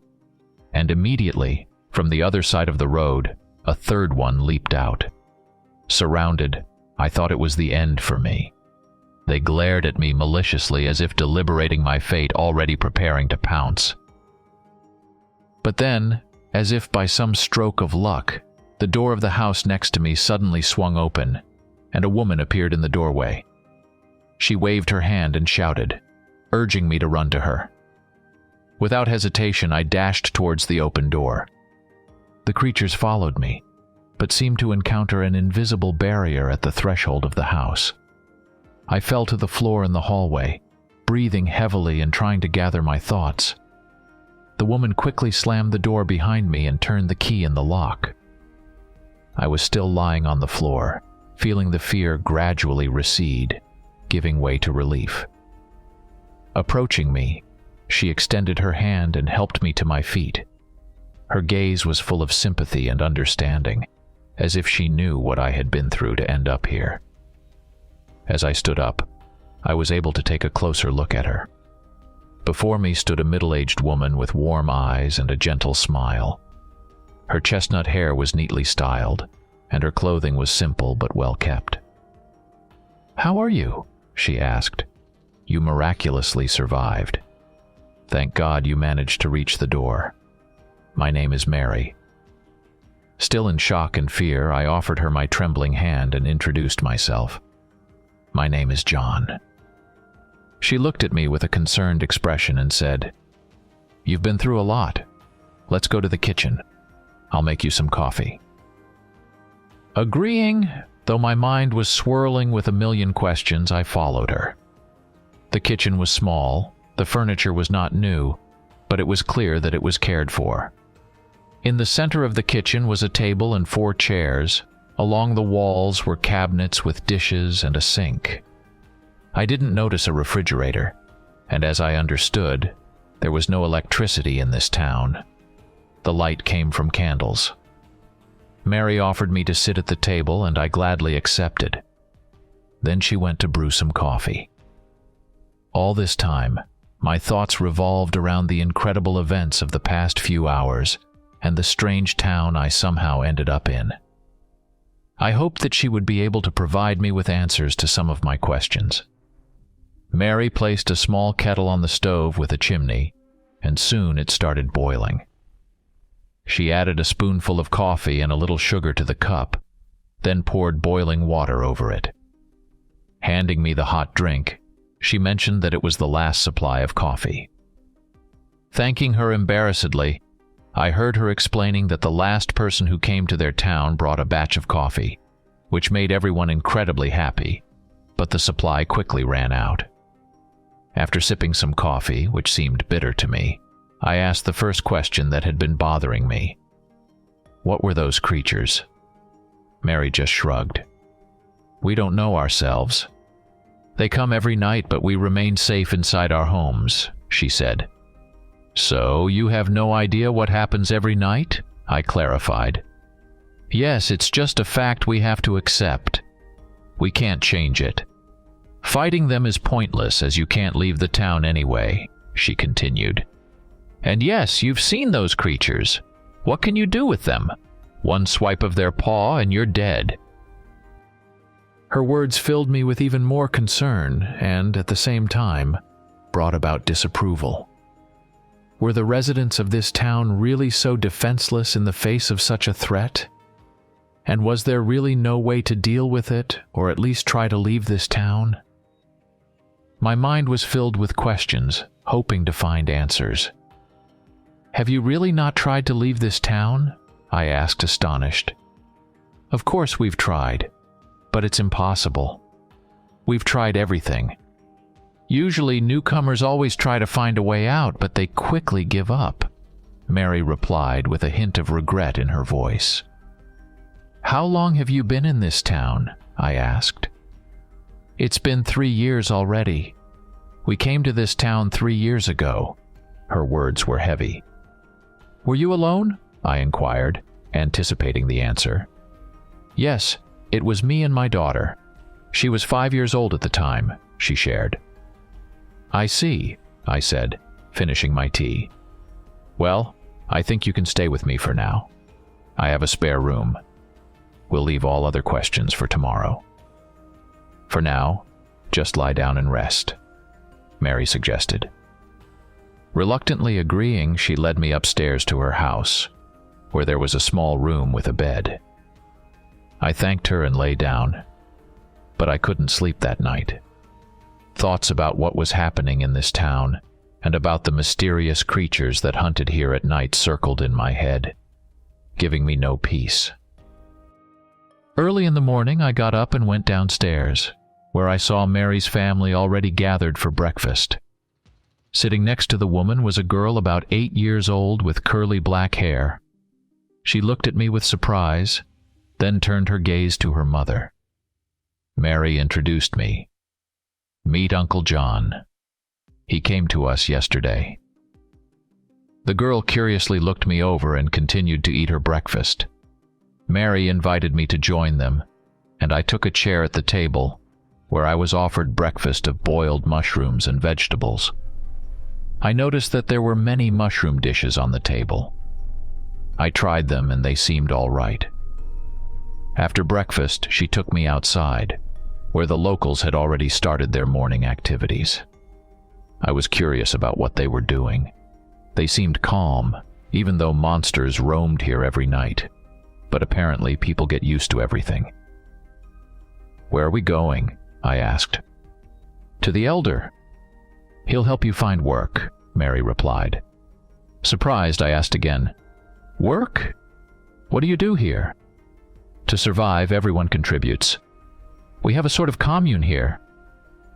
and immediately, from the other side of the road, a third one leaped out. Surrounded, I thought it was the end for me. They glared at me maliciously as if deliberating my fate, already preparing to pounce. But then, as if by some stroke of luck, the door of the house next to me suddenly swung open, and a woman appeared in the doorway. She waved her hand and shouted, urging me to run to her. Without hesitation, I dashed towards the open door. The creatures followed me, but seemed to encounter an invisible barrier at the threshold of the house. I fell to the floor in the hallway, breathing heavily and trying to gather my thoughts. The woman quickly slammed the door behind me and turned the key in the lock. I was still lying on the floor, feeling the fear gradually recede, giving way to relief. Approaching me, she extended her hand and helped me to my feet. Her gaze was full of sympathy and understanding, as if she knew what I had been through to end up here. As I stood up, I was able to take a closer look at her. Before me stood a middle-aged woman with warm eyes and a gentle smile. Her chestnut hair was neatly styled, and her clothing was simple but well kept. "How are you?" she asked. "You miraculously survived. Thank God you managed to reach the door. My name is Mary." Still in shock and fear, I offered her my trembling hand and introduced myself. "My name is John." She looked at me with a concerned expression and said, "You've been through a lot. Let's go to the kitchen. I'll make you some coffee." Agreeing, though my mind was swirling with a million questions, I followed her. The kitchen was small, the furniture was not new, but it was clear that it was cared for. In the center of the kitchen was a table and 4 chairs. Along the walls were cabinets with dishes and a sink. I didn't notice a refrigerator, and as I understood, there was no electricity in this town. The light came from candles. Mary offered me to sit at the table, and I gladly accepted. Then she went to brew some coffee. All this time, my thoughts revolved around the incredible events of the past few hours and the strange town I somehow ended up in. I hoped that she would be able to provide me with answers to some of my questions. Mary placed a small kettle on the stove with a chimney, and soon it started boiling. She added a spoonful of coffee and a little sugar to the cup, then poured boiling water over it. Handing me the hot drink, she mentioned that it was the last supply of coffee. Thanking her embarrassedly, I heard her explaining that the last person who came to their town brought a batch of coffee, which made everyone incredibly happy, but the supply quickly ran out. After sipping some coffee, which seemed bitter to me, I asked the first question that had been bothering me. What were those creatures? Mary just shrugged. We don't know ourselves. They come every night, but we remain safe inside our homes, she said. So you have no idea what happens every night? I clarified. Yes, it's just a fact we have to accept. We can't change it. Fighting them is pointless as you can't leave the town anyway, she continued. And yes, you've seen those creatures. What can you do with them? One swipe of their paw and you're dead. Her words filled me with even more concern and, at the same time, brought about disapproval. Were the residents of this town really so defenseless in the face of such a threat? And was there really no way to deal with it, or at least try to leave this town? My mind was filled with questions, hoping to find answers. "Have you really not tried to leave this town?" I asked, astonished. "Of course we've tried, but it's impossible. We've tried everything. Usually newcomers always try to find a way out, but they quickly give up," Mary replied with a hint of regret in her voice. "How long have you been in this town?" I asked. "It's been 3 years already. We came to this town 3 years ago." Her words were heavy. "Were you alone?" I inquired, anticipating the answer. "Yes, it was me and my daughter. She was 5 years old at the time," she shared. "I see," I said, finishing my tea. "Well, I think you can stay with me for now. I have a spare room. We'll leave all other questions for tomorrow. For now, just lie down and rest," Mary suggested. Reluctantly agreeing, she led me upstairs to her house, where there was a small room with a bed. I thanked her and lay down, but I couldn't sleep that night. Thoughts about what was happening in this town and about the mysterious creatures that hunted here at night circled in my head, giving me no peace. Early in the morning, I got up and went downstairs, where I saw Mary's family already gathered for breakfast. Sitting next to the woman was a girl about 8 years old with curly black hair. She looked at me with surprise, then turned her gaze to her mother. Mary introduced me. "Meet Uncle John. He came to us yesterday." The girl curiously looked me over and continued to eat her breakfast. Mary invited me to join them, and I took a chair at the table, where I was offered breakfast of boiled mushrooms and vegetables. I noticed that there were many mushroom dishes on the table. I tried them and they seemed all right. After breakfast, she took me outside, where the locals had already started their morning activities. I was curious about what they were doing. They seemed calm, even though monsters roamed here every night, but apparently people get used to everything. "Where are we going?" I asked. "To the Elder. He'll help you find work," Mary replied. Surprised, I asked again, "Work? What do you do here?" "To survive, everyone contributes. We have a sort of commune here.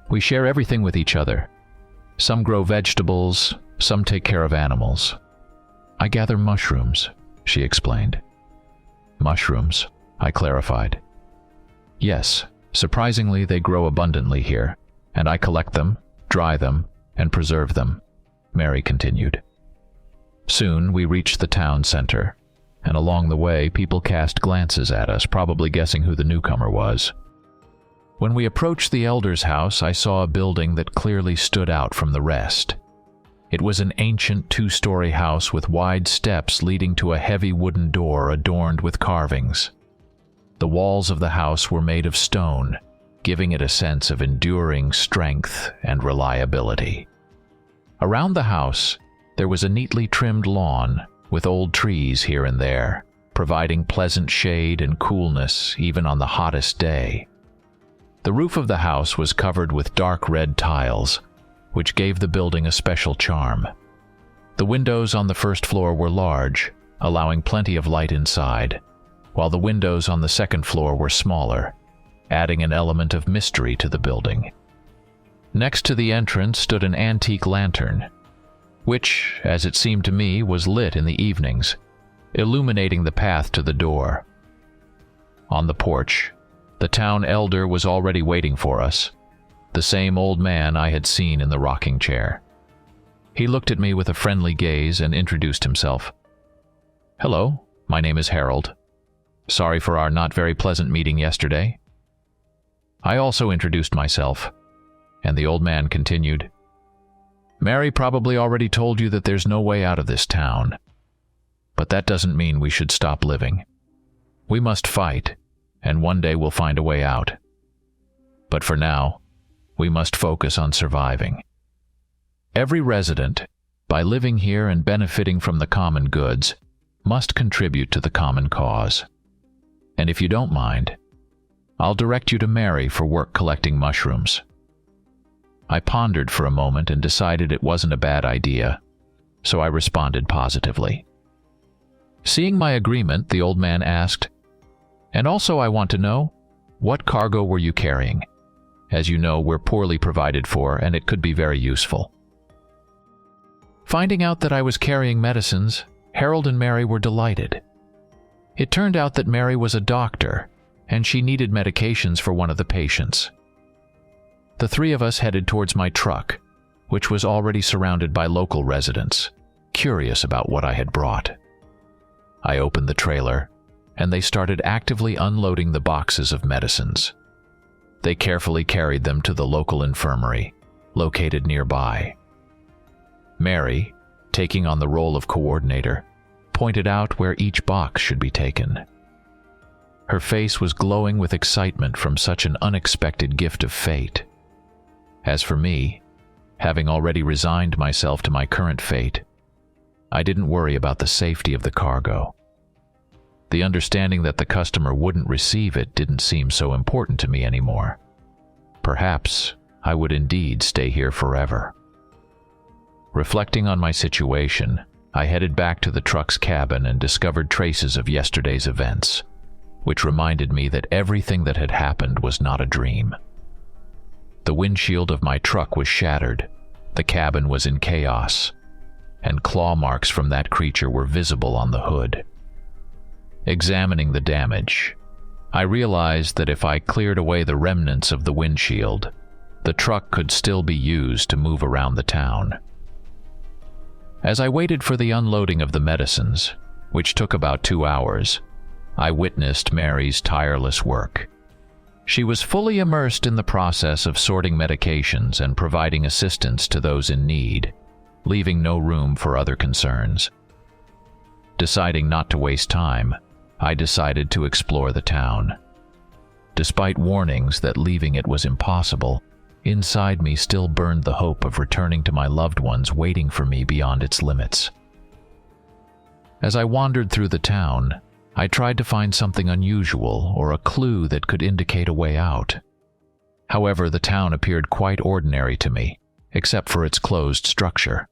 We share everything with each other. Some grow vegetables, some take care of animals. I gather mushrooms," she explained. "Mushrooms," I clarified. "Yes, surprisingly they grow abundantly here, and I collect them, dry them, and preserve them," Mary continued. Soon we reached the town center, and along the way people cast glances at us, probably guessing who the newcomer was. When we approached the Elder's house, I saw a building that clearly stood out from the rest. It was an ancient 2-story house with wide steps leading to a heavy wooden door adorned with carvings. The walls of the house were made of stone, giving it a sense of enduring strength and reliability. Around the house, there was a neatly trimmed lawn with old trees here and there, providing pleasant shade and coolness even on the hottest day. The roof of the house was covered with dark red tiles, which gave the building a special charm. The windows on the first floor were large, allowing plenty of light inside, while the windows on the second floor were smaller, adding an element of mystery to the building. Next to the entrance stood an antique lantern, which, as it seemed to me, was lit in the evenings, illuminating the path to the door. On the porch, the town elder was already waiting for us, the same old man I had seen in the rocking chair. He looked at me with a friendly gaze and introduced himself. "Hello, my name is Harold. Sorry for our not very pleasant meeting yesterday." I also introduced myself, and the old man continued, "Mary probably already told you that there's no way out of this town. But that doesn't mean we should stop living. We must fight, and one day we'll find a way out. But for now, we must focus on surviving. Every resident, by living here and benefiting from the common goods, must contribute to the common cause. And if you don't mind, I'll direct you to Mary for work collecting mushrooms." I pondered for a moment and decided it wasn't a bad idea, so I responded positively. Seeing my agreement, the old man asked, "And also I want to know, what cargo were you carrying? As you know, we're poorly provided for, and it could be very useful." Finding out that I was carrying medicines, Harold and Mary were delighted. It turned out that Mary was a doctor, and she needed medications for one of the patients. The three of us headed towards my truck, which was already surrounded by local residents, curious about what I had brought. I opened the trailer, and they started actively unloading the boxes of medicines. They carefully carried them to the local infirmary, located nearby. Mary, taking on the role of coordinator, pointed out where each box should be taken. Her face was glowing with excitement from such an unexpected gift of fate. As for me, having already resigned myself to my current fate, I didn't worry about the safety of the cargo. The understanding that the customer wouldn't receive it didn't seem so important to me anymore. Perhaps I would indeed stay here forever. Reflecting on my situation, I headed back to the truck's cabin and discovered traces of yesterday's events, which reminded me that everything that had happened was not a dream. The windshield of my truck was shattered, the cabin was in chaos, and claw marks from that creature were visible on the hood. Examining the damage, I realized that if I cleared away the remnants of the windshield, the truck could still be used to move around the town. As I waited for the unloading of the medicines, which took about 2 hours, I witnessed Mary's tireless work. She was fully immersed in the process of sorting medications and providing assistance to those in need, leaving no room for other concerns. Deciding not to waste time, I decided to explore the town. Despite warnings that leaving it was impossible, inside me still burned the hope of returning to my loved ones waiting for me beyond its limits. As I wandered through the town, I tried to find something unusual or a clue that could indicate a way out. However, the town appeared quite ordinary to me, except for its closed structure.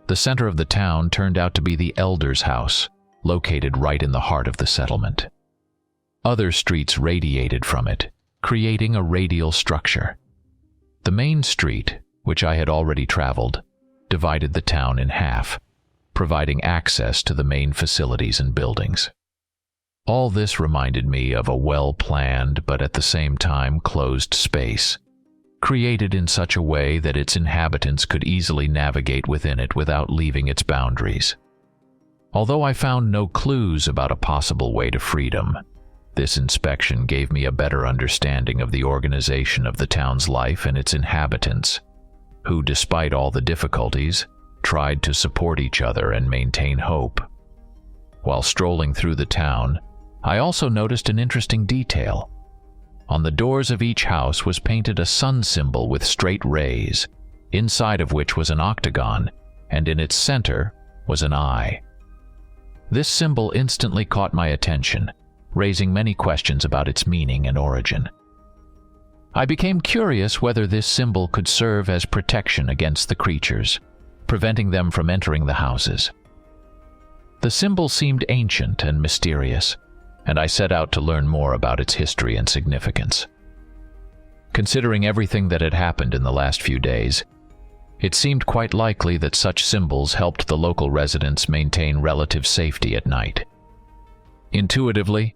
The center of the town turned out to be the Elder's house, located right in the heart of the settlement. Other streets radiated from it, creating a radial structure. The main street, which I had already traveled, divided the town in half, providing access to the main facilities and buildings. All this reminded me of a well-planned but at the same time closed space, created in such a way that its inhabitants could easily navigate within it without leaving its boundaries. Although I found no clues about a possible way to freedom, this inspection gave me a better understanding of the organization of the town's life and its inhabitants, who, despite all the difficulties, tried to support each other and maintain hope. While strolling through the town, I also noticed an interesting detail. On the doors of each house was painted a sun symbol with straight rays, inside of which was an octagon, and in its center was an eye. This symbol instantly caught my attention, raising many questions about its meaning and origin. I became curious whether this symbol could serve as protection against the creatures, preventing them from entering the houses. The symbol seemed ancient and mysterious, and I set out to learn more about its history and significance. Considering everything that had happened in the last few days, it seemed quite likely that such symbols helped the local residents maintain relative safety at night. Intuitively,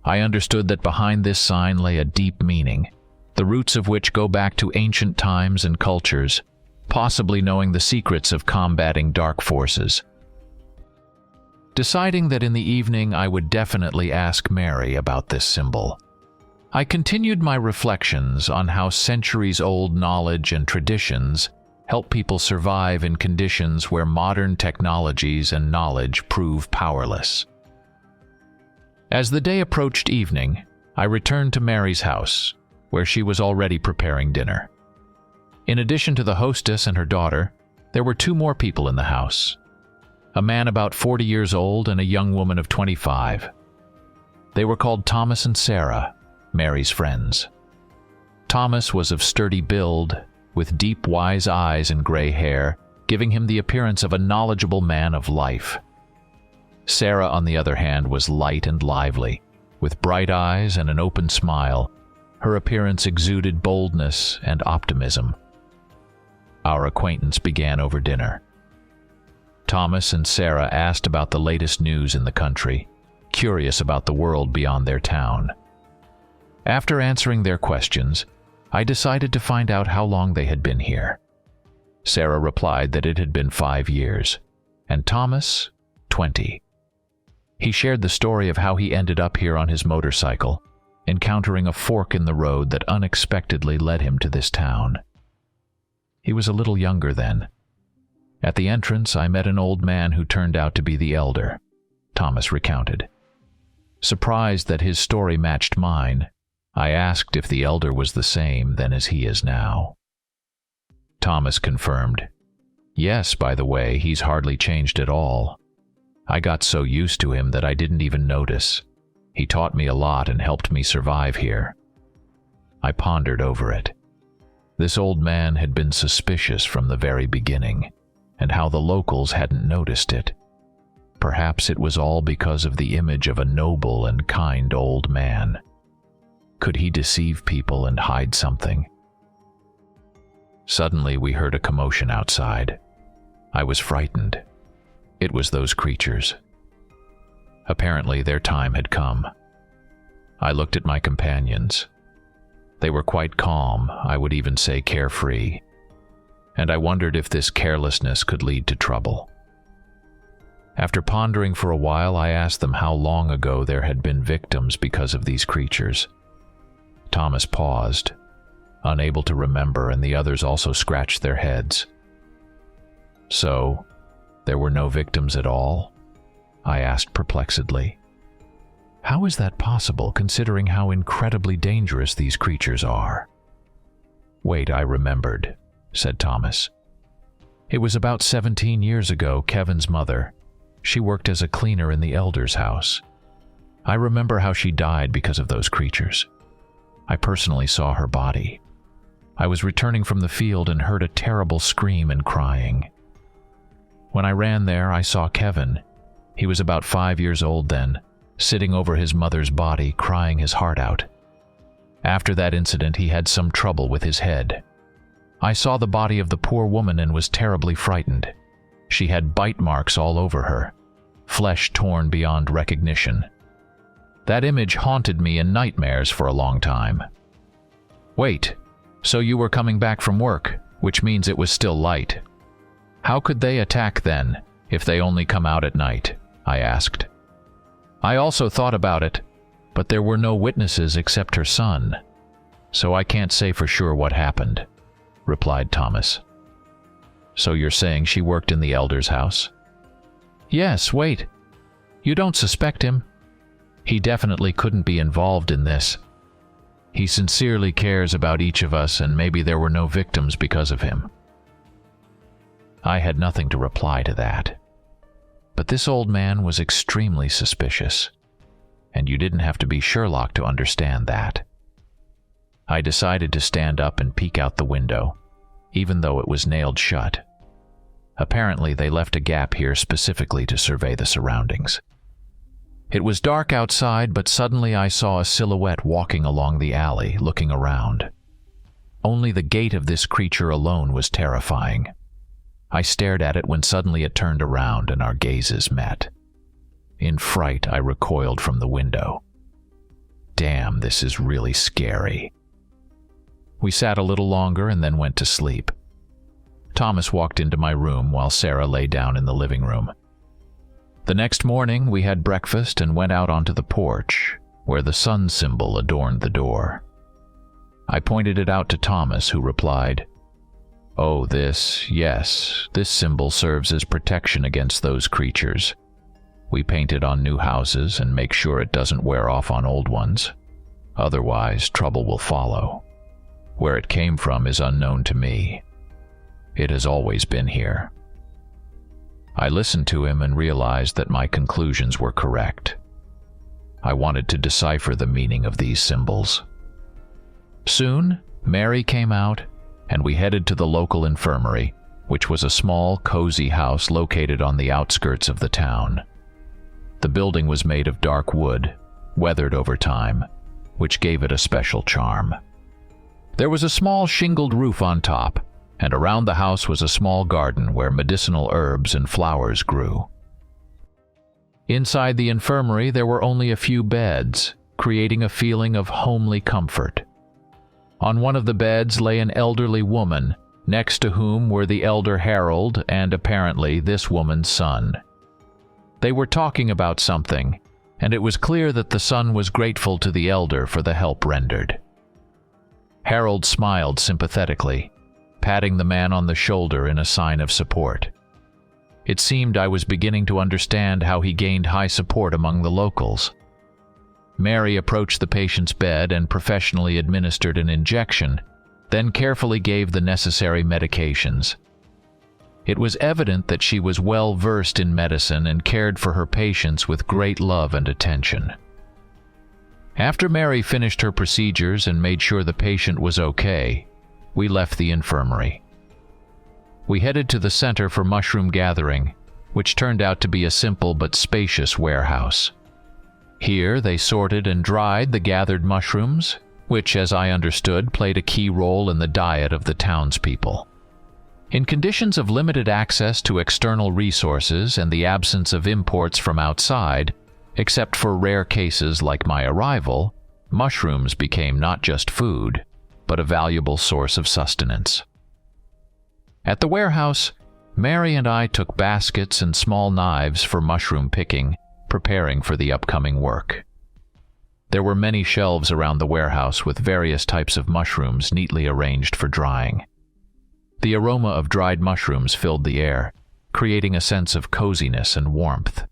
I understood that behind this sign lay a deep meaning, the roots of which go back to ancient times and cultures, possibly knowing the secrets of combating dark forces. Deciding that in the evening I would definitely ask Mary about this symbol, I continued my reflections on how centuries-old knowledge and traditions help people survive in conditions where modern technologies and knowledge prove powerless. As the day approached evening, I returned to Mary's house, where she was already preparing dinner. In addition to the hostess and her daughter, There were 2 more people in the house, a man about 40 years old and a young woman of 25. They were called Thomas and Sarah, Mary's friends. Thomas was of sturdy build, with deep, wise eyes and gray hair, giving him the appearance of a knowledgeable man of life. Sarah, on the other hand, was light and lively, with bright eyes and an open smile. Her appearance exuded boldness and optimism. Our acquaintance began over dinner. Thomas and Sarah asked about the latest news in the country, curious about the world beyond their town. After answering their questions, I decided to find out how long they had been here. Sarah replied that it had been 5 years, and Thomas, 20. He shared the story of how he ended up here on his motorcycle, encountering a fork in the road that unexpectedly led him to this town. He was a little younger then. At the entrance, I met an old man who turned out to be the elder, Thomas recounted. Surprised that his story matched mine, I asked if the elder was the same then as he is now. Thomas confirmed. Yes, by the way, he's hardly changed at all. I got so used to him that I didn't even notice. He taught me a lot and helped me survive here. I pondered over it. This old man had been suspicious from the very beginning, and how the locals hadn't noticed it. Perhaps it was all because of the image of a noble and kind old man. Could he deceive people and hide something? Suddenly we heard a commotion outside. I was frightened. It was those creatures. Apparently their time had come. I looked at my companions. They were quite calm, I would even say carefree, and I wondered if this carelessness could lead to trouble. After pondering for a while, I asked them how long ago there had been victims because of these creatures. Thomas paused, unable to remember, and the others also scratched their heads. So, there were no victims at all? I asked perplexedly. How is that possible, considering how incredibly dangerous these creatures are? Wait, I remembered, said Thomas. It was about 17 years ago, Kevin's mother. She worked as a cleaner in the elder's house. I remember how she died because of those creatures. I personally saw her body. I was returning from the field and heard a terrible scream and crying. When I ran there, I saw Kevin. He was about 5 years old then, sitting over his mother's body, crying his heart out. After that incident, he had some trouble with his head. I saw the body of the poor woman and was terribly frightened. She had bite marks all over her, flesh torn beyond recognition. That image haunted me in nightmares for a long time. Wait, so you were coming back from work, which means it was still light. How could they attack then, if they only come out at night? I asked. I also thought about it, but there were no witnesses except her son, so I can't say for sure what happened, replied Thomas. So you're saying she worked in the elder's house? Yes, wait. You don't suspect him? He definitely couldn't be involved in this. He sincerely cares about each of us, and maybe there were no victims because of him. I had nothing to reply to that. But this old man was extremely suspicious, and you didn't have to be Sherlock to understand that. I decided to stand up and peek out the window, even though it was nailed shut. Apparently, they left a gap here specifically to survey the surroundings. It was dark outside, but suddenly I saw a silhouette walking along the alley, looking around. Only the gait of this creature alone was terrifying. I stared at it when suddenly it turned around and our gazes met. In fright, I recoiled from the window. Damn, this is really scary. We sat a little longer and then went to sleep. Thomas walked into my room while Sarah lay down in the living room. The next morning, we had breakfast and went out onto the porch, where the sun symbol adorned the door. I pointed it out to Thomas, who replied, "Oh, yes, this symbol serves as protection against those creatures. We paint it on new houses and make sure it doesn't wear off on old ones. Otherwise, trouble will follow. Where it came from is unknown to me." It has always been here." I listened to him and realized that my conclusions were correct. I wanted to decipher the meaning of these symbols. Soon, Mary came out, and we headed to the local infirmary, which was a small, cozy house located on the outskirts of the town. The building was made of dark wood, weathered over time, which gave it a special charm. There was a small shingled roof on top, and around the house was a small garden where medicinal herbs and flowers grew. Inside the infirmary there were only a few beds, creating a feeling of homely comfort. On one of the beds lay an elderly woman, next to whom were the elder Harold and apparently this woman's son. They were talking about something, and it was clear that the son was grateful to the elder for the help rendered. Harold smiled sympathetically, patting the man on the shoulder in a sign of support. It seemed I was beginning to understand how he gained high support among the locals. Mary approached the patient's bed and professionally administered an injection, then carefully gave the necessary medications. It was evident that she was well versed in medicine and cared for her patients with great love and attention. After Mary finished her procedures and made sure the patient was okay, we left the infirmary. We headed to the center for mushroom gathering, which turned out to be a simple but spacious warehouse. Here they sorted and dried the gathered mushrooms, which, as I understood, played a key role in the diet of the townspeople. In conditions of limited access to external resources and the absence of imports from outside, except for rare cases like my arrival, mushrooms became not just food, but a valuable source of sustenance. At the warehouse, Mary and I took baskets and small knives for mushroom picking, preparing for the upcoming work. There were many shelves around the warehouse with various types of mushrooms neatly arranged for drying. The aroma of dried mushrooms filled the air, creating a sense of coziness and warmth.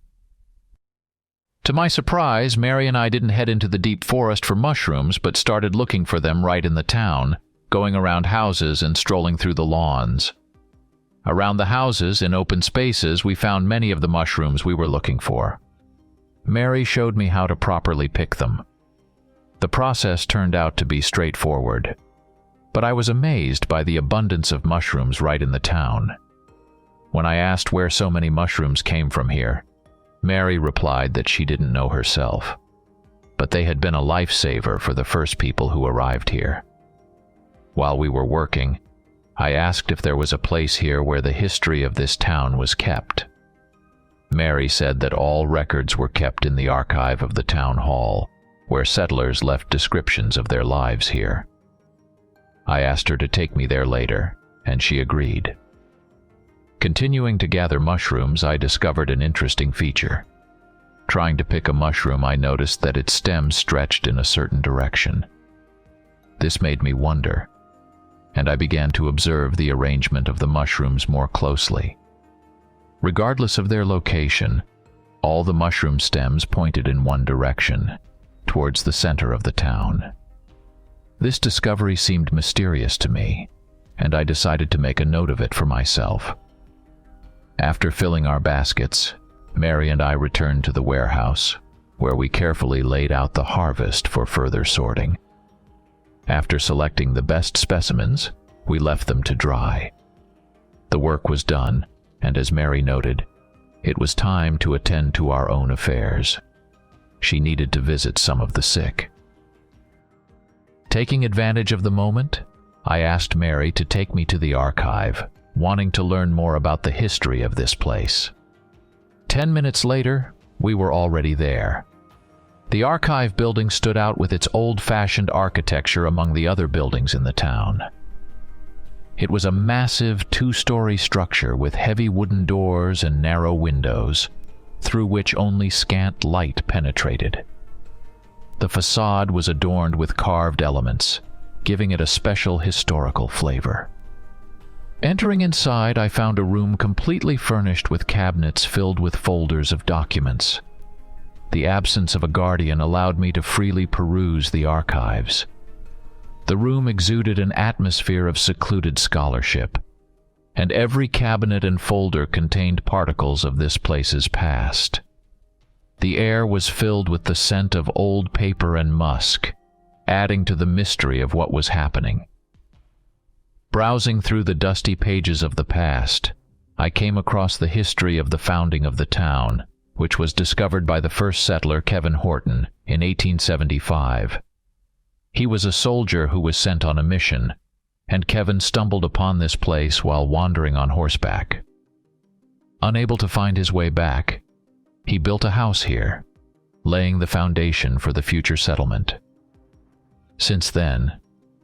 To my surprise, Mary and I didn't head into the deep forest for mushrooms, but started looking for them right in the town, going around houses and strolling through the lawns. Around the houses, in open spaces, we found many of the mushrooms we were looking for. Mary showed me how to properly pick them. The process turned out to be straightforward, but I was amazed by the abundance of mushrooms right in the town. When I asked where so many mushrooms came from here, Mary replied that she didn't know herself, but they had been a lifesaver for the first people who arrived here. While we were working, I asked if there was a place here where the history of this town was kept. Mary said that all records were kept in the archive of the town hall, where settlers left descriptions of their lives here. I asked her to take me there later, and she agreed. Continuing to gather mushrooms, I discovered an interesting feature. Trying to pick a mushroom, I noticed that its stem stretched in a certain direction. This made me wonder, and I began to observe the arrangement of the mushrooms more closely. Regardless of their location, all the mushroom stems pointed in one direction, towards the center of the town. This discovery seemed mysterious to me, and I decided to make a note of it for myself. After filling our baskets, Mary and I returned to the warehouse, where we carefully laid out the harvest for further sorting. After selecting the best specimens, we left them to dry. The work was done, and as Mary noted, it was time to attend to our own affairs. She needed to visit some of the sick. Taking advantage of the moment, I asked Mary to take me to the archive, wanting to learn more about the history of this place. 10 minutes later, we were already there. The archive building stood out with its old-fashioned architecture among the other buildings in the town. It was a massive two-story structure with heavy wooden doors and narrow windows, through which only scant light penetrated. The facade was adorned with carved elements, giving it a special historical flavor. Entering inside, I found a room completely furnished with cabinets filled with folders of documents. The absence of a guardian allowed me to freely peruse the archives. The room exuded an atmosphere of secluded scholarship. and every cabinet and folder contained particles of this place's past. The air was filled with the scent of old paper and musk, adding to the mystery of what was happening. Browsing through the dusty pages of the past, I came across the history of the founding of the town, which was discovered by the first settler, Kevin Horton, in 1875. He was a soldier who was sent on a mission, and Kevin stumbled upon this place while wandering on horseback. Unable to find his way back, he built a house here, laying the foundation for the future settlement. Since then,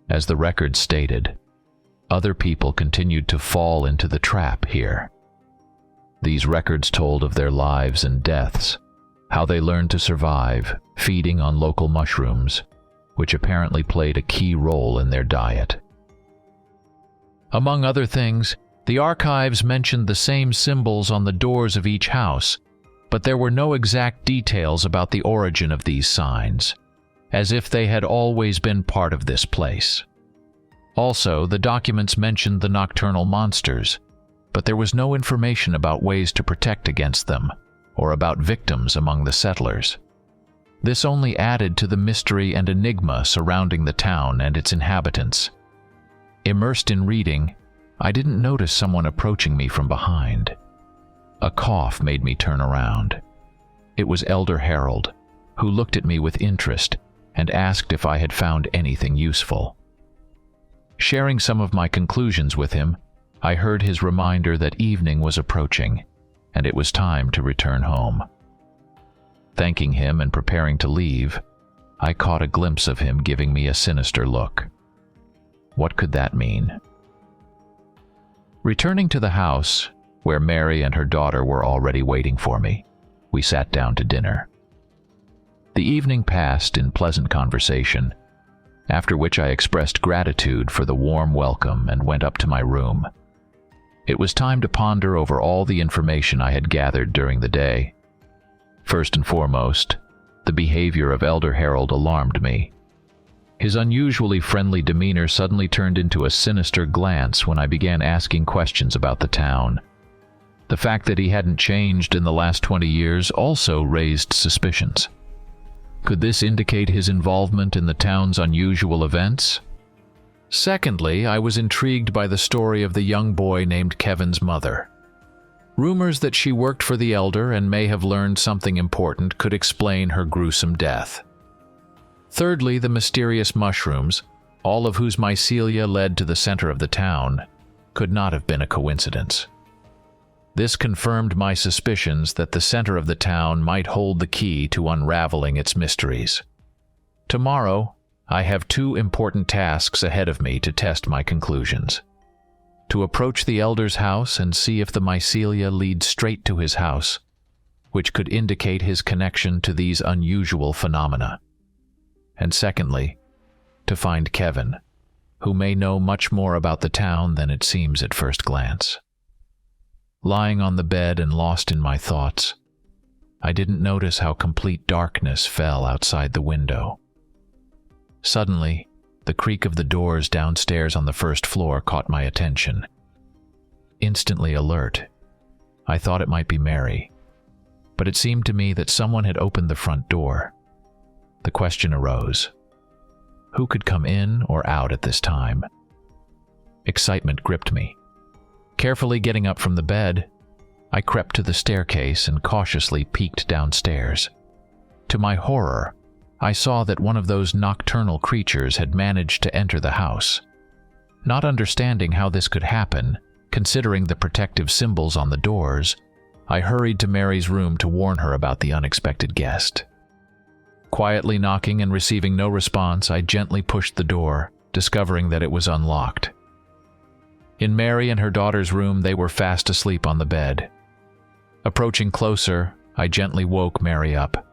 as the record stated, other people continued to fall into the trap here. These records told of their lives and deaths, how they learned to survive, feeding on local mushrooms, which apparently played a key role in their diet. Among other things, the archives mentioned the same symbols on the doors of each house, but there were no exact details about the origin of these signs, as if they had always been part of this place. Also, the documents mentioned the nocturnal monsters, but there was no information about ways to protect against them, or about victims among the settlers. This only added to the mystery and enigma surrounding the town and its inhabitants. Immersed in reading, I didn't notice someone approaching me from behind. A cough made me turn around. It was Elder Harold, who looked at me with interest and asked if I had found anything useful. Sharing some of my conclusions with him, I heard his reminder that evening was approaching, and it was time to return home. Thanking him and preparing to leave, I caught a glimpse of him giving me a sinister look. What could that mean? Returning to the house, where Mary and her daughter were already waiting for me, we sat down to dinner. The evening passed in pleasant conversation, after which I expressed gratitude for the warm welcome and went up to my room. It was time to ponder over all the information I had gathered during the day. First and foremost, the behavior of Elder Harold alarmed me. His unusually friendly demeanor suddenly turned into a sinister glance when I began asking questions about the town. The fact that he hadn't changed in the last 20 years also raised suspicions. Could this indicate his involvement in the town's unusual events? Secondly, I was intrigued by the story of the young boy named Kevin's mother. Rumors that she worked for the Elder and may have learned something important could explain her gruesome death. Thirdly, the mysterious mushrooms, all of whose mycelia led to the center of the town, could not have been a coincidence. This confirmed my suspicions that the center of the town might hold the key to unraveling its mysteries. Tomorrow, I have 2 important tasks ahead of me to test my conclusions. To approach the Elder's house and see if the mycelia lead straight to his house, which could indicate his connection to these unusual phenomena. And secondly, to find Kevin, who may know much more about the town than it seems at first glance. Lying on the bed and lost in my thoughts, I didn't notice how complete darkness fell outside the window. Suddenly, the creak of the doors downstairs on the first floor caught my attention. Instantly alert, I thought it might be Mary, but it seemed to me that someone had opened the front door. The question arose: who could come in or out at this time? Excitement gripped me. Carefully getting up from the bed, I crept to the staircase and cautiously peeked downstairs. To my horror, I saw that one of those nocturnal creatures had managed to enter the house. Not understanding how this could happen, considering the protective symbols on the doors, I hurried to Mary's room to warn her about the unexpected guest. Quietly knocking and receiving no response, I gently pushed the door, discovering that it was unlocked. In Mary and her daughter's room, they were fast asleep on the bed. Approaching closer, I gently woke Mary up.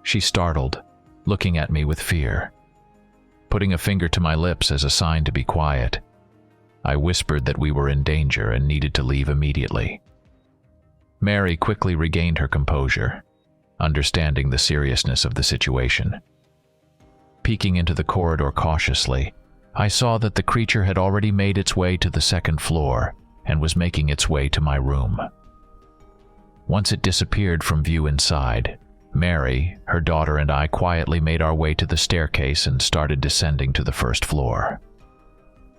She startled, looking at me with fear. Putting a finger to my lips as a sign to be quiet, I whispered that we were in danger and needed to leave immediately. Mary quickly regained her composure, understanding the seriousness of the situation. Peeking into the corridor cautiously, I saw that the creature had already made its way to the second floor and was making its way to my room. Once it disappeared from view inside, Mary, her daughter, and I quietly made our way to the staircase and started descending to the first floor.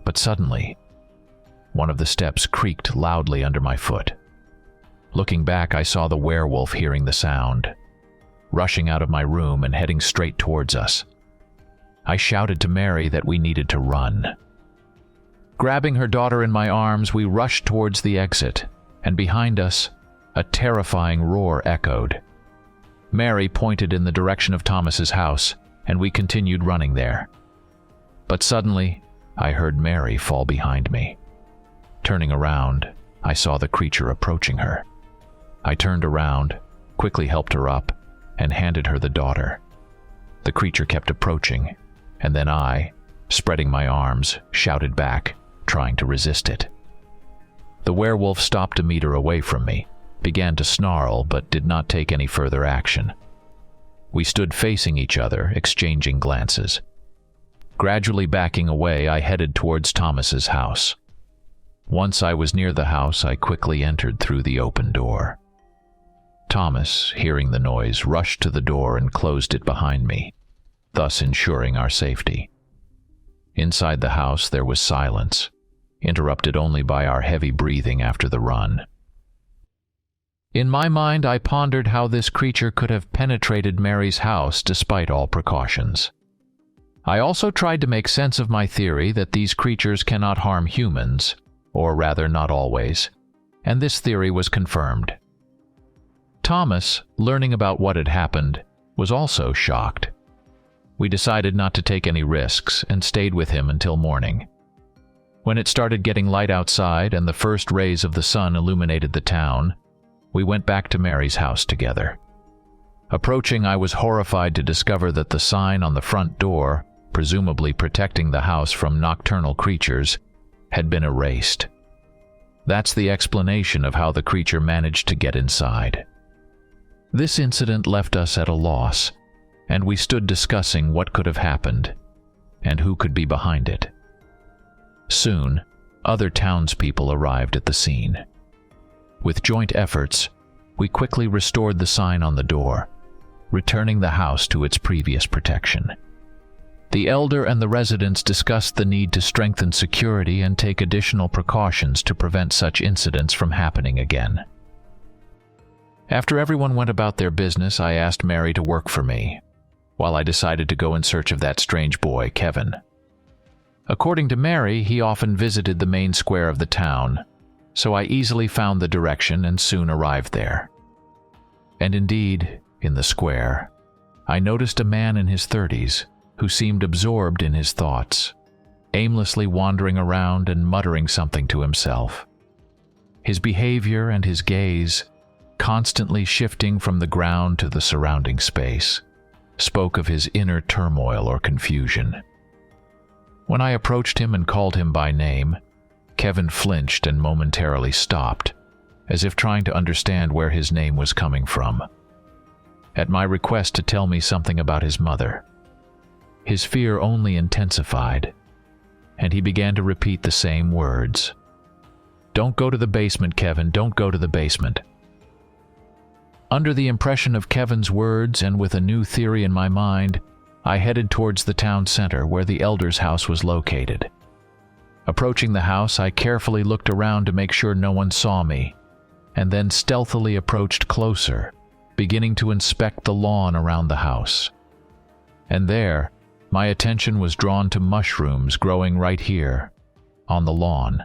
But suddenly, one of the steps creaked loudly under my foot. Looking back, I saw the werewolf hearing the sound, rushing out of my room and heading straight towards us. I shouted to Mary that we needed to run. Grabbing her daughter in my arms, we rushed towards the exit, and behind us, a terrifying roar echoed. Mary pointed in the direction of Thomas's house, and we continued running there. But suddenly, I heard Mary fall behind me. Turning around, I saw the creature approaching her. I turned around, quickly helped her up, and handed her the daughter. The creature kept approaching, and then I, spreading my arms, shouted back, trying to resist it. The werewolf stopped a meter away from me, began to snarl, but did not take any further action. We stood facing each other, exchanging glances. Gradually backing away, I headed towards Thomas's house. Once I was near the house, I quickly entered through the open door. Thomas, hearing the noise, rushed to the door and closed it behind me, thus ensuring our safety. Inside the house there was silence, interrupted only by our heavy breathing after the run. In my mind, I pondered how this creature could have penetrated Mary's house despite all precautions. I also tried to make sense of my theory that these creatures cannot harm humans, or rather not always, and this theory was confirmed. Thomas, learning about what had happened, was also shocked. We decided not to take any risks and stayed with him until morning. When it started getting light outside and the first rays of the sun illuminated the town, we went back to Mary's house together. Approaching, I was horrified to discover that the sign on the front door, presumably protecting the house from nocturnal creatures, had been erased. That's the explanation of how the creature managed to get inside. This incident left us at a loss, and we stood discussing what could have happened and who could be behind it. Soon, other townspeople arrived at the scene. With joint efforts, we quickly restored the sign on the door, returning the house to its previous protection. The elder and the residents discussed the need to strengthen security and take additional precautions to prevent such incidents from happening again. After everyone went about their business, I asked Mary to work for me, while I decided to go in search of that strange boy, Kevin. According to Mary, he often visited the main square of the town, so I easily found the direction and soon arrived there. And indeed, in the square, I noticed a man in his 30s who seemed absorbed in his thoughts, aimlessly wandering around and muttering something to himself. His behavior and his gaze, constantly shifting from the ground to the surrounding space, spoke of his inner turmoil or confusion. When I approached him and called him by name, Kevin flinched and momentarily stopped, as if trying to understand where his name was coming from. At my request to tell me something about his mother, his fear only intensified, and he began to repeat the same words. "Don't go to the basement, Kevin, don't go to the basement." Under the impression of Kevin's words and with a new theory in my mind, I headed towards the town center where the elder's house was located. Approaching the house, I carefully looked around to make sure no one saw me, and then stealthily approached closer, beginning to inspect the lawn around the house. And there, my attention was drawn to mushrooms growing right here, on the lawn.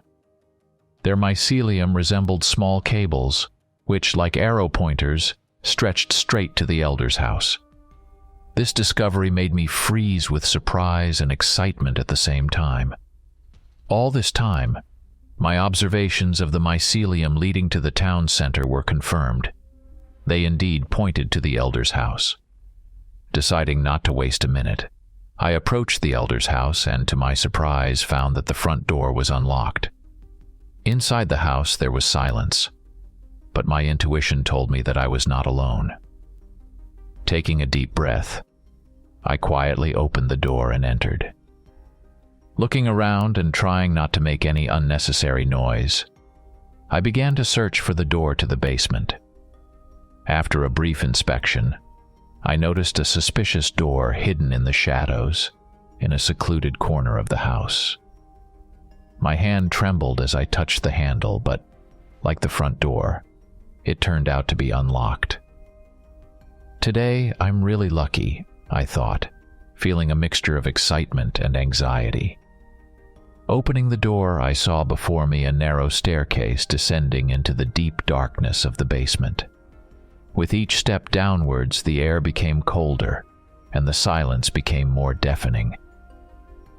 Their mycelium resembled small cables, which, like arrow pointers, stretched straight to the elder's house. This discovery made me freeze with surprise and excitement at the same time. All this time, my observations of the mycelium leading to the town center were confirmed. They indeed pointed to the elder's house. Deciding not to waste a minute, I approached the elder's house and, to my surprise, found that the front door was unlocked. Inside the house there was silence, but my intuition told me that I was not alone. Taking a deep breath, I quietly opened the door and entered. Looking around and trying not to make any unnecessary noise, I began to search for the door to the basement. After a brief inspection, I noticed a suspicious door hidden in the shadows in a secluded corner of the house. My hand trembled as I touched the handle, but, like the front door, it turned out to be unlocked. Today, I'm really lucky, I thought, feeling a mixture of excitement and anxiety. Opening the door, I saw before me a narrow staircase descending into the deep darkness of the basement. With each step downwards, the air became colder, and the silence became more deafening.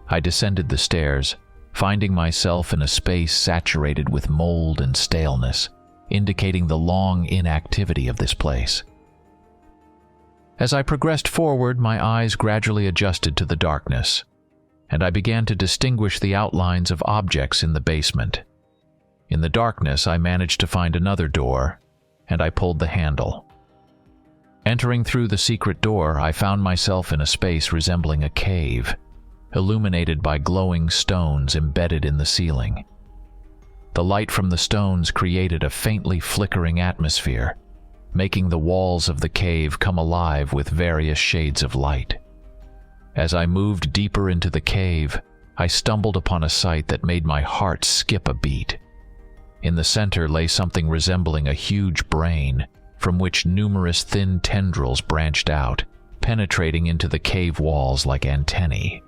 I descended the stairs, finding myself in a space saturated with mold and staleness, indicating the long inactivity of this place. As I progressed forward, my eyes gradually adjusted to the darkness, and I began to distinguish the outlines of objects in the basement. In the darkness, I managed to find another door, and I pulled the handle. Entering through the secret door, I found myself in a space resembling a cave, illuminated by glowing stones embedded in the ceiling. The light from the stones created a faintly flickering atmosphere, making the walls of the cave come alive with various shades of light. As I moved deeper into the cave, I stumbled upon a sight that made my heart skip a beat. In the center lay something resembling a huge brain, from which numerous thin tendrils branched out, penetrating into the cave walls like antennae.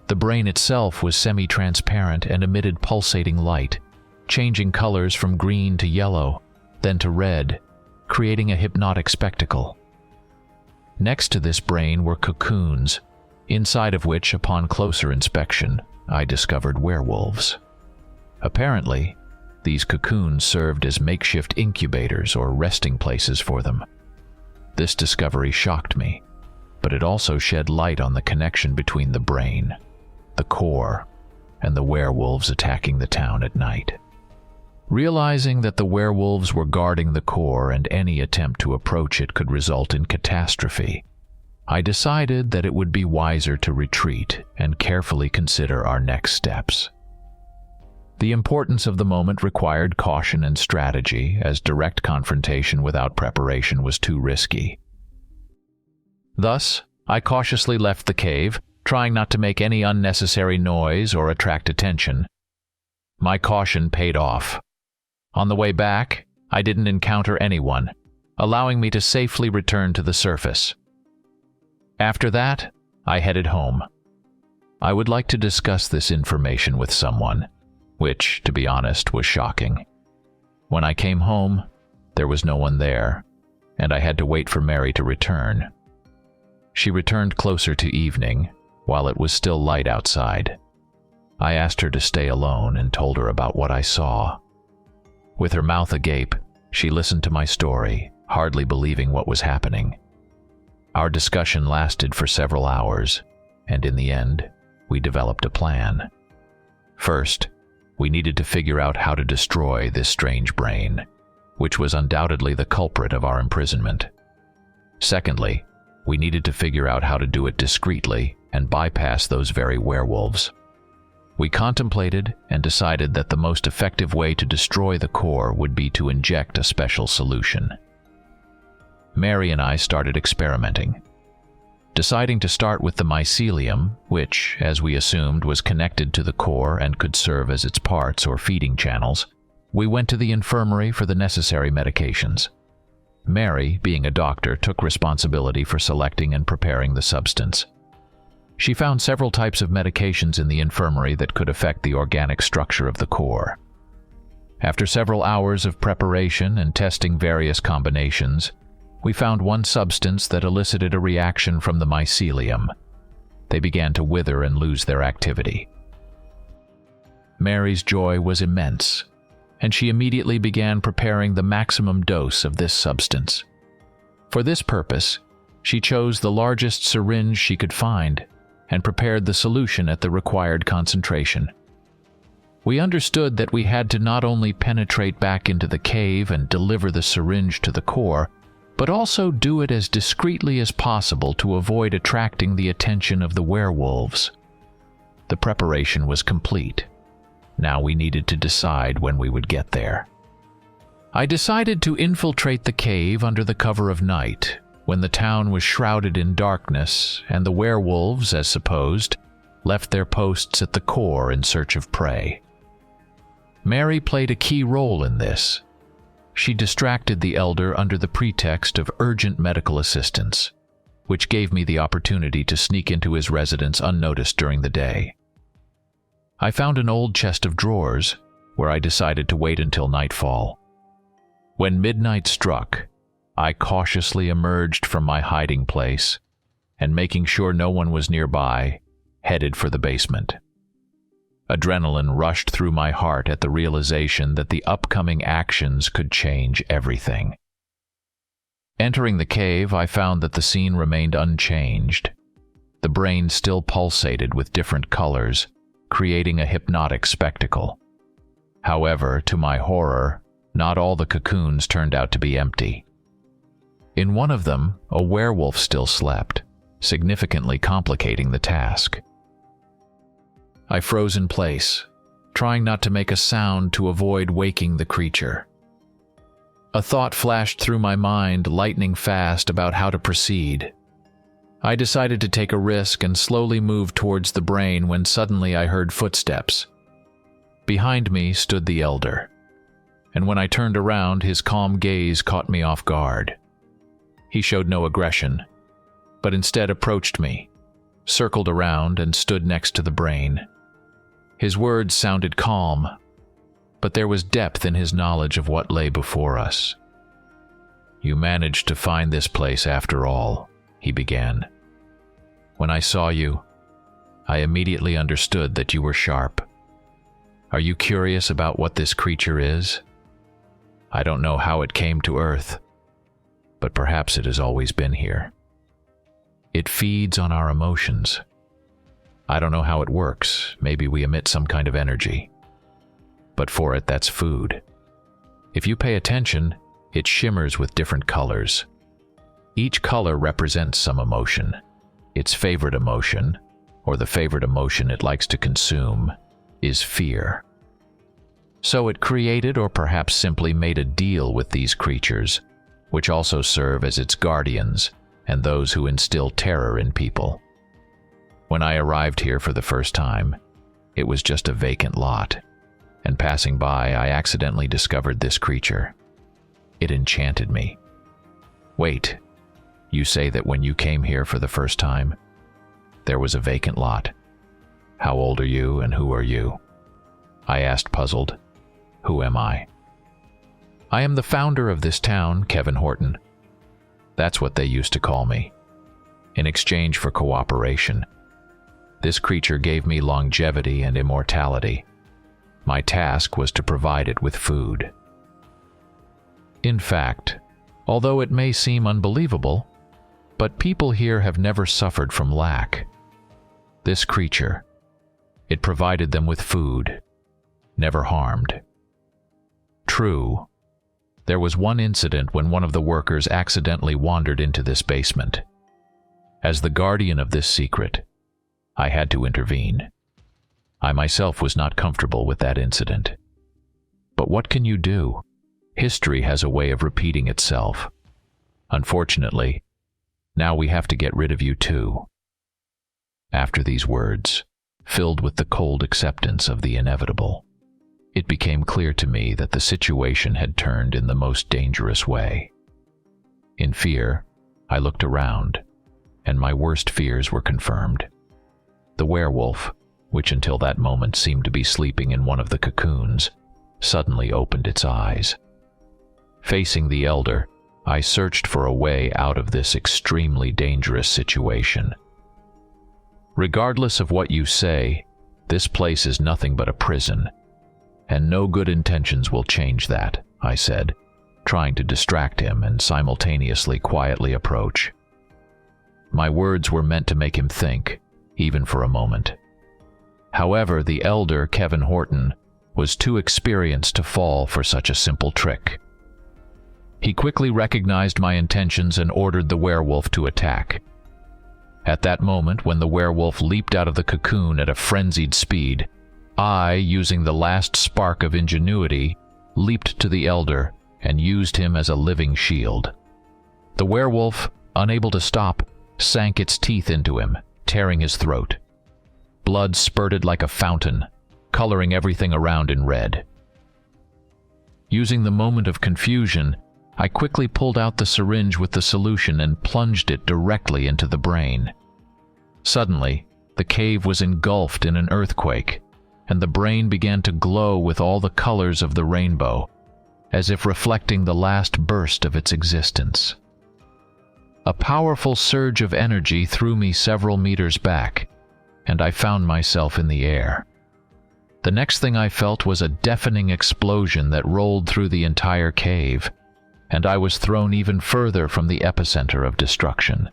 The brain itself was semi-transparent and emitted pulsating light, changing colors from green to yellow, then to red, creating a hypnotic spectacle. Next to this brain were cocoons, inside of which, upon closer inspection, I discovered werewolves. Apparently, these cocoons served as makeshift incubators or resting places for them. This discovery shocked me, but it also shed light on the connection between the brain, the core, and the werewolves attacking the town at night. Realizing that the werewolves were guarding the core and any attempt to approach it could result in catastrophe, I decided that it would be wiser to retreat and carefully consider our next steps. The importance of the moment required caution and strategy, as direct confrontation without preparation was too risky. Thus, I cautiously left the cave, trying not to make any unnecessary noise or attract attention. My caution paid off. On the way back, I didn't encounter anyone, allowing me to safely return to the surface. After that, I headed home. I would like to discuss this information with someone, which, to be honest, was shocking. When I came home, there was no one there, and I had to wait for Mary to return. She returned closer to evening, while it was still light outside. I asked her to stay alone and told her about what I saw. With her mouth agape, she listened to my story, hardly believing what was happening. Our discussion lasted for several hours, and in the end, we developed a plan. First, we needed to figure out how to destroy this strange brain, which was undoubtedly the culprit of our imprisonment. Secondly, we needed to figure out how to do it discreetly and bypass those very werewolves. We contemplated and decided that the most effective way to destroy the core would be to inject a special solution. Mary and I started experimenting. Deciding to start with the mycelium, which, as we assumed, was connected to the core and could serve as its parts or feeding channels, we went to the infirmary for the necessary medications. Mary, being a doctor, took responsibility for selecting and preparing the substance. She found several types of medications in the infirmary that could affect the organic structure of the core. After several hours of preparation and testing various combinations, we found one substance that elicited a reaction from the mycelium. They began to wither and lose their activity. Mary's joy was immense, and she immediately began preparing the maximum dose of this substance. For this purpose, she chose the largest syringe she could find and prepared the solution at the required concentration. We understood that we had to not only penetrate back into the cave and deliver the syringe to the core, but also do it as discreetly as possible to avoid attracting the attention of the werewolves. The preparation was complete. Now we needed to decide when we would get there. I decided to infiltrate the cave under the cover of night, when the town was shrouded in darkness and the werewolves, as supposed, left their posts at the core in search of prey. Mary played a key role in this. She distracted the elder under the pretext of urgent medical assistance, which gave me the opportunity to sneak into his residence unnoticed during the day. I found an old chest of drawers, where I decided to wait until nightfall. When midnight struck, I cautiously emerged from my hiding place, and making sure no one was nearby, headed for the basement. Adrenaline rushed through my heart at the realization that the upcoming actions could change everything. Entering the cave, I found that the scene remained unchanged. The brain still pulsated with different colors, creating a hypnotic spectacle. However, to my horror, not all the cocoons turned out to be empty. In one of them, a werewolf still slept, significantly complicating the task. I froze in place, trying not to make a sound to avoid waking the creature. A thought flashed through my mind lightning fast about how to proceed. I decided to take a risk and slowly moved towards the brain when suddenly I heard footsteps. Behind me stood the elder, and when I turned around, his calm gaze caught me off guard. He showed no aggression, but instead approached me, circled around, and stood next to the brain. His words sounded calm, but there was depth in his knowledge of what lay before us. "You managed to find this place after all," he began. "When I saw you, I immediately understood that you were sharp. Are you curious about what this creature is? I don't know how it came to Earth, but perhaps it has always been here. It feeds on our emotions. I don't know how it works. Maybe we emit some kind of energy. But for it, that's food. If you pay attention, it shimmers with different colors. Each color represents some emotion. Its favorite emotion, or the favorite emotion it likes to consume, is fear. So it created or perhaps simply made a deal with these creatures, which also serve as its guardians and those who instill terror in people. When I arrived here for the first time, it was just a vacant lot, and passing by, I accidentally discovered this creature. It enchanted me. Wait, you say that when you came here for the first time, there was a vacant lot. How old are you and who are you?" I asked, puzzled. "Who am I?" "I am the founder of this town, Kevin Horton. That's what they used to call me. In exchange for cooperation, this creature gave me longevity and immortality. My task was to provide it with food." In fact, although it may seem unbelievable, but people here have never suffered from lack. This creature, it provided them with food, never harmed. True, there was one incident when one of the workers accidentally wandered into this basement. As the guardian of this secret, I had to intervene. I myself was not comfortable with that incident. But what can you do? History has a way of repeating itself. Unfortunately, now we have to get rid of you too. After these words, filled with the cold acceptance of the inevitable, it became clear to me that the situation had turned in the most dangerous way. In fear, I looked around, and my worst fears were confirmed. The werewolf, which until that moment seemed to be sleeping in one of the cocoons, suddenly opened its eyes. Facing the elder, I searched for a way out of this extremely dangerous situation. "Regardless of what you say, this place is nothing but a prison, and no good intentions will change that," I said, trying to distract him and simultaneously quietly approach. My words were meant to make him think, even for a moment. However, the elder, Kevin Horton, was too experienced to fall for such a simple trick. He quickly recognized my intentions and ordered the werewolf to attack. At that moment, when the werewolf leaped out of the cocoon at a frenzied speed, I, using the last spark of ingenuity, leaped to the elder and used him as a living shield. The werewolf, unable to stop, sank its teeth into him, tearing his throat. Blood spurted like a fountain, coloring everything around in red. Using the moment of confusion, I quickly pulled out the syringe with the solution and plunged it directly into the brain. Suddenly, the cave was engulfed in an earthquake, and the brain began to glow with all the colors of the rainbow, as if reflecting the last burst of its existence. A powerful surge of energy threw me several meters back, and I found myself in the air. The next thing I felt was a deafening explosion that rolled through the entire cave, and I was thrown even further from the epicenter of destruction.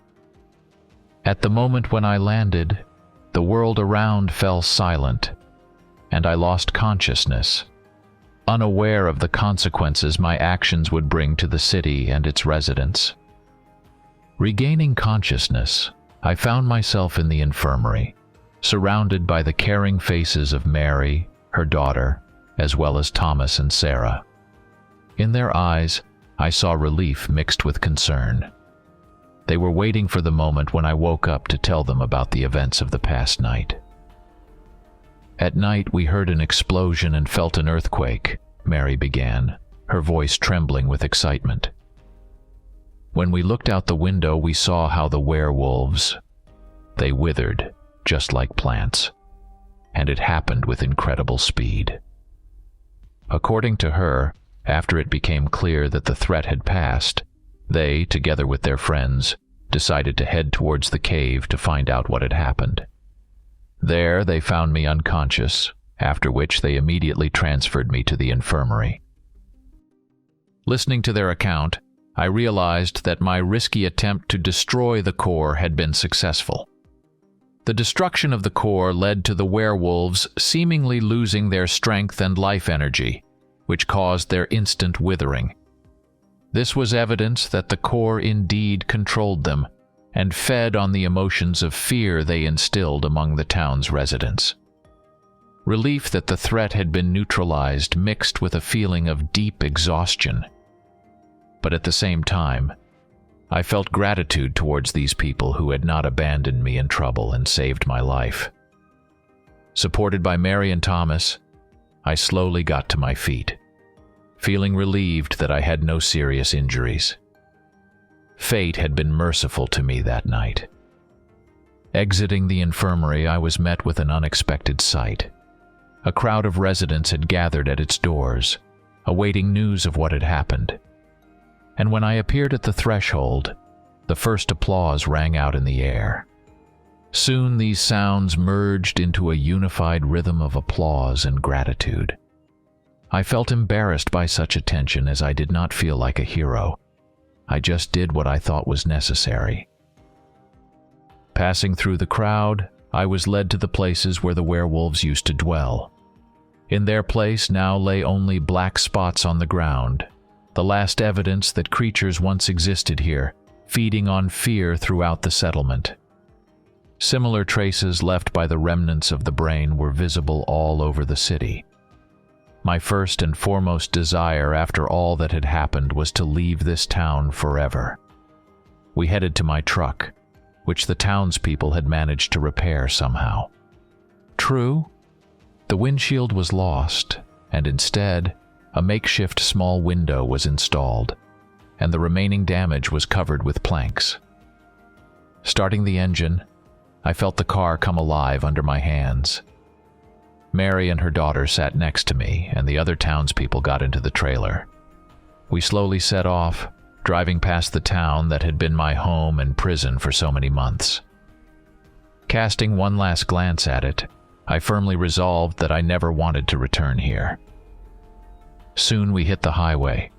At the moment when I landed, the world around fell silent, and I lost consciousness, unaware of the consequences my actions would bring to the city and its residents. Regaining consciousness, I found myself in the infirmary, surrounded by the caring faces of Mary, her daughter, as well as Thomas and Sarah. In their eyes, I saw relief mixed with concern. They were waiting for the moment when I woke up to tell them about the events of the past night. At night, we heard an explosion and felt an earthquake, Mary began, her voice trembling with excitement. When we looked out the window, we saw how the werewolves, they withered, just like plants, and it happened with incredible speed. According to her, after it became clear that the threat had passed, they, together with their friends, decided to head towards the cave to find out what had happened. There they found me unconscious, after which they immediately transferred me to the infirmary. Listening to their account, I realized that my risky attempt to destroy the core had been successful. The destruction of the core led to the werewolves seemingly losing their strength and life energy, which caused their instant withering. This was evidence that the core indeed controlled them and fed on the emotions of fear they instilled among the town's residents. Relief that the threat had been neutralized mixed with a feeling of deep exhaustion. But at the same time, I felt gratitude towards these people who had not abandoned me in trouble and saved my life. Supported by Mary and Thomas, I slowly got to my feet, feeling relieved that I had no serious injuries. Fate had been merciful to me that night. Exiting the infirmary, I was met with an unexpected sight. A crowd of residents had gathered at its doors, awaiting news of what had happened. And when I appeared at the threshold, the first applause rang out in the air. Soon these sounds merged into a unified rhythm of applause and gratitude. I felt embarrassed by such attention as I did not feel like a hero. I just did what I thought was necessary. Passing through the crowd, I was led to the places where the werewolves used to dwell. In their place now lay only black spots on the ground, the last evidence that creatures once existed here, feeding on fear throughout the settlement. Similar traces left by the remnants of the brain were visible all over the city. My first and foremost desire after all that had happened was to leave this town forever. We headed to my truck, which the townspeople had managed to repair somehow. True, the windshield was lost, and instead, a makeshift small window was installed, and the remaining damage was covered with planks. Starting the engine, I felt the car come alive under my hands. Mary and her daughter sat next to me, and the other townspeople got into the trailer. We slowly set off, driving past the town that had been my home and prison for so many months. Casting one last glance at it, I firmly resolved that I never wanted to return here. Soon we hit the highway,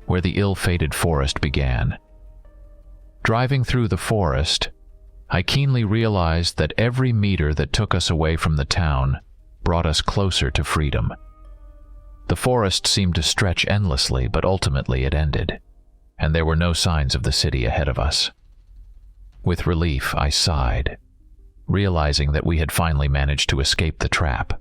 where the ill-fated forest began. Driving through the forest, I keenly realized that every meter that took us away from the town brought us closer to freedom. The forest seemed to stretch endlessly, but ultimately it ended, and there were no signs of the city ahead of us. With relief, I sighed, realizing that we had finally managed to escape the trap.